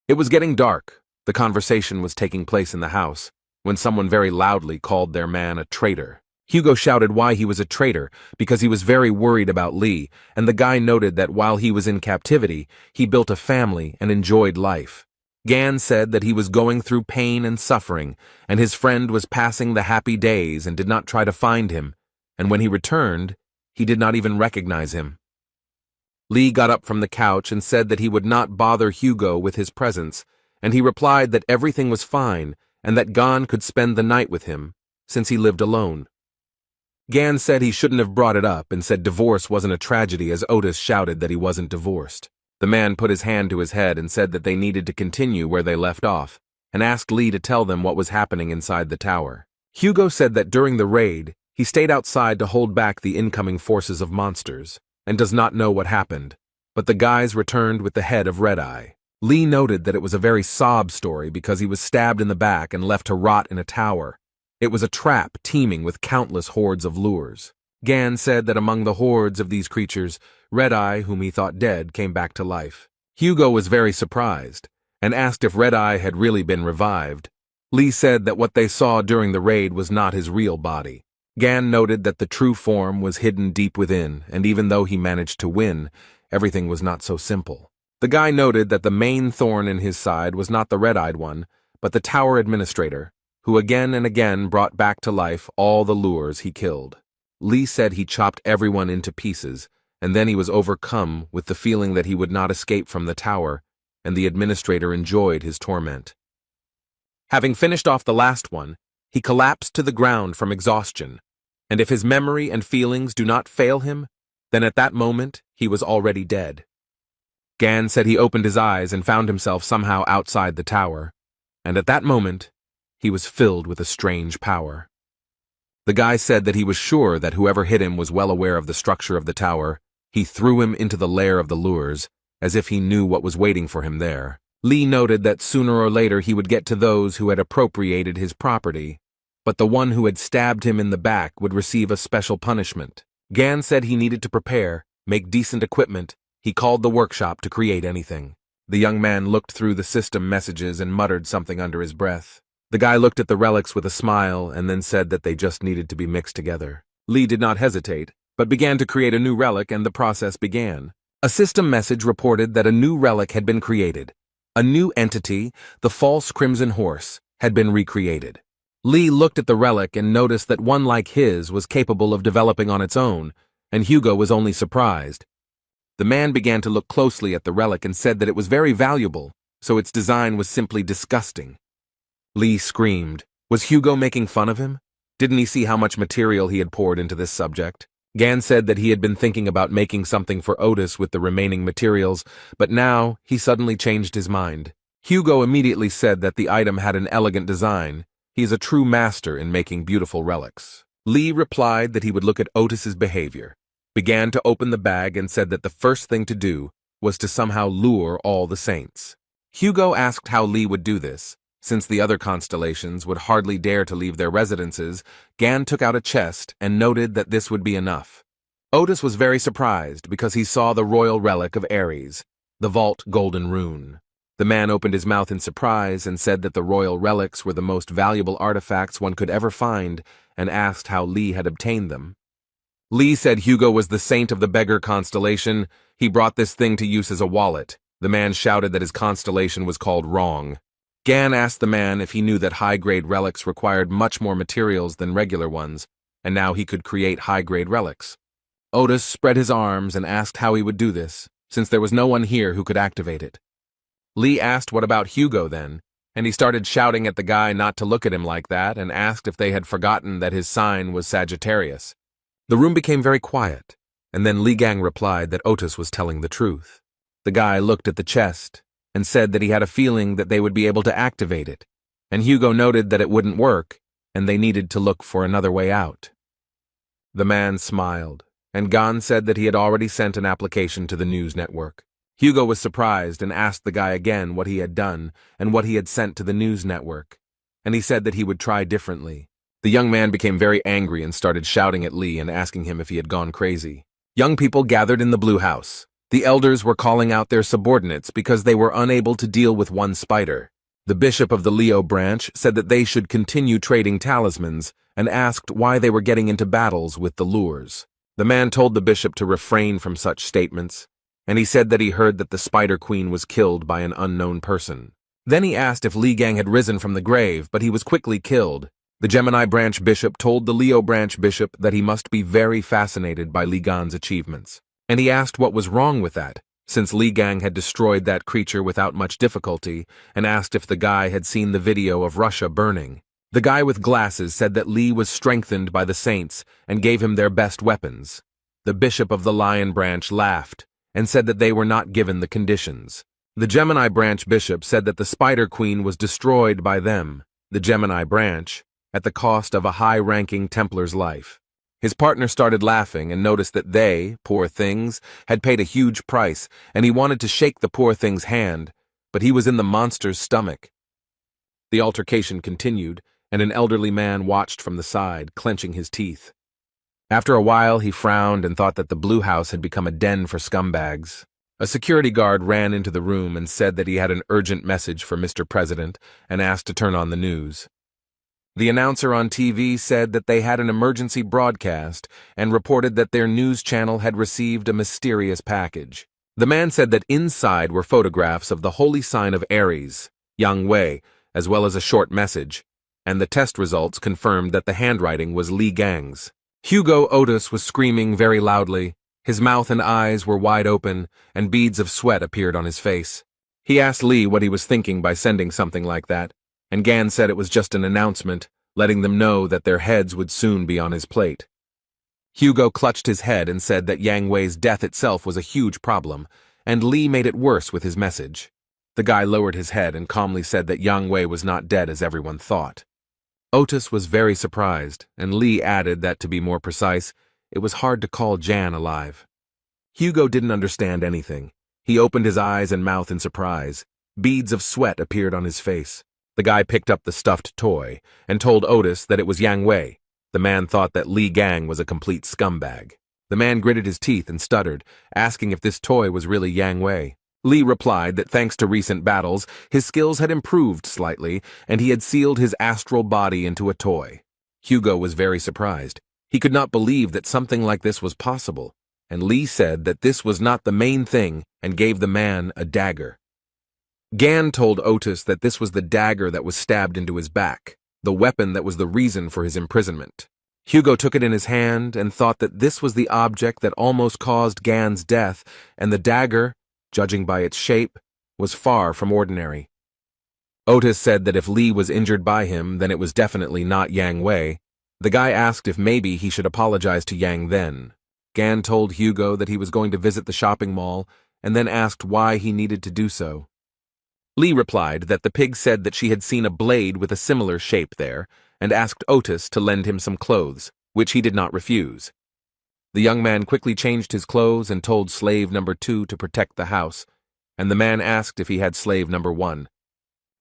It was getting dark. The conversation was taking place in the house, when someone very loudly called their man a traitor. Hugo shouted why he was a traitor, because he was very worried about Lee, and the guy noted that while he was in captivity, he built a family and enjoyed life. Gan said that he was going through pain and suffering, and his friend was passing the happy days and did not try to find him, and when he returned, he did not even recognize him. Lee got up from the couch and said that he would not bother Hugo with his presence, and he replied that everything was fine and that Gan could spend the night with him, since he lived alone. Gan said he shouldn't have brought it up and said divorce wasn't a tragedy as Otis shouted that he wasn't divorced. The man put his hand to his head and said that they needed to continue where they left off, and asked Lee to tell them what was happening inside the tower. Hugo said that during the raid, he stayed outside to hold back the incoming forces of monsters, and does not know what happened, but the guys returned with the head of Red Eye. Lee noted that it was a very sob story because he was stabbed in the back and left to rot in a tower. It was a trap teeming with countless hordes of lures. Gan said that among the hordes of these creatures, Red Eye, whom he thought dead, came back to life. Hugo was very surprised, and asked if Red Eye had really been revived. Lee said that what they saw during the raid was not his real body. Gan noted that the true form was hidden deep within, and even though he managed to win, everything was not so simple. The guy noted that the main thorn in his side was not the red-eyed one, but the tower administrator, who again and again brought back to life all the lures he killed. Lee said he chopped everyone into pieces, and then he was overcome with the feeling that he would not escape from the tower, and the administrator enjoyed his torment. Having finished off the last one, he collapsed to the ground from exhaustion, and if his memory and feelings do not fail him, then at that moment he was already dead. Gan said he opened his eyes and found himself somehow outside the tower, and at that moment, he was filled with a strange power. The guy said that he was sure that whoever hit him was well aware of the structure of the tower. He threw him into the lair of the lures, as if he knew what was waiting for him there. Lee noted that sooner or later he would get to those who had appropriated his property, but the one who had stabbed him in the back would receive a special punishment. Gan said he needed to prepare, make decent equipment. He called the workshop to create anything. The young man looked through the system messages and muttered something under his breath. The guy looked at the relics with a smile and then said that they just needed to be mixed together. Lee did not hesitate, but began to create a new relic, and the process began. A system message reported that a new relic had been created. A new entity, the false Crimson Horse, had been recreated. Lee looked at the relic and noticed that one like his was capable of developing on its own, and Hugo was only surprised. The man began to look closely at the relic and said that it was very valuable, so its design was simply disgusting. Lee screamed. Was Hugo making fun of him? Didn't he see how much material he had poured into this subject? Gan said that he had been thinking about making something for Otis with the remaining materials, but now he suddenly changed his mind. Hugo immediately said that the item had an elegant design. He is a true master in making beautiful relics. Lee replied that he would look at Otis's behavior, began to open the bag and said that the first thing to do was to somehow lure all the saints. Hugo asked how Lee would do this. Since the other constellations would hardly dare to leave their residences, Gan took out a chest and noted that this would be enough. Otis was very surprised because he saw the royal relic of Aries, the vault golden rune. The man opened his mouth in surprise and said that the royal relics were the most valuable artifacts one could ever find and asked how Lee had obtained them. Lee said Hugo was the saint of the beggar constellation. He brought this thing to use as a wallet. The man shouted that his constellation was called wrong. Gan asked the man if he knew that high-grade relics required much more materials than regular ones, and now he could create high-grade relics. Otis spread his arms and asked how he would do this, since there was no one here who could activate it. Lee asked what about Hugo then, and he started shouting at the guy not to look at him like that and asked if they had forgotten that his sign was Sagittarius. The room became very quiet, and then Lee Gang replied that Otis was telling the truth. The guy looked at the chest and said that he had a feeling that they would be able to activate it, and Hugo noted that it wouldn't work, and they needed to look for another way out. The man smiled, and Gan said that he had already sent an application to the news network. Hugo was surprised and asked the guy again what he had done and what he had sent to the news network, and he said that he would try differently. The young man became very angry and started shouting at Lee and asking him if he had gone crazy. Young people gathered in the Blue House. The elders were calling out their subordinates because they were unable to deal with one spider. The bishop of the Leo branch said that they should continue trading talismans and asked why they were getting into battles with the lures. The man told the bishop to refrain from such statements, and he said that he heard that the Spider Queen was killed by an unknown person. Then he asked if Li Gang had risen from the grave, but he was quickly killed. The Gemini branch bishop told the Leo branch bishop that he must be very fascinated by Li Gan's achievements. And he asked what was wrong with that, since Li Gang had destroyed that creature without much difficulty, and asked if the guy had seen the video of Russia burning. The guy with glasses said that Li was strengthened by the saints and gave him their best weapons. The bishop of the Lion branch laughed and said that they were not given the conditions. The Gemini branch bishop said that the Spider Queen was destroyed by them, the Gemini branch, at the cost of a high-ranking Templar's life. His partner started laughing and noticed that they, poor things, had paid a huge price, and he wanted to shake the poor thing's hand, but he was in the monster's stomach. The altercation continued, and an elderly man watched from the side, clenching his teeth. After a while, he frowned and thought that the Blue House had become a den for scumbags. A security guard ran into the room and said that he had an urgent message for Mr. President and asked to turn on the news. The announcer on TV said that they had an emergency broadcast and reported that their news channel had received a mysterious package. The man said that inside were photographs of the holy sign of Aries, Yang Wei, as well as a short message, and the test results confirmed that the handwriting was Li Gang's. Hugo Otis was screaming very loudly. His mouth and eyes were wide open, and beads of sweat appeared on his face. He asked Lee what he was thinking by sending something like that, and Gan said it was just an announcement, letting them know that their heads would soon be on his plate. Hugo clutched his head and said that Yang Wei's death itself was a huge problem, and Lee made it worse with his message. The guy lowered his head and calmly said that Yang Wei was not dead as everyone thought. Otis was very surprised, and Lee added that, to be more precise, it was hard to call Jan alive. Hugo didn't understand anything. He opened his eyes and mouth in surprise. Beads of sweat appeared on his face. The guy picked up the stuffed toy and told Otis that it was Yang Wei. The man thought that Li Gang was a complete scumbag. The man gritted his teeth and stuttered, asking if this toy was really Yang Wei. Lee replied that thanks to recent battles, his skills had improved slightly, and he had sealed his astral body into a toy. Hugo was very surprised. He could not believe that something like this was possible. and Lee said that this was not the main thing and gave the man a dagger. Gan told Otis that this was the dagger that was stabbed into his back, the weapon that was the reason for his imprisonment. Hugo took it in his hand and thought that this was the object that almost caused Gan's death, and the dagger, judging by its shape, was far from ordinary. Otis said that if Lee was injured by him, then it was definitely not Yang Wei. The guy asked if maybe he should apologize to Yang then. Gan told Hugo that he was going to visit the shopping mall, and then asked why he needed to do so. Lee replied that the pig said that she had seen a blade with a similar shape there, and asked Otis to lend him some clothes, which he did not refuse. The young man quickly changed his clothes and told slave number 2 to protect the house, and the man asked if he had slave number 1.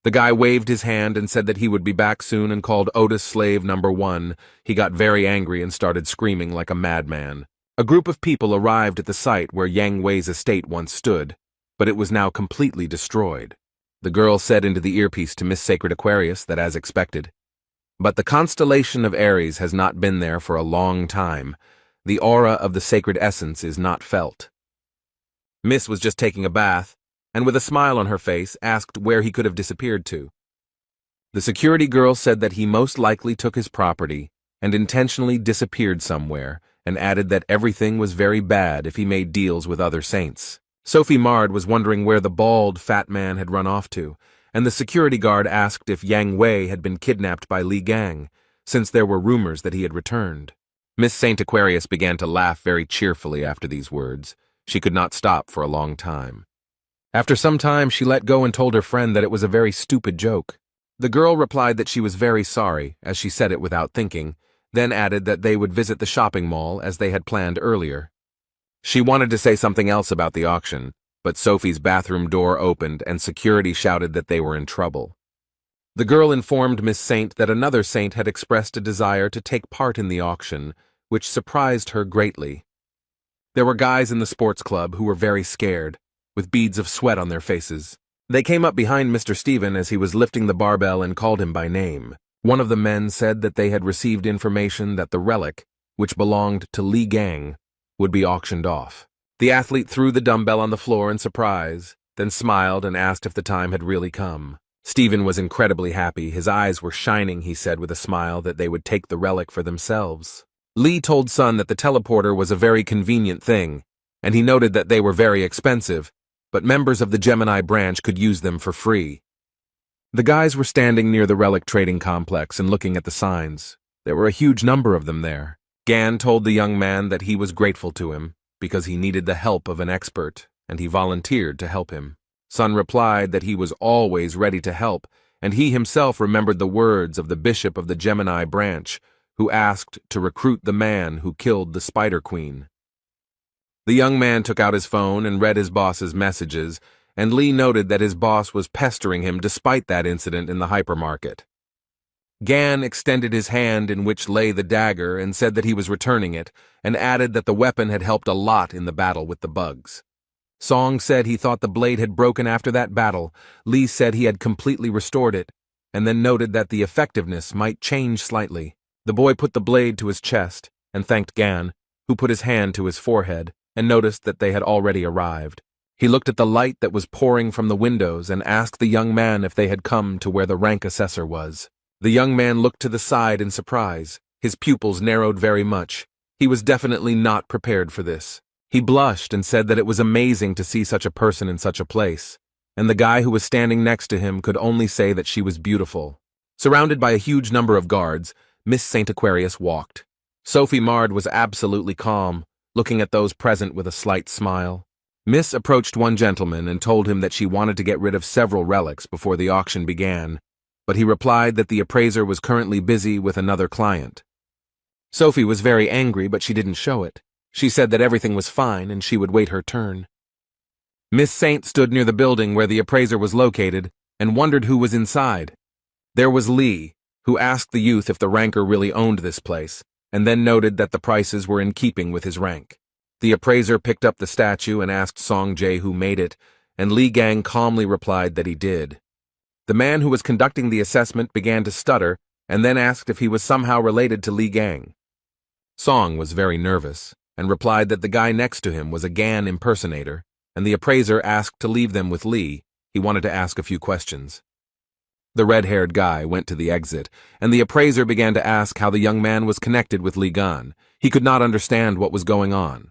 The guy waved his hand and said that he would be back soon and called Otis slave number 1. He got very angry and started screaming like a madman. A group of people arrived at the site where Yang Wei's estate once stood, but it was now completely destroyed. The girl said into the earpiece to Miss Sacred Aquarius that as expected. But the constellation of Aries has not been there for a long time. The aura of the sacred essence is not felt. Miss was just taking a bath, and with a smile on her face asked where he could have disappeared to. The security girl said that he most likely took his property and intentionally disappeared somewhere, and added that everything was very bad if he made deals with other saints. Sophie Mard was wondering where the bald, fat man had run off to, and the security guard asked if Yang Wei had been kidnapped by Li Gang, since there were rumors that he had returned. Miss Saint Aquarius began to laugh very cheerfully after these words. She could not stop for a long time. After some time, she let go and told her friend that it was a very stupid joke. The girl replied that she was very sorry, as she said it without thinking, then added that they would visit the shopping mall as they had planned earlier. She wanted to say something else about the auction, but Sophie's bathroom door opened and security shouted that they were in trouble. The girl informed Miss Saint that another saint had expressed a desire to take part in the auction, which surprised her greatly. There were guys in the sports club who were very scared, with beads of sweat on their faces. They came up behind Mr. Stephen as he was lifting the barbell and called him by name. One of the men said that they had received information that the relic, which belonged to Li Gang, would be auctioned off. The athlete threw the dumbbell on the floor in surprise, then smiled and asked if the time had really come. Stephen was incredibly happy. His eyes were shining, he said with a smile, that they would take the relic for themselves. Lee told Sun that the teleporter was a very convenient thing, and he noted that they were very expensive, but members of the Gemini branch could use them for free. The guys were standing near the relic trading complex and looking at the signs. There were a huge number of them there. Gan told the young man that he was grateful to him because he needed the help of an expert, and he volunteered to help him. Sun replied that he was always ready to help, and he himself remembered the words of the bishop of the Gemini branch, who asked to recruit the man who killed the Spider Queen. The young man took out his phone and read his boss's messages, and Lee noted that his boss was pestering him despite that incident in the hypermarket. Gan extended his hand in which lay the dagger and said that he was returning it, and added that the weapon had helped a lot in the battle with the bugs. Song said he thought the blade had broken after that battle. Lee said he had completely restored it, and then noted that the effectiveness might change slightly. The boy put the blade to his chest and thanked Gan, who put his hand to his forehead and noticed that they had already arrived. He looked at the light that was pouring from the windows and asked the young man if they had come to where the rank assessor was. The young man looked to the side in surprise. His pupils narrowed very much. He was definitely not prepared for this. He blushed and said that it was amazing to see such a person in such a place, and the guy who was standing next to him could only say that she was beautiful. Surrounded by a huge number of guards, Miss Saint Aquarius walked. Sophie Mard was absolutely calm, looking at those present with a slight smile. Miss approached one gentleman and told him that she wanted to get rid of several relics before the auction began, but he replied that the appraiser was currently busy with another client. Sophie was very angry, but she didn't show it. She said that everything was fine and she would wait her turn. Miss Saint stood near the building where the appraiser was located and wondered who was inside. There was Lee, who asked the youth if the ranker really owned this place, and then noted that the prices were in keeping with his rank. The appraiser picked up the statue and asked Song Jae who made it, and Li Gang calmly replied that he did. The man who was conducting the assessment began to stutter and then asked if he was somehow related to Li Gang. Song was very nervous. and replied that the guy next to him was a Gan impersonator, and the appraiser asked to leave them with Lee. He wanted to ask a few questions. The red-haired guy went to the exit, and the appraiser began to ask how the young man was connected with Lee Gan. He could not understand what was going on.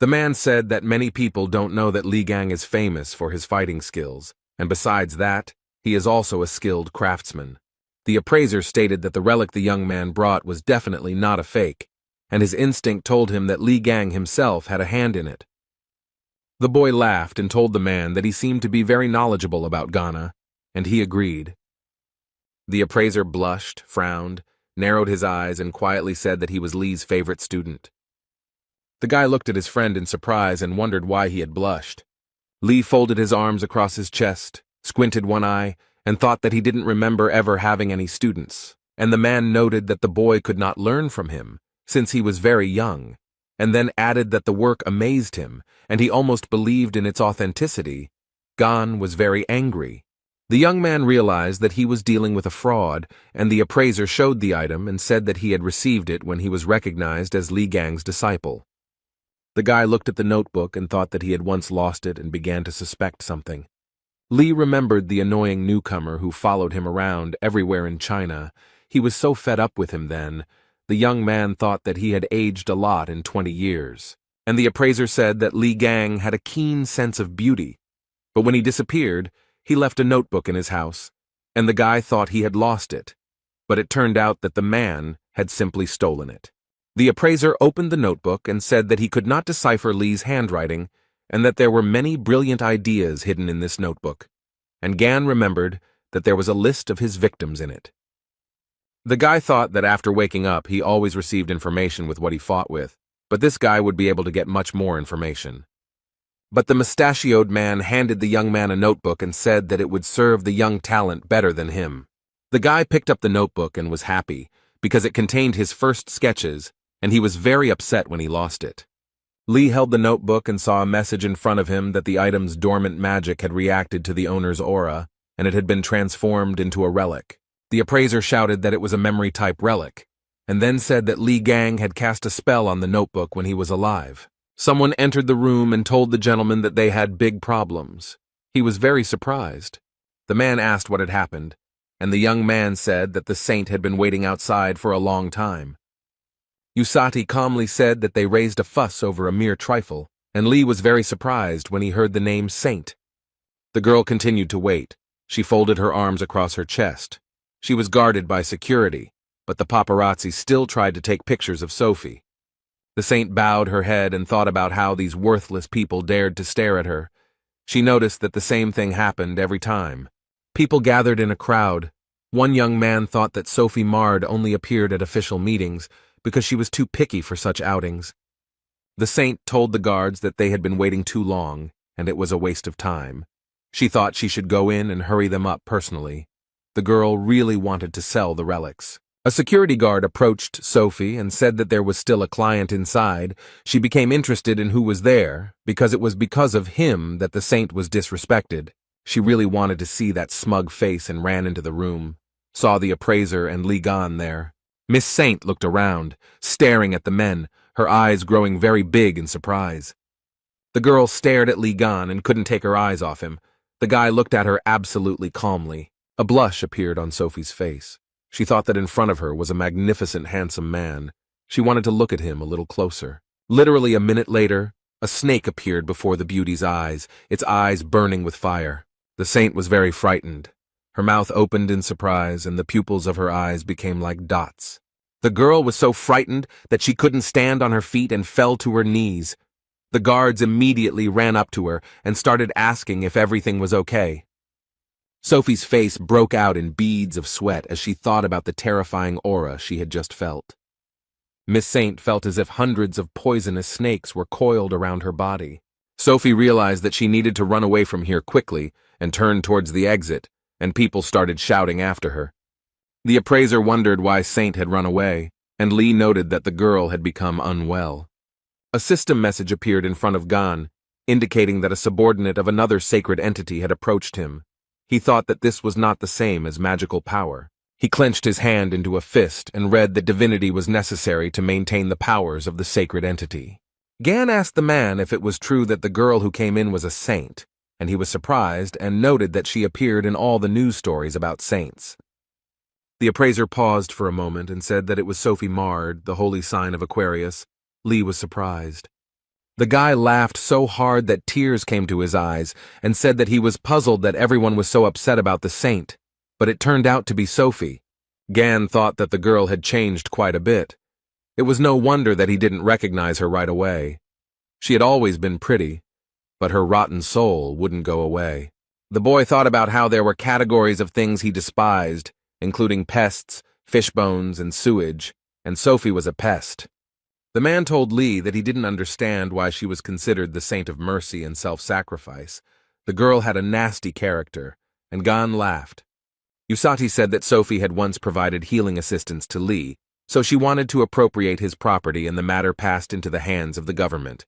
The man said that many people don't know that Li Gang is famous for his fighting skills, and besides that, he is also a skilled craftsman. The appraiser stated that the relic the young man brought was definitely not a fake, and his instinct told him that Li Gang himself had a hand in it. The boy laughed and told the man that he seemed to be very knowledgeable about Ghana, and he agreed. The appraiser blushed, frowned, narrowed his eyes, and quietly said that he was Lee's favorite student. The guy looked at his friend in surprise and wondered why he had blushed. Lee folded his arms across his chest, squinted one eye, and thought that he didn't remember ever having any students, and the man noted that the boy could not learn from him, since he was very young, and then added that the work amazed him, and he almost believed in its authenticity. Gan was very angry. The young man realized that he was dealing with a fraud, and the appraiser showed the item and said that he had received it when he was recognized as Li Gang's disciple. The guy looked at the notebook and thought that he had once lost it and began to suspect something. Lee remembered the annoying newcomer who followed him around everywhere in China. He was so fed up with him then. The young man thought that he had aged a lot in 20 years, and the appraiser said that Li Gang had a keen sense of beauty. But when he disappeared, he left a notebook in his house, and the guy thought he had lost it, but it turned out that the man had simply stolen it. The appraiser opened the notebook and said that he could not decipher Lee's handwriting and that there were many brilliant ideas hidden in this notebook, and Gan remembered that there was a list of his victims in it. The guy thought that after waking up he always received information with what he fought with, but this guy would be able to get much more information. But the mustachioed man handed the young man a notebook and said that it would serve the young talent better than him. The guy picked up the notebook and was happy, because it contained his first sketches, and he was very upset when he lost it. Lee held the notebook and saw a message in front of him that the item's dormant magic had reacted to the owner's aura, and it had been transformed into a relic. The appraiser shouted that it was a memory-type relic, and then said that Li Gang had cast a spell on the notebook when he was alive. Someone entered the room and told the gentleman that they had big problems. He was very surprised. The man asked what had happened, and the young man said that the saint had been waiting outside for a long time. Usati calmly said that they raised a fuss over a mere trifle, and Lee was very surprised when he heard the name Saint. The girl continued to wait. She folded her arms across her chest. She was guarded by security, but the paparazzi still tried to take pictures of Sophie. The saint bowed her head and thought about how these worthless people dared to stare at her. She noticed that the same thing happened every time. People gathered in a crowd. One young man thought that Sophie Mard only appeared at official meetings because she was too picky for such outings. The saint told the guards that they had been waiting too long, and it was a waste of time. She thought she should go in and hurry them up personally. The girl really wanted to sell the relics. A security guard approached Sophie and said that there was still a client inside. She became interested in who was there, because it was because of him that the saint was disrespected. She really wanted to see that smug face and ran into the room, saw the appraiser and Li Gan there. Miss Saint looked around, staring at the men, her eyes growing very big in surprise. The girl stared at Li Gan and couldn't take her eyes off him. The guy looked at her absolutely calmly. A blush appeared on Sophie's face. She thought that in front of her was a magnificent, handsome man. She wanted to look at him a little closer. Literally a minute later, a snake appeared before the beauty's eyes, its eyes burning with fire. The saint was very frightened. Her mouth opened in surprise, and the pupils of her eyes became like dots. The girl was so frightened that she couldn't stand on her feet and fell to her knees. The guards immediately ran up to her and started asking if everything was okay. Sophie's face broke out in beads of sweat as she thought about the terrifying aura she had just felt. Miss Saint felt as if hundreds of poisonous snakes were coiled around her body. Sophie realized that she needed to run away from here quickly and turned towards the exit, and people started shouting after her. The appraiser wondered why Saint had run away, and Lee noted that the girl had become unwell. A system message appeared in front of Gan, indicating that a subordinate of another sacred entity had approached him. He thought that this was not the same as magical power. He clenched his hand into a fist and read that divinity was necessary to maintain the powers of the sacred entity. Gan asked the man if it was true that the girl who came in was a saint, and he was surprised and noted that she appeared in all the news stories about saints. The appraiser paused for a moment and said that it was Sophie Mard, the holy sign of Aquarius. Lee was surprised. The guy laughed so hard that tears came to his eyes and said that he was puzzled that everyone was so upset about the saint, but it turned out to be Sophie. Gan thought that the girl had changed quite a bit. It was no wonder that he didn't recognize her right away. She had always been pretty, but her rotten soul wouldn't go away. The boy thought about how there were categories of things he despised, including pests, fish bones, and sewage, and Sophie was a pest. The man told Lee that he didn't understand why she was considered the saint of mercy and self-sacrifice. The girl had a nasty character, and Gan laughed. Usati said that Sophie had once provided healing assistance to Lee, so she wanted to appropriate his property and the matter passed into the hands of the government.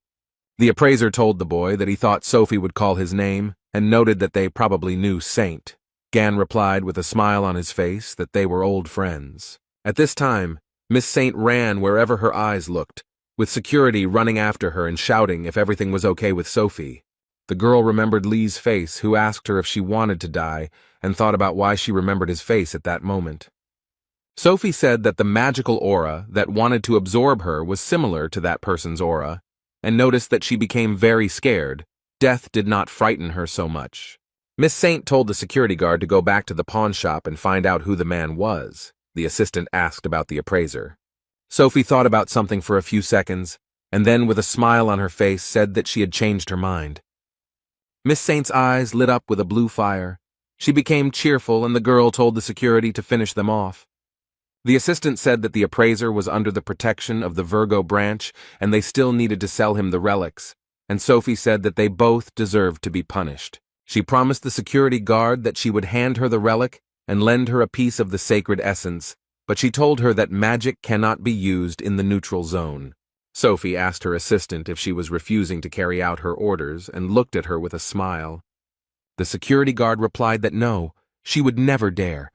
The appraiser told the boy that he thought Sophie would call his name and noted that they probably knew Saint. Gan replied with a smile on his face that they were old friends. At this time, Miss Saint ran wherever her eyes looked, with security running after her and shouting if everything was okay with Sophie. The girl remembered Lee's face, who asked her if she wanted to die, and thought about why she remembered his face at that moment. Sophie said that the magical aura that wanted to absorb her was similar to that person's aura, and noticed that she became very scared. Death did not frighten her so much. Miss Saint told the security guard to go back to the pawn shop and find out who the man was. The assistant asked about the appraiser. Sophie thought about something for a few seconds, and then with a smile on her face said that she had changed her mind. Miss Saint's eyes lit up with a blue fire. She became cheerful, and the girl told the security to finish them off. The assistant said that the appraiser was under the protection of the Virgo branch, and they still needed to sell him the relics, and Sophie said that they both deserved to be punished. She promised the security guard that she would hand her the relic and lend her a piece of the sacred essence, but she told her that magic cannot be used in the neutral zone. Sophie asked her assistant if she was refusing to carry out her orders and looked at her with a smile. The security guard replied that no, she would never dare,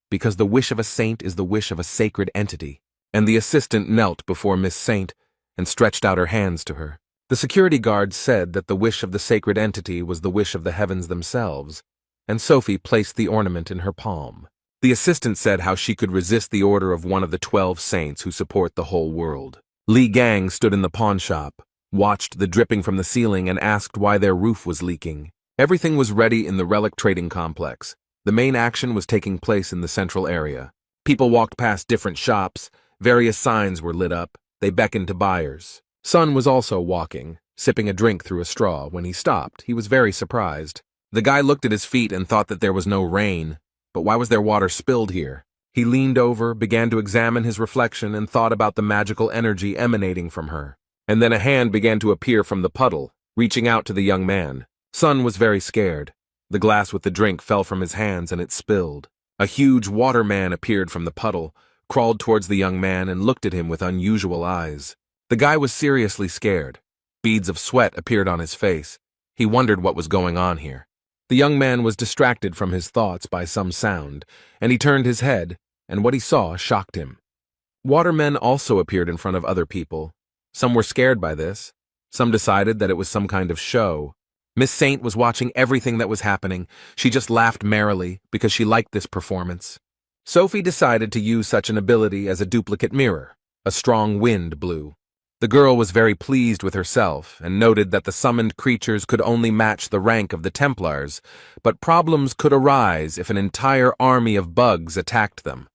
because the wish of a saint is the wish of a sacred entity, and the assistant knelt before Miss Saint and stretched out her hands to her. The security guard said that the wish of the sacred entity was the wish of the heavens themselves, and Sophie placed the ornament in her palm. The assistant said how she could resist the order of one of the 12 saints who support the whole world. Li Gang stood in the pawn shop, watched the dripping from the ceiling, and asked why their roof was leaking. Everything was ready in the relic trading complex. The main action was taking place in the central area. People walked past different shops, various signs were lit up, they beckoned to buyers. Sun was also walking, sipping a drink through a straw. When he stopped, he was very surprised. The guy looked at his feet and thought that there was no rain, but why was there water spilled here? He leaned over, began to examine his reflection, and thought about the magical energy emanating from her. And then a hand began to appear from the puddle, reaching out to the young man. Sun was very scared. The glass with the drink fell from his hands and it spilled. A huge water man appeared from the puddle, crawled towards the young man and looked at him with unusual eyes. The guy was seriously scared. Beads of sweat appeared on his face. He wondered what was going on here. The young man was distracted from his thoughts by some sound, and he turned his head, and what he saw shocked him. Watermen also appeared in front of other people. Some were scared by this. Some decided that it was some kind of show. Miss Saint was watching everything that was happening. She just laughed merrily because she liked this performance. Sophie decided to use such an ability as a duplicate mirror. A strong wind blew. The girl was very pleased with herself and noted that the summoned creatures could only match the rank of the Templars, but problems could arise if an entire army of bugs attacked them.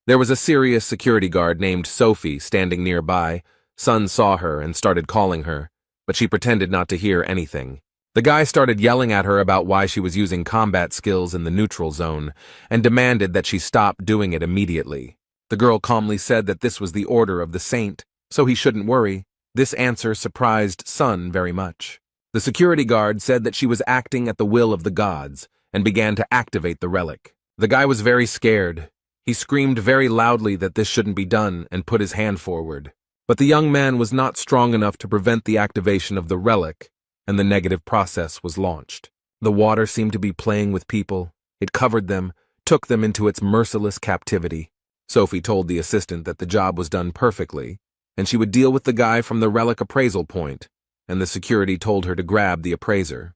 There was a serious security guard named Sophie standing nearby. Sun saw her and started calling her, but she pretended not to hear anything. The guy started yelling at her about why she was using combat skills in the neutral zone and demanded that she stop doing it immediately. The girl calmly said that this was the order of the saint, so he shouldn't worry. This answer surprised Sun very much. The security guard said that she was acting at the will of the gods and began to activate the relic. The guy was very scared. He screamed very loudly that this shouldn't be done and put his hand forward. But the young man was not strong enough to prevent the activation of the relic, and the negative process was launched. The water seemed to be playing with people. It covered them, took them into its merciless captivity. Sophie told the assistant that the job was done perfectly, and she would deal with the guy from the relic appraisal point, and the security told her to grab the appraiser.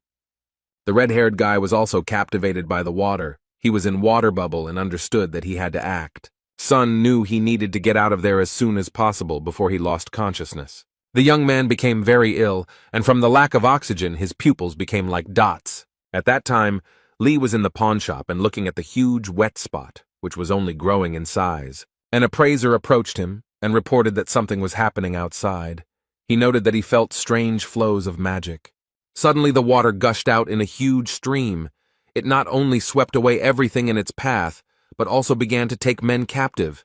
The red-haired guy was also captivated by the water. He was in water bubble and understood that he had to act. Sun knew he needed to get out of there as soon as possible before he lost consciousness. The young man became very ill, and from the lack of oxygen, his pupils became like dots. At that time, Lee was in the pawn shop and looking at the huge wet spot, which was only growing in size. An appraiser approached him and reported that something was happening outside. He noted that he felt strange flows of magic. Suddenly the water gushed out in a huge stream. It not only swept away everything in its path, but also began to take men captive.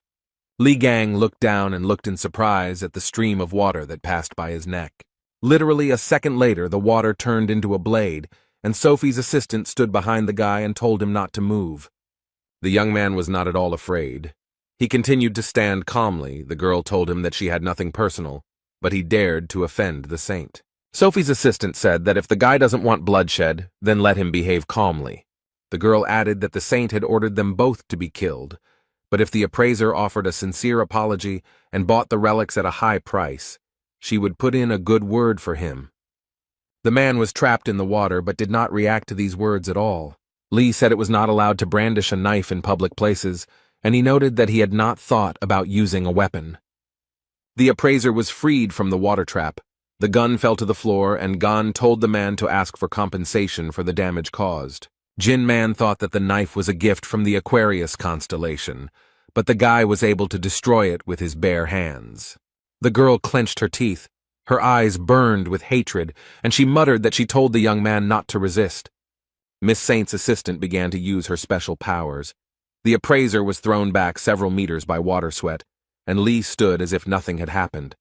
Li Gang looked down and looked in surprise at the stream of water that passed by his neck. Literally a second later, the water turned into a blade, and Sophie's assistant stood behind the guy and told him not to move. The young man was not at all afraid. He continued to stand calmly. The girl told him that she had nothing personal, but he dared to offend the saint. Sophie's assistant said that if the guy doesn't want bloodshed, then let him behave calmly. The girl added that the saint had ordered them both to be killed, but if the appraiser offered a sincere apology and bought the relics at a high price, she would put in a good word for him. The man was trapped in the water but did not react to these words at all. Lee said it was not allowed to brandish a knife in public places, and he noted that he had not thought about using a weapon. The appraiser was freed from the water trap. The gun fell to the floor, and Gan told the man to ask for compensation for the damage caused. Jin Man thought that the knife was a gift from the Aquarius constellation, but the guy was able to destroy it with his bare hands. The girl clenched her teeth. Her eyes burned with hatred, and she muttered that she told the young man not to resist. Miss Saint's assistant began to use her special powers. The appraiser was thrown back several meters by water sweat, and Lee stood as if nothing had happened.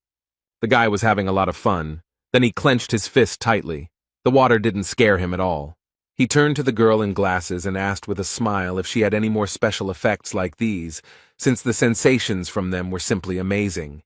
The guy was having a lot of fun. Then he clenched his fist tightly. The water didn't scare him at all. He turned to the girl in glasses and asked with a smile if she had any more special effects like these, since the sensations from them were simply amazing.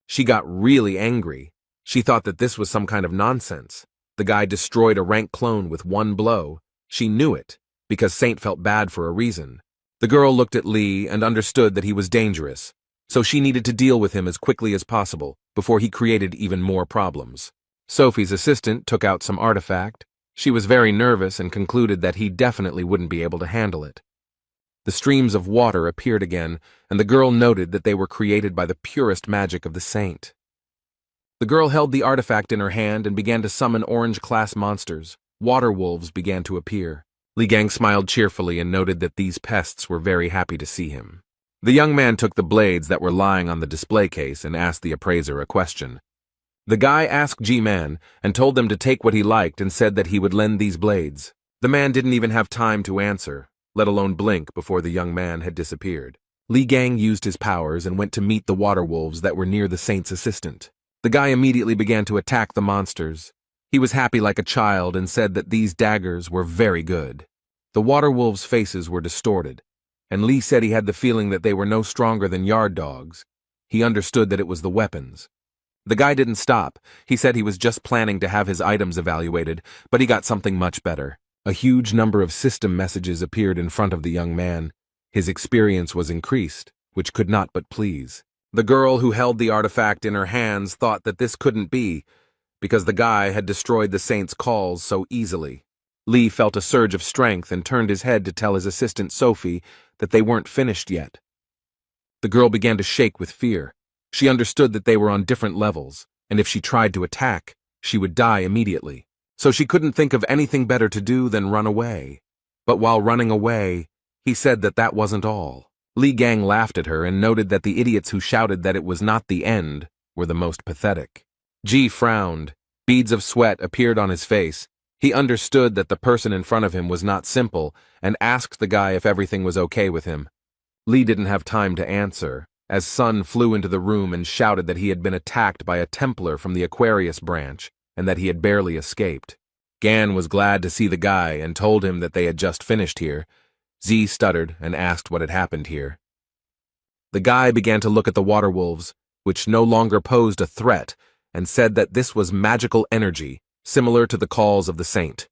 She got really angry. She thought that this was some kind of nonsense. The guy destroyed a rank clone with one blow. She knew it, because Saint felt bad for a reason. The girl looked at Lee and understood that he was dangerous, so she needed to deal with him as quickly as possible before he created even more problems. Sophie's assistant took out some artifact. She was very nervous and concluded that he definitely wouldn't be able to handle it. The streams of water appeared again, and the girl noted that they were created by the purest magic of the saint. The girl held the artifact in her hand and began to summon orange-class monsters. Water wolves began to appear. Li Gang smiled cheerfully and noted that these pests were very happy to see him. The young man took the blades that were lying on the display case and asked the appraiser a question. The guy asked G-Man and told them to take what he liked and said that he would lend these blades. The man didn't even have time to answer, let alone blink, before the young man had disappeared. Li Gang used his powers and went to meet the water wolves that were near the saint's assistant. The guy immediately began to attack the monsters. He was happy like a child and said that these daggers were very good. The water wolves' faces were distorted, and Lee said he had the feeling that they were no stronger than yard dogs. He understood that it was the weapons. The guy didn't stop. He said he was just planning to have his items evaluated, but he got something much better. A huge number of system messages appeared in front of the young man. His experience was increased, which could not but please. The girl who held the artifact in her hands thought that this couldn't be, because the guy had destroyed the saint's calls so easily. Lee felt a surge of strength and turned his head to tell his assistant Sophie that they weren't finished yet. The girl began to shake with fear. She understood that they were on different levels, and if she tried to attack, she would die immediately. So she couldn't think of anything better to do than run away. But while running away, he said that that wasn't all. Li Gang laughed at her and noted that the idiots who shouted that it was not the end were the most pathetic. G frowned. Beads of sweat appeared on his face. He understood that the person in front of him was not simple and asked the guy if everything was okay with him. Lee didn't have time to answer, as Sun flew into the room and shouted that he had been attacked by a Templar from the Aquarius branch and that he had barely escaped. Gan was glad to see the guy and told him that they had just finished here. Z stuttered and asked what had happened here. The guy began to look at the water wolves, which no longer posed a threat, and said that this was magical energy, similar to the calls of the saint.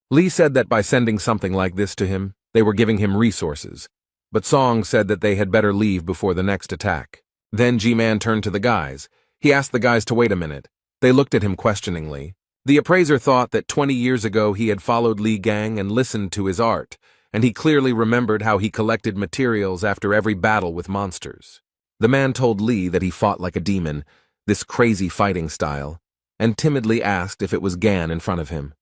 Lee said that by sending something like this to him, they were giving him resources, but Song said that they had better leave before the next attack. Then G-Man turned to the guys. He asked the guys to wait a minute. They looked at him questioningly. The appraiser thought that 20 years ago he had followed Li Gang and listened to his art, and he clearly remembered how he collected materials after every battle with monsters. The man told Li that he fought like a demon, this crazy fighting style, and timidly asked if it was Gan in front of him.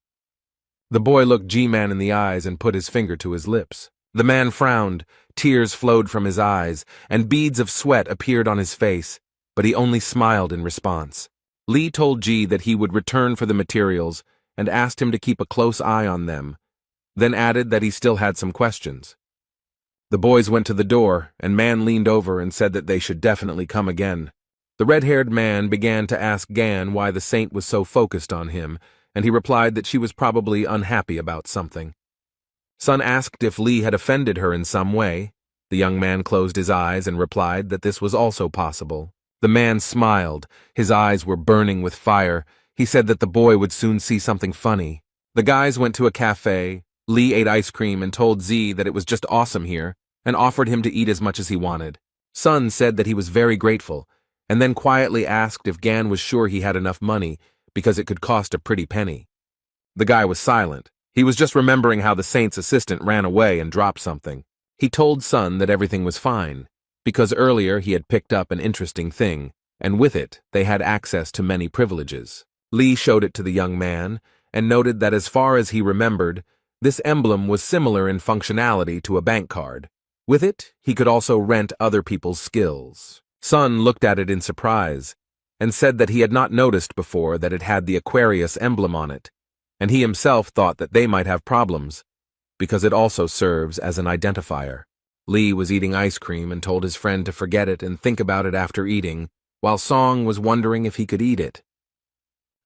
The boy looked G-Man in the eyes and put his finger to his lips. The man frowned, tears flowed from his eyes, and beads of sweat appeared on his face, but he only smiled in response. Li told G that he would return for the materials and asked him to keep a close eye on them, then added that he still had some questions. The boys went to the door, and Man leaned over and said that they should definitely come again. The red-haired man began to ask Gan why the saint was so focused on him, and he replied that she was probably unhappy about something. Sun asked if Li had offended her in some way. The young man closed his eyes and replied that this was also possible. The man smiled. His eyes were burning with fire. He said that the boy would soon see something funny. The guys went to a cafe. Li ate ice cream and told Z that it was just awesome here, and offered him to eat as much as he wanted. Sun said that he was very grateful, and then quietly asked if Gan was sure he had enough money, because it could cost a pretty penny. The guy was silent. He was just remembering how the saint's assistant ran away and dropped something. He told Sun that everything was fine, because earlier he had picked up an interesting thing, and with it they had access to many privileges. Li showed it to the young man, and noted that as far as he remembered, this emblem was similar in functionality to a bank card. With it, he could also rent other people's skills. Sun looked at it in surprise, and said that he had not noticed before that it had the Aquarius emblem on it, and he himself thought that they might have problems, because it also serves as an identifier. Li was eating ice cream and told his friend to forget it and think about it after eating, while Song was wondering if he could eat it.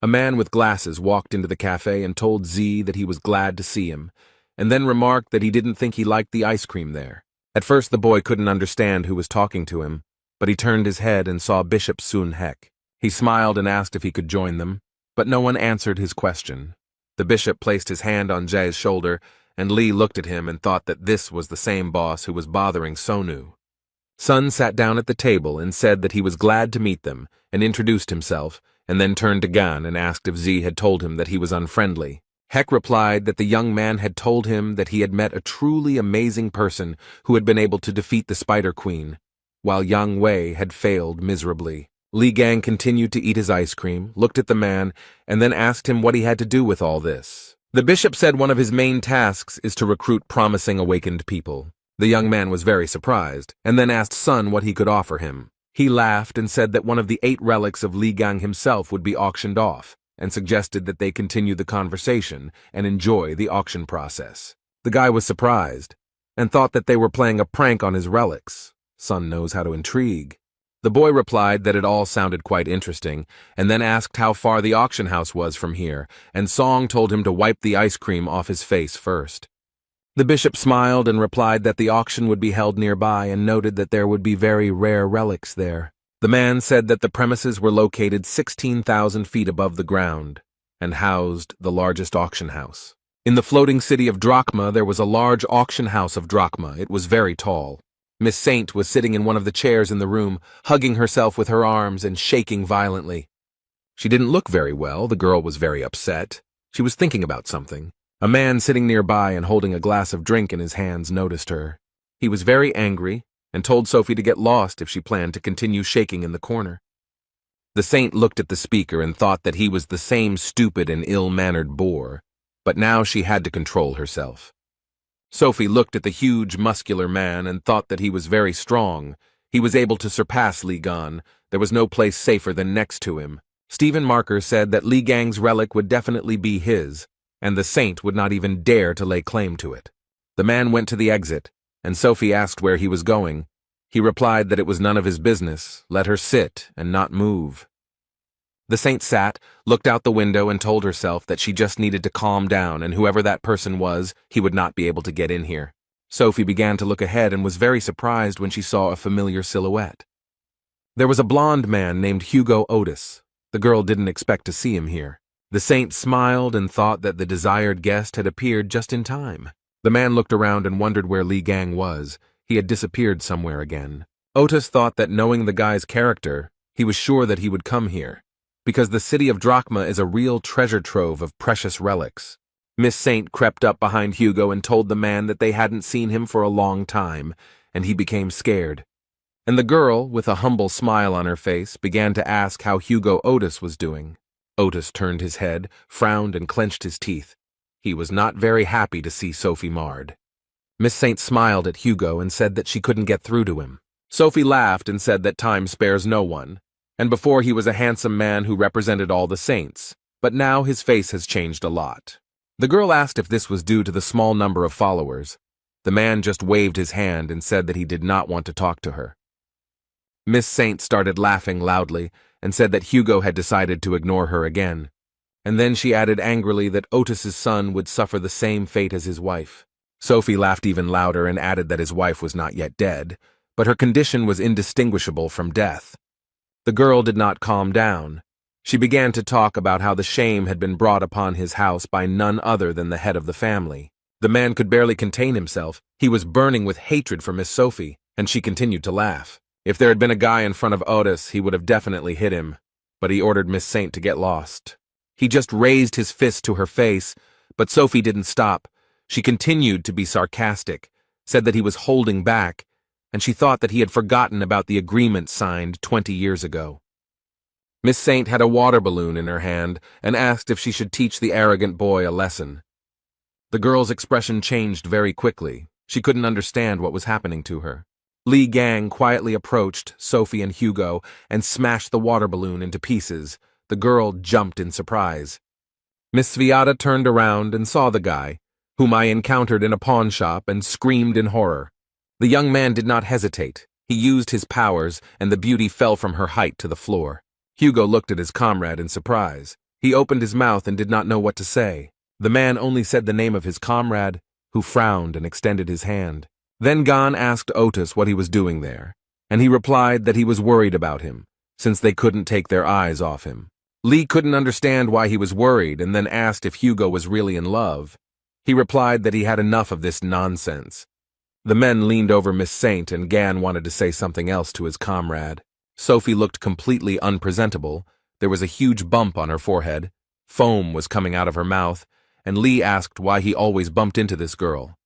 A man with glasses walked into the cafe and told Z that he was glad to see him, and then remarked that he didn't think he liked the ice cream there. At first the boy couldn't understand who was talking to him, but he turned his head and saw Bishop Sun Hek. He smiled and asked if he could join them, but no one answered his question. The bishop placed his hand on Jae's shoulder, and Li looked at him and thought that this was the same boss who was bothering Sonu. Sun sat down at the table and said that he was glad to meet them, and introduced himself, and then turned to Gan and asked if Z had told him that he was unfriendly. Hek replied that the young man had told him that he had met a truly amazing person who had been able to defeat the Spider Queen, while Yang Wei had failed miserably. Li Gang continued to eat his ice cream, looked at the man, and then asked him what he had to do with all this. The bishop said one of his main tasks is to recruit promising awakened people. The young man was very surprised, and then asked Sun what he could offer him. He laughed and said that one of the 8 relics of Li Gang himself would be auctioned off, and suggested that they continue the conversation and enjoy the auction process. The guy was surprised, and thought that they were playing a prank on his relics. Sun knows how to intrigue. The boy replied that it all sounded quite interesting, and then asked how far the auction house was from here, and Song told him to wipe the ice cream off his face first. The bishop smiled and replied that the auction would be held nearby and noted that there would be very rare relics there. The man said that the premises were located 16,000 feet above the ground and housed the largest auction house. In the floating city of Drachma, there was a large auction house of Drachma. It was very tall. Miss Saint was sitting in one of the chairs in the room, hugging herself with her arms and shaking violently. She didn't look very well. The girl was very upset. She was thinking about something. A man sitting nearby and holding a glass of drink in his hands noticed her. He was very angry and told Sophie to get lost if she planned to continue shaking in the corner. The saint looked at the speaker and thought that he was the same stupid and ill-mannered bore, but now she had to control herself. Sophie looked at the huge, muscular man and thought that he was very strong. He was able to surpass Li Gan. There was no place safer than next to him. Stephen Marker said that Li Gang's relic would definitely be his, and the saint would not even dare to lay claim to it. The man went to the exit, and Sophie asked where he was going. He replied that it was none of his business, let her sit and not move. The saint sat, looked out the window, and told herself that she just needed to calm down, and whoever that person was, he would not be able to get in here. Sophie began to look ahead and was very surprised when she saw a familiar silhouette. There was a blond man named Hugo Otis. The girl didn't expect to see him here. The saint smiled and thought that the desired guest had appeared just in time. The man looked around and wondered where Li Gang was. He had disappeared somewhere again. Otis thought that knowing the guy's character, He was sure that he would come here, because the city of Drachma is a real treasure trove of precious relics. Miss Saint crept up behind Hugo and told the man that they hadn't seen him for a long time, and he became scared. And the girl, with a humble smile on her face, began to ask how Hugo Otis was doing. Otis turned his head, frowned, and clenched his teeth. He was not very happy to see Sophie marred. Miss Saint smiled at Hugo and said that she couldn't get through to him. Sophie laughed and said that time spares no one, and before he was a handsome man who represented all the saints, but now his face has changed a lot. The girl asked if this was due to the small number of followers. The man just waved his hand and said that he did not want to talk to her. Miss Saint started laughing loudly and said that Hugo had decided to ignore her again. And then she added angrily that Otis's son would suffer the same fate as his wife. Sophie laughed even louder and added that his wife was not yet dead, but her condition was indistinguishable from death. The girl did not calm down. She began to talk about how the shame had been brought upon his house by none other than the head of the family. The man could barely contain himself. He was burning with hatred for Miss Sophie, and she continued to laugh. If there had been a guy in front of Otis, he would have definitely hit him, but he ordered Miss Saint to get lost. He just raised his fist to her face, but Sophie didn't stop. She continued to be sarcastic, said that he was holding back, and she thought that he had forgotten about the agreement signed 20 years ago. Miss Saint had a water balloon in her hand and asked if she should teach the arrogant boy a lesson. The girl's expression changed very quickly. She couldn't understand what was happening to her. Li Gang quietly approached Sophie and Hugo and smashed the water balloon into pieces. The girl jumped in surprise. Miss Sviata turned around and saw the guy, whom I encountered in a pawn shop, and screamed in horror. The young man did not hesitate. He used his powers, and the beauty fell from her height to the floor. Hugo looked at his comrade in surprise. He opened his mouth and did not know what to say. The man only said the name of his comrade, who frowned and extended his hand. Then Gan asked Otis what he was doing there, and he replied that he was worried about him, since they couldn't take their eyes off him. Lee couldn't understand why he was worried and then asked if Hugo was really in love. He replied that he had enough of this nonsense. The men leaned over Miss Saint, and Gan wanted to say something else to his comrade. Sophie looked completely unpresentable. There was a huge bump on her forehead. Foam was coming out of her mouth, and Lee asked why he always bumped into this girl.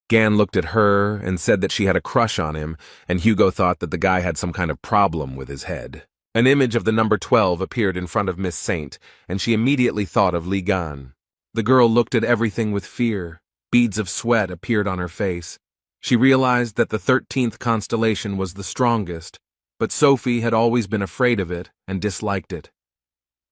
Gan looked at her and said that she had a crush on him, and Hugo thought that the guy had some kind of problem with his head. An image of the number 12 appeared in front of Miss Saint, and she immediately thought of Li Gan. The girl looked at everything with fear. Beads of sweat appeared on her face. She realized that the 13th constellation was the strongest, but Sophie had always been afraid of it and disliked it.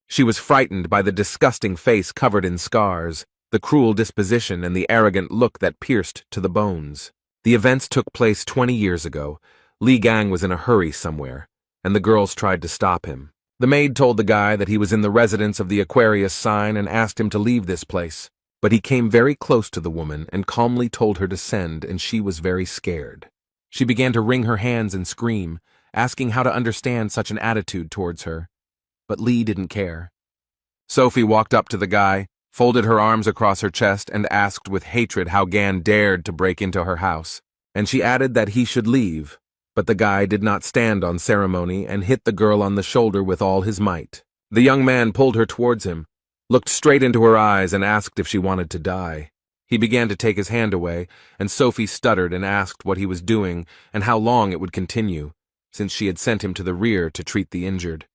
She was frightened by the disgusting face covered in scars, the cruel disposition, and the arrogant look that pierced to the bones. The events took place 20 years ago. Li Gang was in a hurry somewhere, and the girls tried to stop him. The maid told the guy that he was in the residence of the Aquarius sign and asked him to leave this place. But he came very close to the woman and calmly told her to send, and she was very scared. She began to wring her hands and scream, asking how to understand such an attitude towards her. But Lee didn't care. Sophie walked up to the guy, folded her arms across her chest, and asked with hatred how Gan dared to break into her house. And she added that he should leave, but the guy did not stand on ceremony and hit the girl on the shoulder with all his might. The young man pulled her towards him, looked straight into her eyes, and asked if she wanted to die. He began to take his hand away, and Sophie stuttered and asked what he was doing and how long it would continue, since she had sent him to the rear to treat the injured.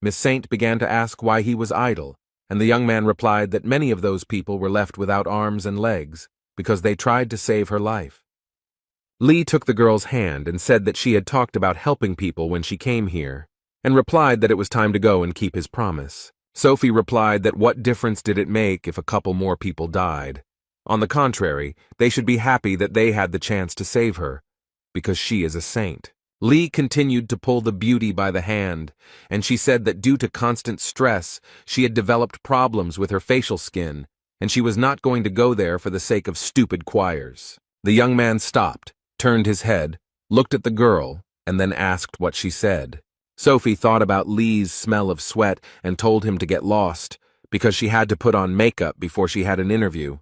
Miss Saint began to ask why he was idle, and the young man replied that many of those people were left without arms and legs because they tried to save her life. Lee took the girl's hand and said that she had talked about helping people when she came here, and replied that it was time to go and keep his promise. Sophie replied that what difference did it make if a couple more people died? On the contrary, they should be happy that they had the chance to save her, because she is a saint. Lee continued to pull the beauty by the hand, and she said that due to constant stress, she had developed problems with her facial skin, and she was not going to go there for the sake of stupid choirs. The young man stopped, turned his head, looked at the girl, and then asked what she said. Sophie thought about Lee's smell of sweat and told him to get lost, because she had to put on makeup before she had an interview.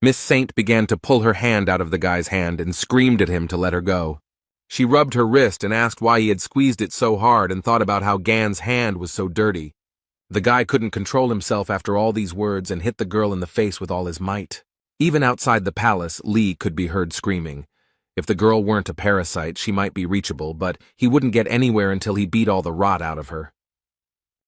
Miss Saint began to pull her hand out of the guy's hand and screamed at him to let her go. She rubbed her wrist and asked why he had squeezed it so hard and thought about how Gan's hand was so dirty. The guy couldn't control himself after all these words and hit the girl in the face with all his might. Even outside the palace, Lee could be heard screaming. If the girl weren't a parasite, she might be reachable, but he wouldn't get anywhere until he beat all the rot out of her.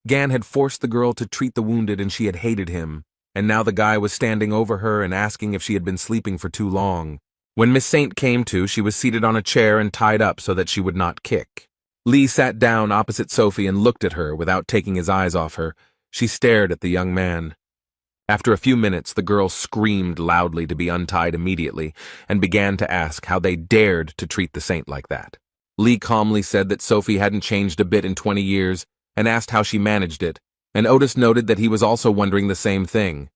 Gan had forced the girl to treat the wounded and she had hated him, and now the guy was standing over her and asking if she had been sleeping for too long. When Miss Saint came to, she was seated on a chair and tied up so that she would not kick. Lee sat down opposite Sophie and looked at her without taking his eyes off her. She stared at the young man. After a few minutes, the girl screamed loudly to be untied immediately and began to ask how they dared to treat the saint like that. Lee calmly said that Sophie hadn't changed a bit in 20 years and asked how she managed it, and Otis noted that he was also wondering the same thing.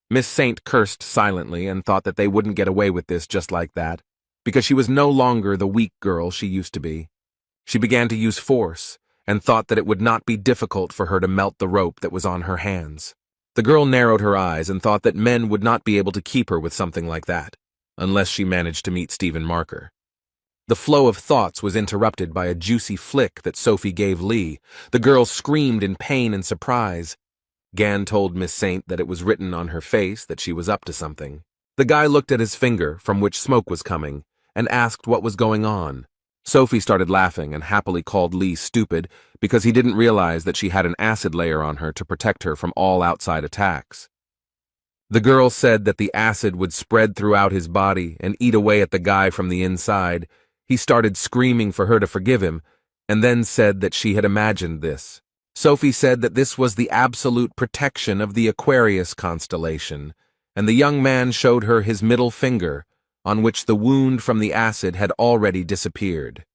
Miss Saint cursed silently and thought that they wouldn't get away with this just like that, because she was no longer the weak girl she used to be. She began to use force and thought that it would not be difficult for her to melt the rope that was on her hands. The girl narrowed her eyes and thought that men would not be able to keep her with something like that, unless she managed to meet Stephen Marker. The flow of thoughts was interrupted by a juicy flick that Sophie gave Lee. The girl screamed in pain and surprise. Gan told Miss Saint that it was written on her face that she was up to something. The guy looked at his finger, from which smoke was coming, and asked what was going on. Sophie started laughing and happily called Lee stupid because he didn't realize that she had an acid layer on her to protect her from all outside attacks. The girl said that the acid would spread throughout his body and eat away at the guy from the inside. He started screaming for her to forgive him, and then said that she had imagined this. Sophie said that this was the absolute protection of the Aquarius constellation, and the young man showed her his middle finger, on which the wound from the acid had already disappeared.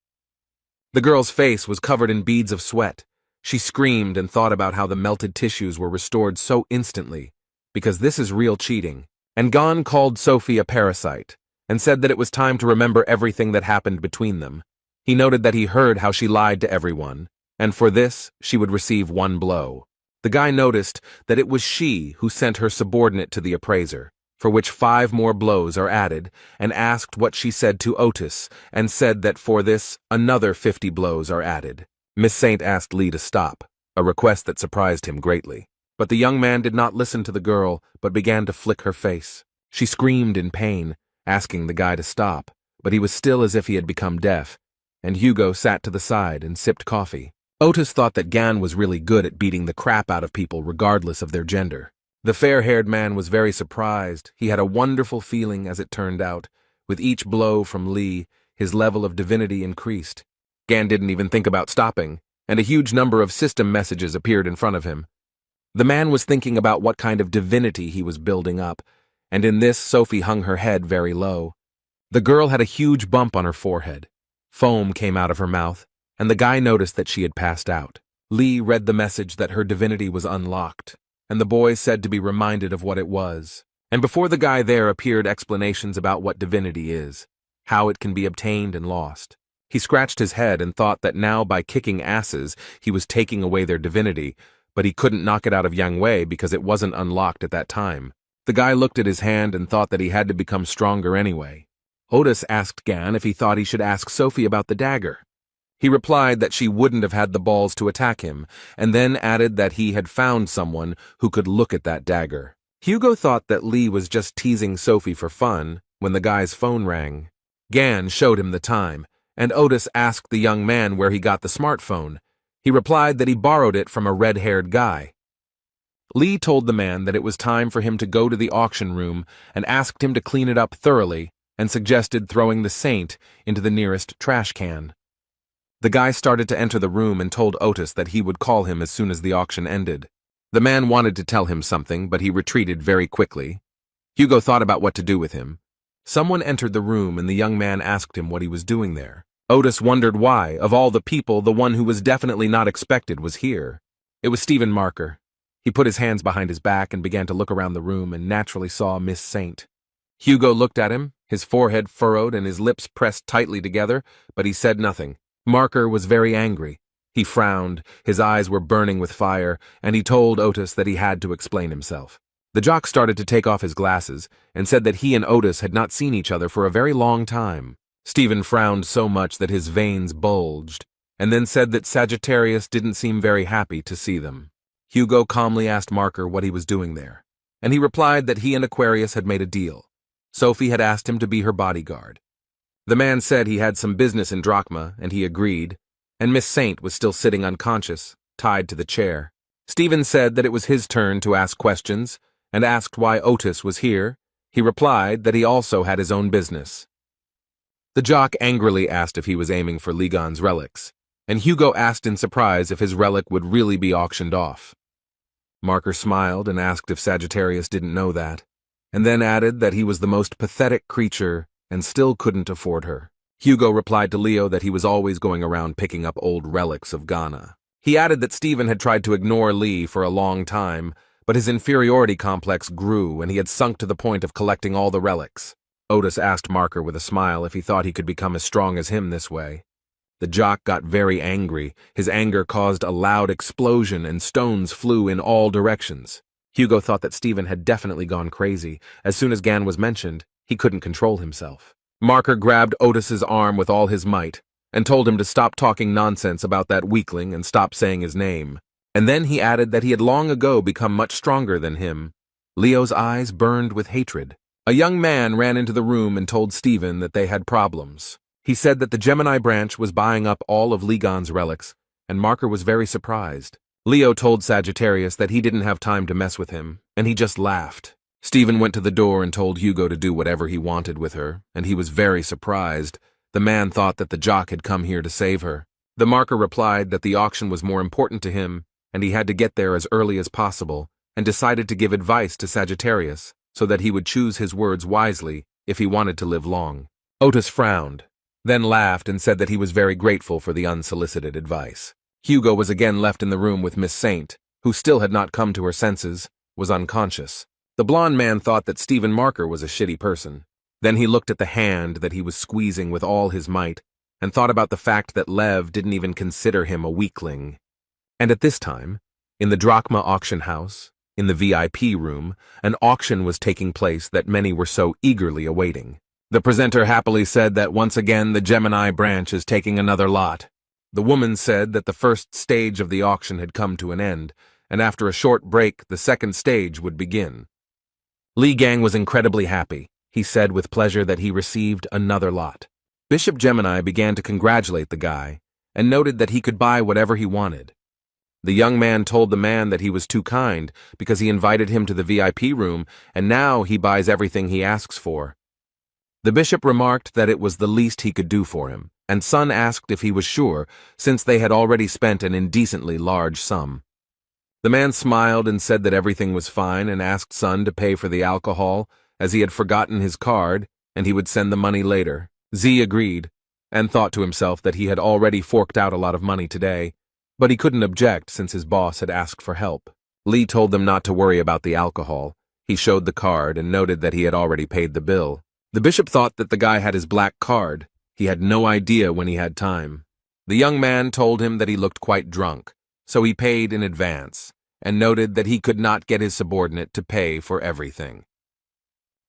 The girl's face was covered in beads of sweat. She screamed and thought about how the melted tissues were restored so instantly, because this is real cheating. And Gan called Sophie a parasite, and said that it was time to remember everything that happened between them. He noted that he heard how she lied to everyone, and for this she would receive one blow. The guy noticed that it was she who sent her subordinate to the appraiser, for which 5 more blows are added, and asked what she said to Otis, and said that for this another 50 blows are added. Miss Saint asked Lee to stop, a request that surprised him greatly. But the young man did not listen to the girl, but began to flick her face. She screamed in pain, asking the guy to stop, but he was still as if he had become deaf, and Hugo sat to the side and sipped coffee. Otis thought that Gan was really good at beating the crap out of people regardless of their gender. The fair-haired man was very surprised. He had a wonderful feeling, as it turned out. With each blow from Lee, his level of divinity increased. Gan didn't even think about stopping, and a huge number of system messages appeared in front of him. The man was thinking about what kind of divinity he was building up, and in this Sophie hung her head very low. The girl had a huge bump on her forehead. Foam came out of her mouth, and the guy noticed that she had passed out. Lee read the message that her divinity was unlocked, and the boy said to be reminded of what it was. And before the guy there appeared explanations about what divinity is, how it can be obtained and lost. He scratched his head and thought that now by kicking asses he was taking away their divinity, but he couldn't knock it out of Yang Wei because it wasn't unlocked at that time. The guy looked at his hand and thought that he had to become stronger anyway. Otis asked Gan if he thought he should ask Sophie about the dagger. He replied that she wouldn't have had the balls to attack him, and then added that he had found someone who could look at that dagger. Hugo thought that Lee was just teasing Sophie for fun when the guy's phone rang. Gan showed him the time, and Otis asked the young man where he got the smartphone. He replied that he borrowed it from a red-haired guy. Lee told the man that it was time for him to go to the auction room and asked him to clean it up thoroughly and suggested throwing the saint into the nearest trash can. The guy started to enter the room and told Otis that he would call him as soon as the auction ended. The man wanted to tell him something, but he retreated very quickly. Hugo thought about what to do with him. Someone entered the room and the young man asked him what he was doing there. Otis wondered why, of all the people, the one who was definitely not expected was here. It was Stephen Marker. He put his hands behind his back and began to look around the room and naturally saw Miss Saint. Hugo looked at him, his forehead furrowed and his lips pressed tightly together, but he said nothing. Marker was very angry. He frowned, his eyes were burning with fire, and he told Otis that he had to explain himself. The jock started to take off his glasses and said that he and Otis had not seen each other for a very long time. Stephen frowned so much that his veins bulged, and then said that Sagittarius didn't seem very happy to see them. Hugo calmly asked Marker what he was doing there, and he replied that he and Aquarius had made a deal. Sophie had asked him to be her bodyguard. The man said he had some business in Drachma, and he agreed, and Miss Saint was still sitting unconscious, tied to the chair. Stephen said that it was his turn to ask questions, and asked why Otis was here. He replied that he also had his own business. The jock angrily asked if he was aiming for Ligon's relics, and Hugo asked in surprise if his relic would really be auctioned off. Marker smiled and asked if Sagittarius didn't know that, and then added that he was the most pathetic creature and still couldn't afford her. Hugo replied to Leo that he was always going around picking up old relics of Ghana. He added that Stephen had tried to ignore Lee for a long time, but his inferiority complex grew and he had sunk to the point of collecting all the relics. Otis asked Marker with a smile if he thought he could become as strong as him this way. The jock got very angry. His anger caused a loud explosion and stones flew in all directions. Hugo thought that Stephen had definitely gone crazy. As soon as Gan was mentioned, he couldn't control himself. Marker grabbed Otis's arm with all his might and told him to stop talking nonsense about that weakling and stop saying his name. And then he added that he had long ago become much stronger than him. Leo's eyes burned with hatred. A young man ran into the room and told Stephen that they had problems. He said that the Gemini branch was buying up all of Ligon's relics, and Marker was very surprised. Leo told Sagittarius that he didn't have time to mess with him, and he just laughed. Stephen went to the door and told Hugo to do whatever he wanted with her, and he was very surprised. The man thought that the jock had come here to save her. The Marker replied that the auction was more important to him, and he had to get there as early as possible, and decided to give advice to Sagittarius so that he would choose his words wisely if he wanted to live long. Otis frowned, then laughed and said that he was very grateful for the unsolicited advice. Hugo was again left in the room with Miss Saint, who still had not come to her senses, was unconscious. The blonde man thought that Stephen Marker was a shitty person. Then he looked at the hand that he was squeezing with all his might, and thought about the fact that Lev didn't even consider him a weakling. And at this time, in the Drachma auction house, in the VIP room, an auction was taking place that many were so eagerly awaiting. The presenter happily said that once again the Gemini branch is taking another lot. The woman said that the first stage of the auction had come to an end, and after a short break the second stage would begin. Li Gang was incredibly happy. He said with pleasure that he received another lot. Bishop Gemini began to congratulate the guy, and noted that he could buy whatever he wanted. The young man told the man that he was too kind because he invited him to the VIP room, and now he buys everything he asks for. The bishop remarked that it was the least he could do for him, and Sun asked if he was sure, since they had already spent an indecently large sum. The man smiled and said that everything was fine and asked Sun to pay for the alcohol, as he had forgotten his card, and he would send the money later. Z agreed, and thought to himself that he had already forked out a lot of money today, but he couldn't object since his boss had asked for help. Lee told them not to worry about the alcohol. He showed the card and noted that he had already paid the bill. The bishop thought that the guy had his black card. He had no idea when he had time. The young man told him that he looked quite drunk, so he paid in advance, and noted that he could not get his subordinate to pay for everything.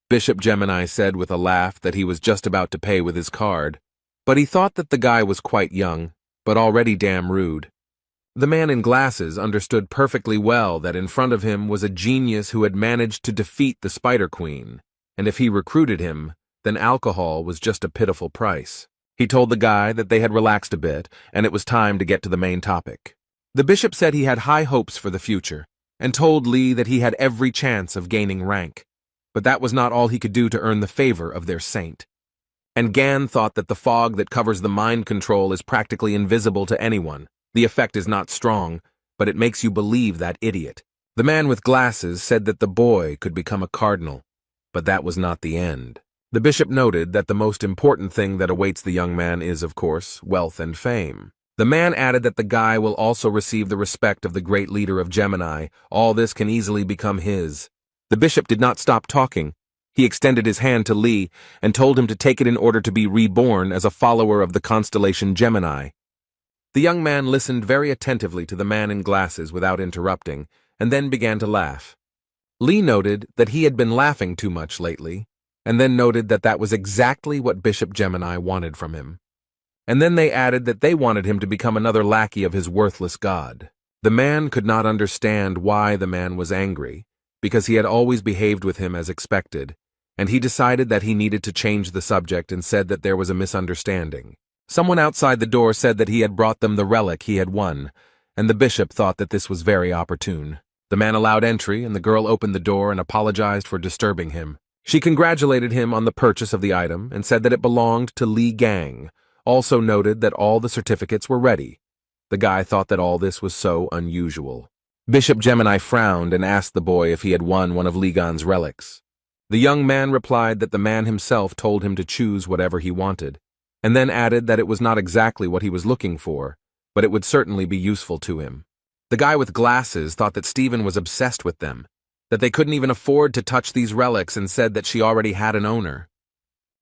Bishop Gemini said with a laugh that he was just about to pay with his card, but he thought that the guy was quite young, but already damn rude. The man in glasses understood perfectly well that in front of him was a genius who had managed to defeat the Spider Queen, and if he recruited him, then alcohol was just a pitiful price. He told the guy that they had relaxed a bit, and it was time to get to the main topic. The bishop said he had high hopes for the future, and told Lee that he had every chance of gaining rank, but that was not all he could do to earn the favor of their saint. And Gan thought that the fog that covers the mind control is practically invisible to anyone. The effect is not strong, but it makes you believe that idiot. The man with glasses said that the boy could become a cardinal, but that was not the end. The bishop noted that the most important thing that awaits the young man is, of course, wealth and fame. The man added that the guy will also receive the respect of the great leader of Gemini. All this can easily become his. The bishop did not stop talking. He extended his hand to Lee and told him to take it in order to be reborn as a follower of the constellation Gemini. The young man listened very attentively to the man in glasses without interrupting, and then began to laugh. Lee noted that he had been laughing too much lately, and then noted that that was exactly what Bishop Gemini wanted from him. And then they added that they wanted him to become another lackey of his worthless god. The man could not understand why the man was angry, because he had always behaved with him as expected, and he decided that he needed to change the subject and said that there was a misunderstanding. Someone outside the door said that he had brought them the relic he had won, and the bishop thought that this was very opportune. The man allowed entry, and the girl opened the door and apologized for disturbing him. She congratulated him on the purchase of the item and said that it belonged to Li Gang, also noted that all the certificates were ready. The guy thought that all this was so unusual. Bishop Gemini frowned and asked the boy if he had won one of Li Gan's relics. The young man replied that the man himself told him to choose whatever he wanted, and then added that it was not exactly what he was looking for, but it would certainly be useful to him. The guy with glasses thought that Stephen was obsessed with them, that they couldn't even afford to touch these relics, and said that she already had an owner.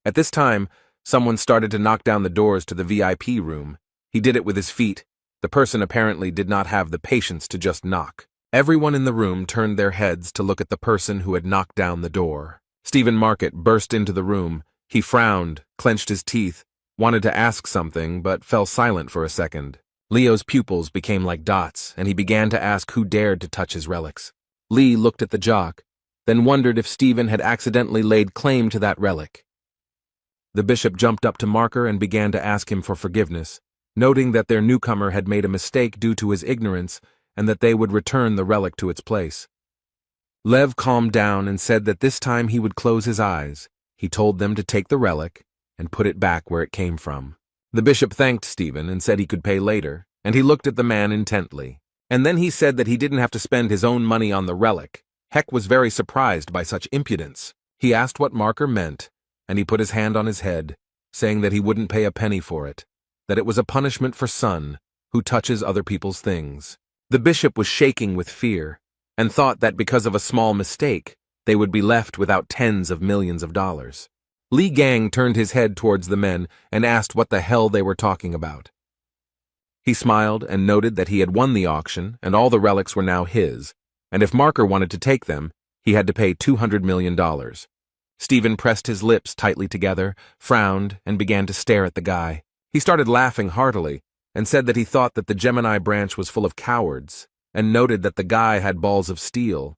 At this time, someone started to knock down the doors to the VIP room. He did it with his feet. The person apparently did not have the patience to just knock. Everyone in the room turned their heads to look at the person who had knocked down the door. Stephen Market burst into the room. He frowned, clenched his teeth, wanted to ask something, but fell silent for a second. Leo's pupils became like dots, and he began to ask who dared to touch his relics. Lee looked at the jock, then wondered if Stephen had accidentally laid claim to that relic. The bishop jumped up to Marker and began to ask him for forgiveness, noting that their newcomer had made a mistake due to his ignorance and that they would return the relic to its place. Lev calmed down and said that this time he would close his eyes. He told them to take the relic and put it back where it came from. The bishop thanked Stephen and said he could pay later, and he looked at the man intently. And then he said that he didn't have to spend his own money on the relic. Heck was very surprised by such impudence. He asked what Marker meant, and he put his hand on his head, saying that he wouldn't pay a penny for it, that it was a punishment for son who touches other people's things. The bishop was shaking with fear, and thought that because of a small mistake, they would be left without tens of millions of dollars. Li Gang turned his head towards the men and asked what the hell they were talking about. He smiled and noted that he had won the auction and all the relics were now his, and if Marker wanted to take them, he had to pay $200 million. Stephen pressed his lips tightly together, frowned, and began to stare at the guy. He started laughing heartily and said that he thought that the Gemini branch was full of cowards, and noted that the guy had balls of steel.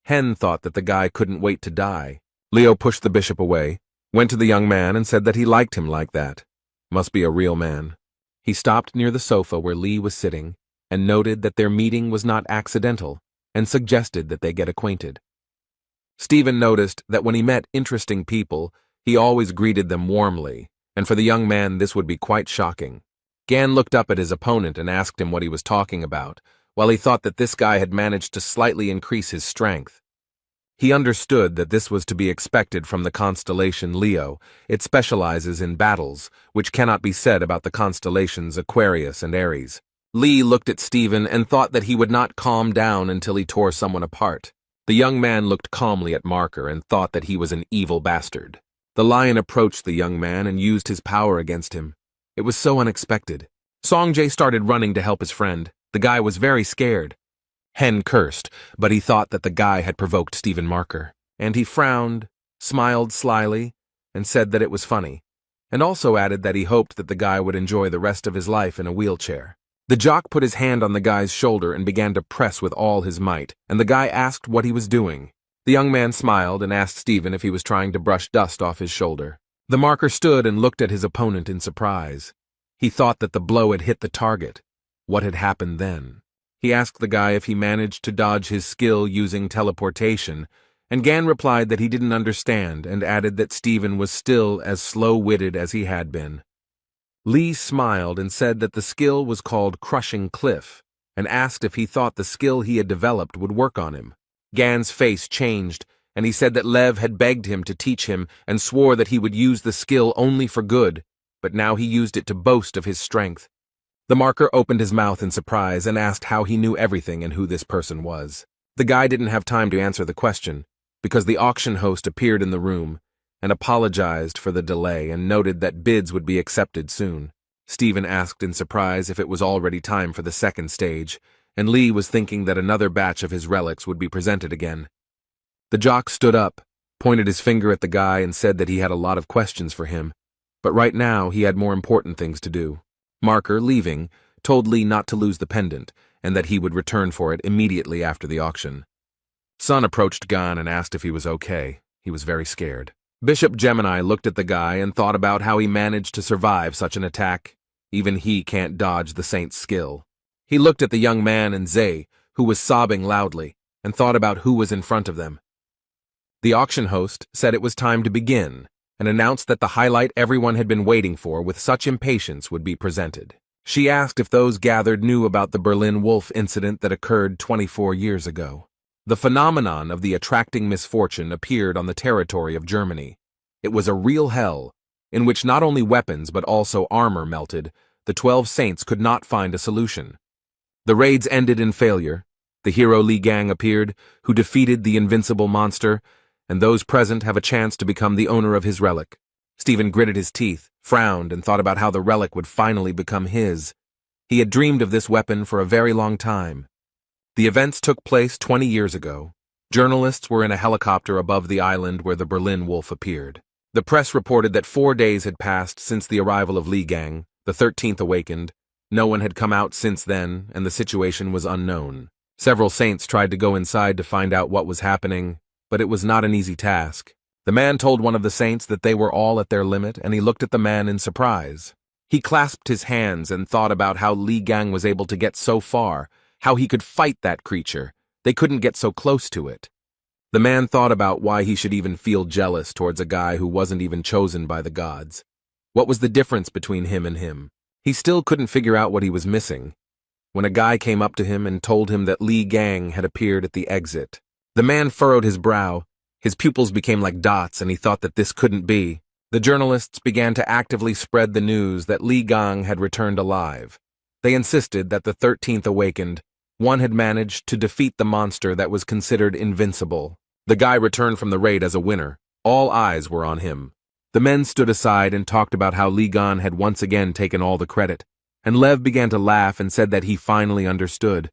Hen thought that the guy couldn't wait to die. Leo pushed the bishop away, went to the young man and said that he liked him like that. Must be a real man. He stopped near the sofa where Lee was sitting and noted that their meeting was not accidental and suggested that they get acquainted. Stephen noticed that when he met interesting people, he always greeted them warmly, and for the young man this would be quite shocking. Gan looked up at his opponent and asked him what he was talking about, while he thought that this guy had managed to slightly increase his strength. He understood that this was to be expected from the constellation Leo. It specializes in battles, which cannot be said about the constellations Aquarius and Aries. Lee looked at Stephen and thought that he would not calm down until he tore someone apart. The young man looked calmly at Marker and thought that he was an evil bastard. The lion approached the young man and used his power against him. It was so unexpected. Songjay started running to help his friend. The guy was very scared. Hen cursed, but he thought that the guy had provoked Stephen Marker, and he frowned, smiled slyly, and said that it was funny, and also added that he hoped that the guy would enjoy the rest of his life in a wheelchair. The jock put his hand on the guy's shoulder and began to press with all his might, and the guy asked what he was doing. The young man smiled and asked Stephen if he was trying to brush dust off his shoulder. The Marker stood and looked at his opponent in surprise. He thought that the blow had hit the target. What had happened then? He asked the guy if he managed to dodge his skill using teleportation, and Gan replied that he didn't understand and added that Stephen was still as slow-witted as he had been. Lee smiled and said that the skill was called Crushing Cliff, and asked if he thought the skill he had developed would work on him. Gan's face changed, and he said that Lev had begged him to teach him and swore that he would use the skill only for good, but now he used it to boast of his strength. The Marker opened his mouth in surprise and asked how he knew everything and who this person was. The guy didn't have time to answer the question, because the auction host appeared in the room and apologized for the delay and noted that bids would be accepted soon. Stephen asked in surprise if it was already time for the second stage, and Lee was thinking that another batch of his relics would be presented again. The jock stood up, pointed his finger at the guy and said that he had a lot of questions for him, but right now he had more important things to do. Marker, leaving, told Lee not to lose the pendant and that he would return for it immediately after the auction. Sun approached Gan and asked if he was okay. He was very scared. Bishop Gemini looked at the guy and thought about how he managed to survive such an attack. Even he can't dodge the saint's skill. He looked at the young man and Zay, who was sobbing loudly, and thought about who was in front of them. The auction host said it was time to begin, and announced that the highlight everyone had been waiting for with such impatience would be presented. She asked if those gathered knew about the Berlin Wolf incident that occurred 24 years ago. The phenomenon of the attracting misfortune appeared on the territory of Germany. It was a real hell, in which not only weapons but also armor melted. The 12 saints could not find a solution. The raids ended in failure. The hero Li Gang appeared, who defeated the invincible monster, and those present have a chance to become the owner of his relic. Stephen gritted his teeth, frowned, and thought about how the relic would finally become his. He had dreamed of this weapon for a very long time. The events took place 20 years ago. Journalists were in a helicopter above the island where the Berlin Wolf appeared. The press reported that 4 days had passed since the arrival of Li Gang, the 13th awakened. No one had come out since then, and the situation was unknown. Several saints tried to go inside to find out what was happening, but it was not an easy task. The man told one of the saints that they were all at their limit, and he looked at the man in surprise. He clasped his hands and thought about how Li Gang was able to get so far, how he could fight that creature. They couldn't get so close to it. The man thought about why he should even feel jealous towards a guy who wasn't even chosen by the gods. What was the difference between him and him? He still couldn't figure out what he was missing. When a guy came up to him and told him that Li Gang had appeared at the exit, the man furrowed his brow. His pupils became like dots, and he thought that this couldn't be. The journalists began to actively spread the news that Li Gang had returned alive. They insisted that the 13th awakened. One had managed to defeat the monster that was considered invincible. The guy returned from the raid as a winner. All eyes were on him. The men stood aside and talked about how Li Gang had once again taken all the credit, and Lev began to laugh and said that he finally understood.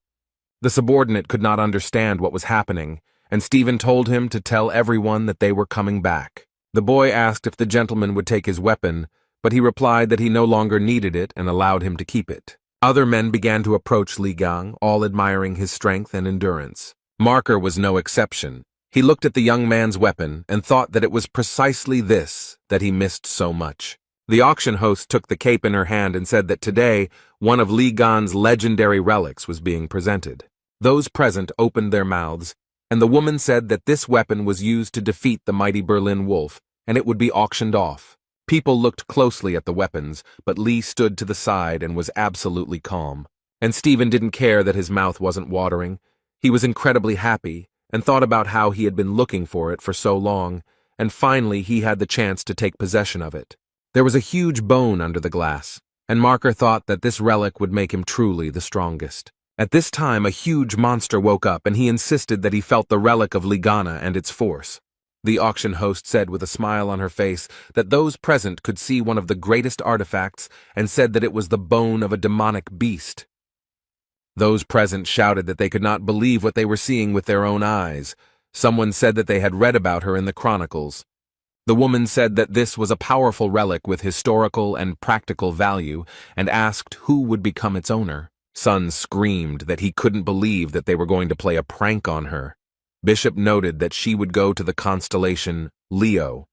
The subordinate could not understand what was happening, and Stephen told him to tell everyone that they were coming back. The boy asked if the gentleman would take his weapon, but he replied that he no longer needed it and allowed him to keep it. Other men began to approach Li Gang, all admiring his strength and endurance. Marker was no exception. He looked at the young man's weapon and thought that it was precisely this that he missed so much. The auction host took the cape in her hand and said that today, one of Li Gang's legendary relics was being presented. Those present opened their mouths, and the woman said that this weapon was used to defeat the mighty Berlin Wolf, and it would be auctioned off. People looked closely at the weapons, but Lee stood to the side and was absolutely calm. And Stephen didn't care that his mouth wasn't watering. He was incredibly happy and thought about how he had been looking for it for so long, and finally he had the chance to take possession of it. There was a huge bone under the glass, and Marker thought that this relic would make him truly the strongest. At this time, a huge monster woke up, and he insisted that he felt the relic of Ligana and its force. The auction host said with a smile on her face that those present could see one of the greatest artifacts and said that it was the bone of a demonic beast. Those present shouted that they could not believe what they were seeing with their own eyes. Someone said that they had read about her in the chronicles. The woman said that this was a powerful relic with historical and practical value and asked who would become its owner. Sun screamed that he couldn't believe that they were going to play a prank on her. Bishop noted that she would go to the constellation Leo,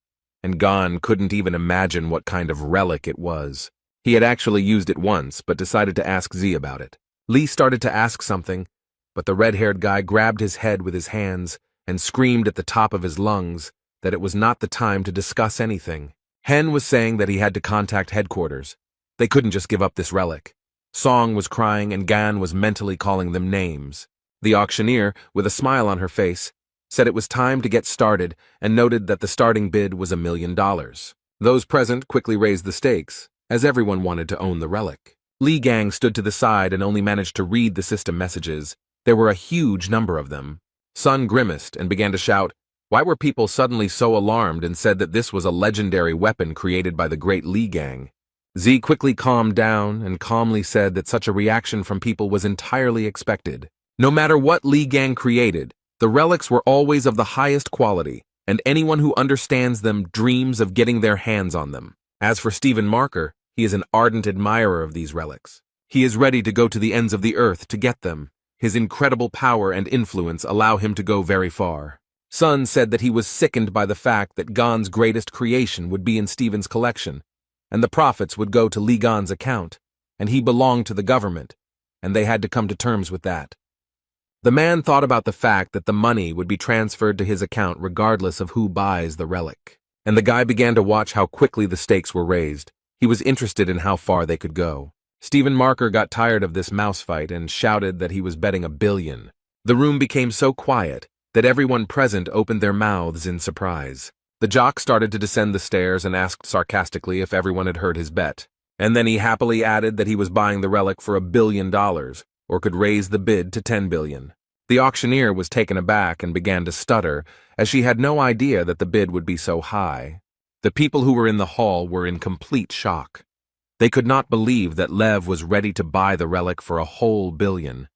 and Gon couldn't even imagine what kind of relic it was. He had actually used it once, but decided to ask Z about it. Lee started to ask something, but the red-haired guy grabbed his head with his hands and screamed at the top of his lungs that it was not the time to discuss anything. Hen was saying that he had to contact headquarters. They couldn't just give up this relic. Song was crying and Gan was mentally calling them names. The auctioneer, with a smile on her face, said it was time to get started and noted that the starting bid was $1 million. Those present quickly raised the stakes, as everyone wanted to own the relic. Li Gang stood to the side and only managed to read the system messages. There were a huge number of them. Sun grimaced and began to shout, why were people suddenly so alarmed, and said that this was a legendary weapon created by the great Li Gang. Z quickly calmed down and calmly said that such a reaction from people was entirely expected. No matter what Li Gang created, the relics were always of the highest quality, and anyone who understands them dreams of getting their hands on them. As for Stephen Marker, he is an ardent admirer of these relics. He is ready to go to the ends of the earth to get them. His incredible power and influence allow him to go very far. Sun said that he was sickened by the fact that Gon's greatest creation would be in Stephen's collection, and the profits would go to Lee Gon's account, and he belonged to the government, and they had to come to terms with that. The man thought about the fact that the money would be transferred to his account regardless of who buys the relic, and the guy began to watch how quickly the stakes were raised. He was interested in how far they could go. Stephen Marker got tired of this mouse fight and shouted that he was betting $1 billion. The room became so quiet that everyone present opened their mouths in surprise. The jock started to descend the stairs and asked sarcastically if everyone had heard his bet. And then he happily added that he was buying the relic for $1 billion, or could raise the bid to $10 billion. The auctioneer was taken aback and began to stutter, as she had no idea that the bid would be so high. The people who were in the hall were in complete shock. They could not believe that Lev was ready to buy the relic for a whole $1 billion.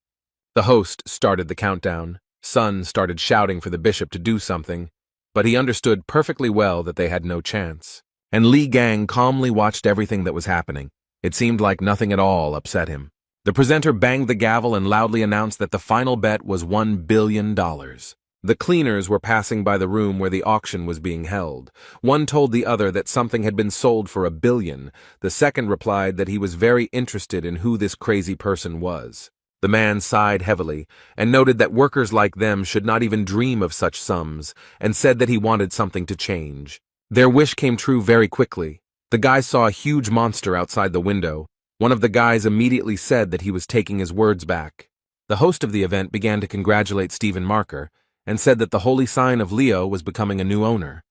The host started the countdown. Sun started shouting for the bishop to do something, but he understood perfectly well that they had no chance. And Li Gang calmly watched everything that was happening. It seemed like nothing at all upset him. The presenter banged the gavel and loudly announced that the final bet was $1 billion. The cleaners were passing by the room where the auction was being held. One told the other that something had been sold for $1 billion. The second replied that he was very interested in who this crazy person was. The man sighed heavily and noted that workers like them should not even dream of such sums, and said that he wanted something to change. Their wish came true very quickly. The guy saw a huge monster outside the window. One of the guys immediately said that he was taking his words back. The host of the event began to congratulate Stephen Marker, and said that the holy sign of Leo was becoming a new owner.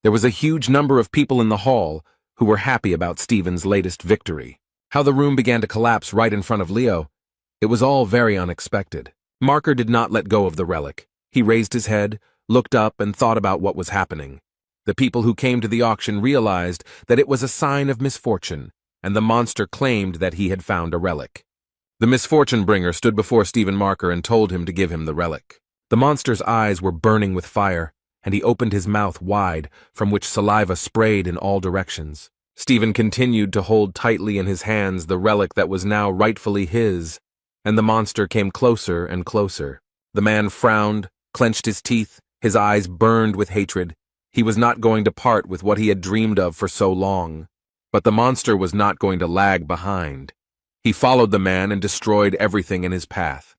There was a huge number of people in the hall who were happy about Stephen's latest victory. How the room began to collapse right in front of Leo, it was all very unexpected. Marker did not let go of the relic. He raised his head, looked up, and thought about what was happening. The people who came to the auction realized that it was a sign of misfortune, and the monster claimed that he had found a relic. The misfortune bringer stood before Stephen Marker and told him to give him the relic. The monster's eyes were burning with fire, and he opened his mouth wide, from which saliva sprayed in all directions. Stephen continued to hold tightly in his hands the relic that was now rightfully his, and the monster came closer and closer. The man frowned, clenched his teeth, his eyes burned with hatred. He was not going to part with what he had dreamed of for so long. But the monster was not going to lag behind. He followed the man and destroyed everything in his path.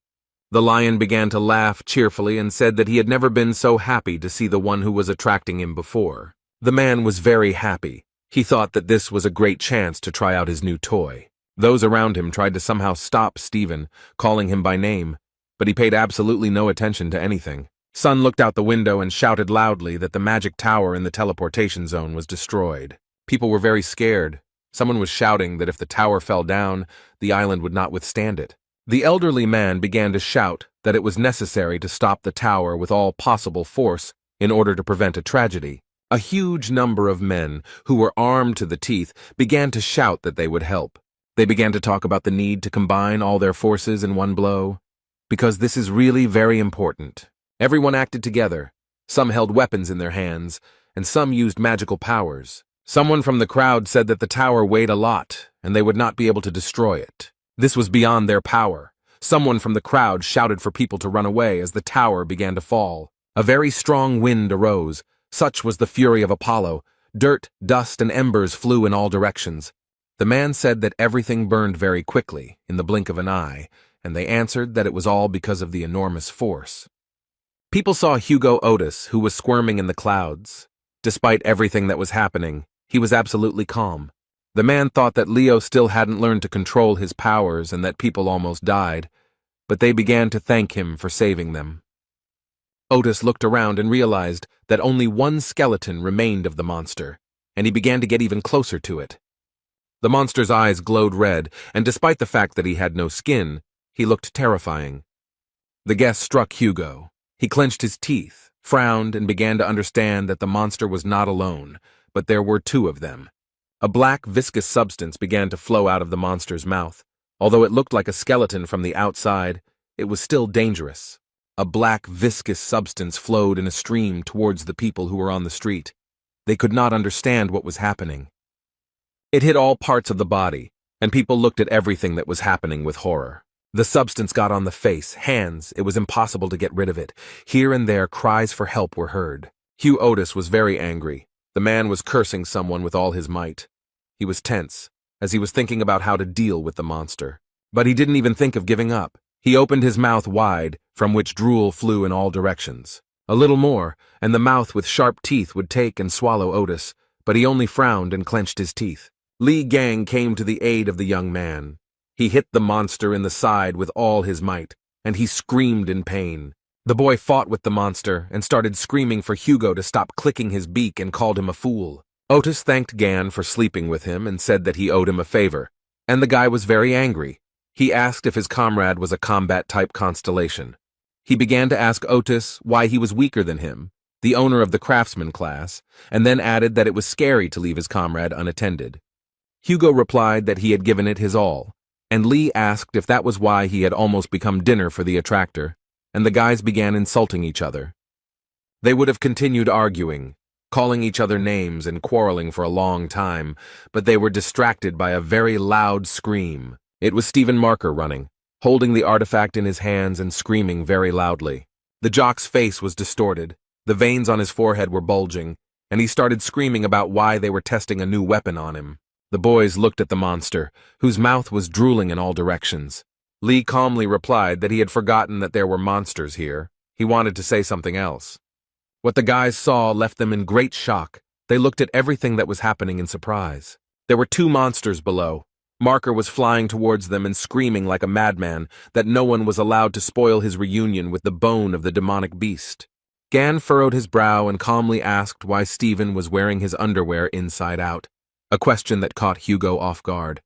The lion began to laugh cheerfully and said that he had never been so happy to see the one who was attracting him before. The man was very happy. He thought that this was a great chance to try out his new toy. Those around him tried to somehow stop Stephen, calling him by name, but he paid absolutely no attention to anything. Sun looked out the window and shouted loudly that the magic tower in the teleportation zone was destroyed. People were very scared. Someone was shouting that if the tower fell down, the island would not withstand it. The elderly man began to shout that it was necessary to stop the tower with all possible force in order to prevent a tragedy. A huge number of men, who were armed to the teeth, began to shout that they would help. They began to talk about the need to combine all their forces in one blow, because this is really very important. Everyone acted together. Some held weapons in their hands, and some used magical powers. Someone from the crowd said that the tower weighed a lot, and they would not be able to destroy it. This was beyond their power. Someone from the crowd shouted for people to run away as the tower began to fall. A very strong wind arose. Such was the fury of Apollo. Dirt, dust, and embers flew in all directions. The man said that everything burned very quickly, in the blink of an eye, and they answered that it was all because of the enormous force. People saw Hugo Otis, who was squirming in the clouds. Despite everything that was happening, he was absolutely calm. The man thought that Leo still hadn't learned to control his powers and that people almost died, but they began to thank him for saving them. Otis looked around and realized that only one skeleton remained of the monster, and he began to get even closer to it. The monster's eyes glowed red, and despite the fact that he had no skin, he looked terrifying. The guess struck Hugo. He clenched his teeth, frowned, and began to understand that the monster was not alone, but there were two of them. A black, viscous substance began to flow out of the monster's mouth. Although it looked like a skeleton from the outside, it was still dangerous. A black, viscous substance flowed in a stream towards the people who were on the street. They could not understand what was happening. It hit all parts of the body, and people looked at everything that was happening with horror. The substance got on the face, hands, it was impossible to get rid of it. Here and there, cries for help were heard. Hugh Otis was very angry. The man was cursing someone with all his might. He was tense, as he was thinking about how to deal with the monster. But he didn't even think of giving up. He opened his mouth wide, from which drool flew in all directions. A little more, and the mouth with sharp teeth would take and swallow Otis, but he only frowned and clenched his teeth. Li Gang came to the aid of the young man. He hit the monster in the side with all his might, and he screamed in pain. The boy fought with the monster and started screaming for Hugo to stop clicking his beak and called him a fool. Otis thanked Gan for sleeping with him and said that he owed him a favor, and the guy was very angry. He asked if his comrade was a combat-type constellation. He began to ask Otis why he was weaker than him, the owner of the craftsman class, and then added that it was scary to leave his comrade unattended. Hugo replied that he had given it his all, and Lee asked if that was why he had almost become dinner for the attractor, and the guys began insulting each other. They would have continued arguing, calling each other names and quarreling for a long time, but they were distracted by a very loud scream. It was Stephen Marker running, holding the artifact in his hands and screaming very loudly. The jock's face was distorted, the veins on his forehead were bulging, and he started screaming about why they were testing a new weapon on him. The boys looked at the monster, whose mouth was drooling in all directions. Lee calmly replied that he had forgotten that there were monsters here. He wanted to say something else. What the guys saw left them in great shock. They looked at everything that was happening in surprise. There were 2 monsters below. Marker was flying towards them and screaming like a madman that no one was allowed to spoil his reunion with the bone of the demonic beast. Gan furrowed his brow and calmly asked why Stephen was wearing his underwear inside out, a question that caught Hugo off guard.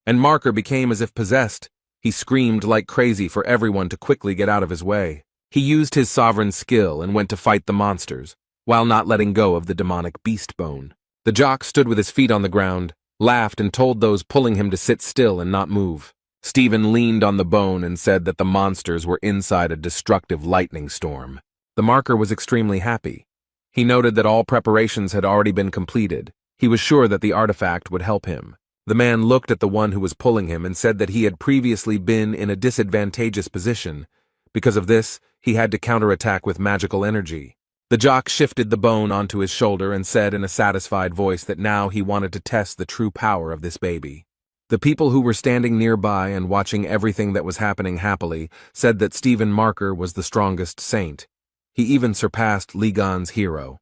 And Marker became as if possessed. He screamed like crazy for everyone to quickly get out of his way. He used his sovereign skill and went to fight the monsters, while not letting go of the demonic beast bone. The jock stood with his feet on the ground, laughed and told those pulling him to sit still and not move. Stephen leaned on the bone and said that the monsters were inside a destructive lightning storm. The Marker was extremely happy. He noted that all preparations had already been completed. He was sure that the artifact would help him. The man looked at the one who was pulling him and said that he had previously been in a disadvantageous position. Because of this, he had to counterattack with magical energy. The jock shifted the bone onto his shoulder and said in a satisfied voice that now he wanted to test the true power of this baby. The people who were standing nearby and watching everything that was happening happily said that Stephen Marker was the strongest saint. He even surpassed Ligon's hero.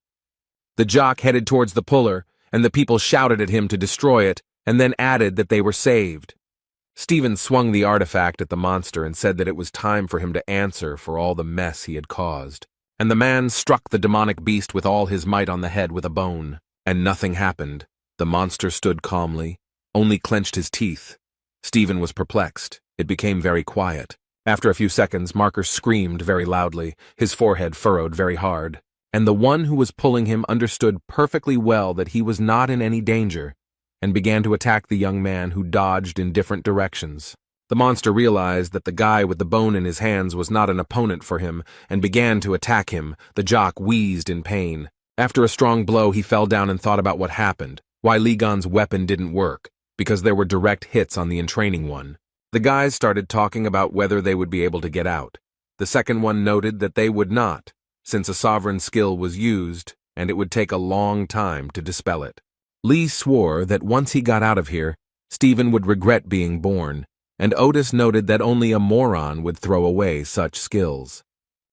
The jock headed towards the puller, and the people shouted at him to destroy it, and then added that they were saved. Stephen swung the artifact at the monster and said that it was time for him to answer for all the mess he had caused. And the man struck the demonic beast with all his might on the head with a bone. And nothing happened. The monster stood calmly, only clenched his teeth. Stephen was perplexed. It became very quiet. After a few seconds, Marker screamed very loudly, his forehead furrowed very hard. And the one who was pulling him understood perfectly well that he was not in any danger, and began to attack the young man who dodged in different directions. The monster realized that the guy with the bone in his hands was not an opponent for him, and began to attack him. The jock wheezed in pain. After a strong blow, he fell down and thought about what happened, why Ligon's weapon didn't work, because there were direct hits on the entraining one. The guys started talking about whether they would be able to get out. The second one noted that they would not, since a sovereign skill was used, and it would take a long time to dispel it. Lee swore that once he got out of here, Stephen would regret being born, and Otis noted that only a moron would throw away such skills.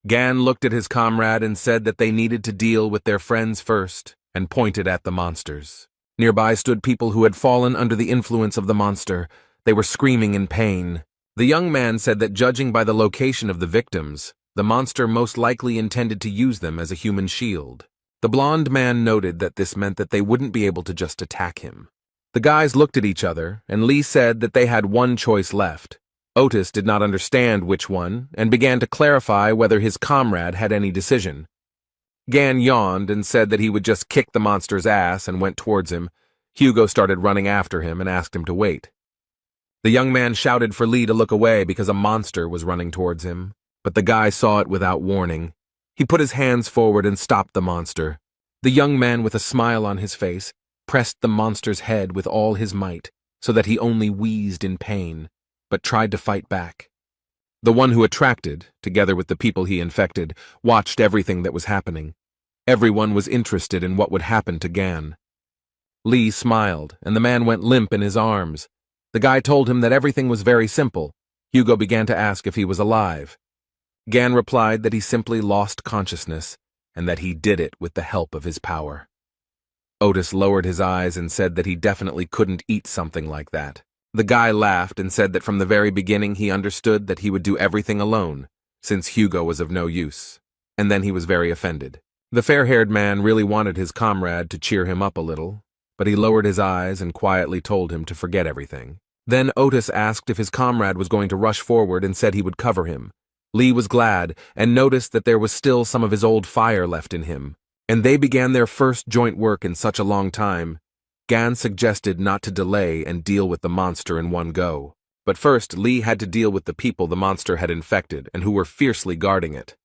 Gan looked at his comrade and said that they needed to deal with their friends first, and pointed at the monsters. Nearby stood people who had fallen under the influence of the monster. They were screaming in pain. The young man said that judging by the location of the victims, the monster most likely intended to use them as a human shield. The blonde man noted that this meant that they wouldn't be able to just attack him. The guys looked at each other, and Lee said that they had one choice left. Otis did not understand which one, and began to clarify whether his comrade had any decision. Gan yawned and said that he would just kick the monster's ass and went towards him. Hugo started running after him and asked him to wait. The young man shouted for Lee to look away because a monster was running towards him. but the guy saw it without warning. He put his hands forward and stopped the monster. The young man, with a smile on his face, pressed the monster's head with all his might, so that he only wheezed in pain, but tried to fight back. The one who attracted, together with the people he infected, watched everything that was happening. Everyone was interested in what would happen to Gan. Lee smiled, and the man went limp in his arms. The guy told him that everything was very simple. Hugo began to ask if he was alive. Gan replied that he simply lost consciousness, and that he did it with the help of his power. Otis lowered his eyes and said that he definitely couldn't eat something like that. The guy laughed and said that from the very beginning he understood that he would do everything alone, since Hugo was of no use. And then he was very offended. The fair-haired man really wanted his comrade to cheer him up a little, but he lowered his eyes and quietly told him to forget everything. Then Otis asked if his comrade was going to rush forward and said he would cover him. Lee was glad and noticed that there was still some of his old fire left in him, and they began their first joint work in such a long time. Gan suggested not to delay and deal with the monster in one go. But first, Lee had to deal with the people the monster had infected and who were fiercely guarding it.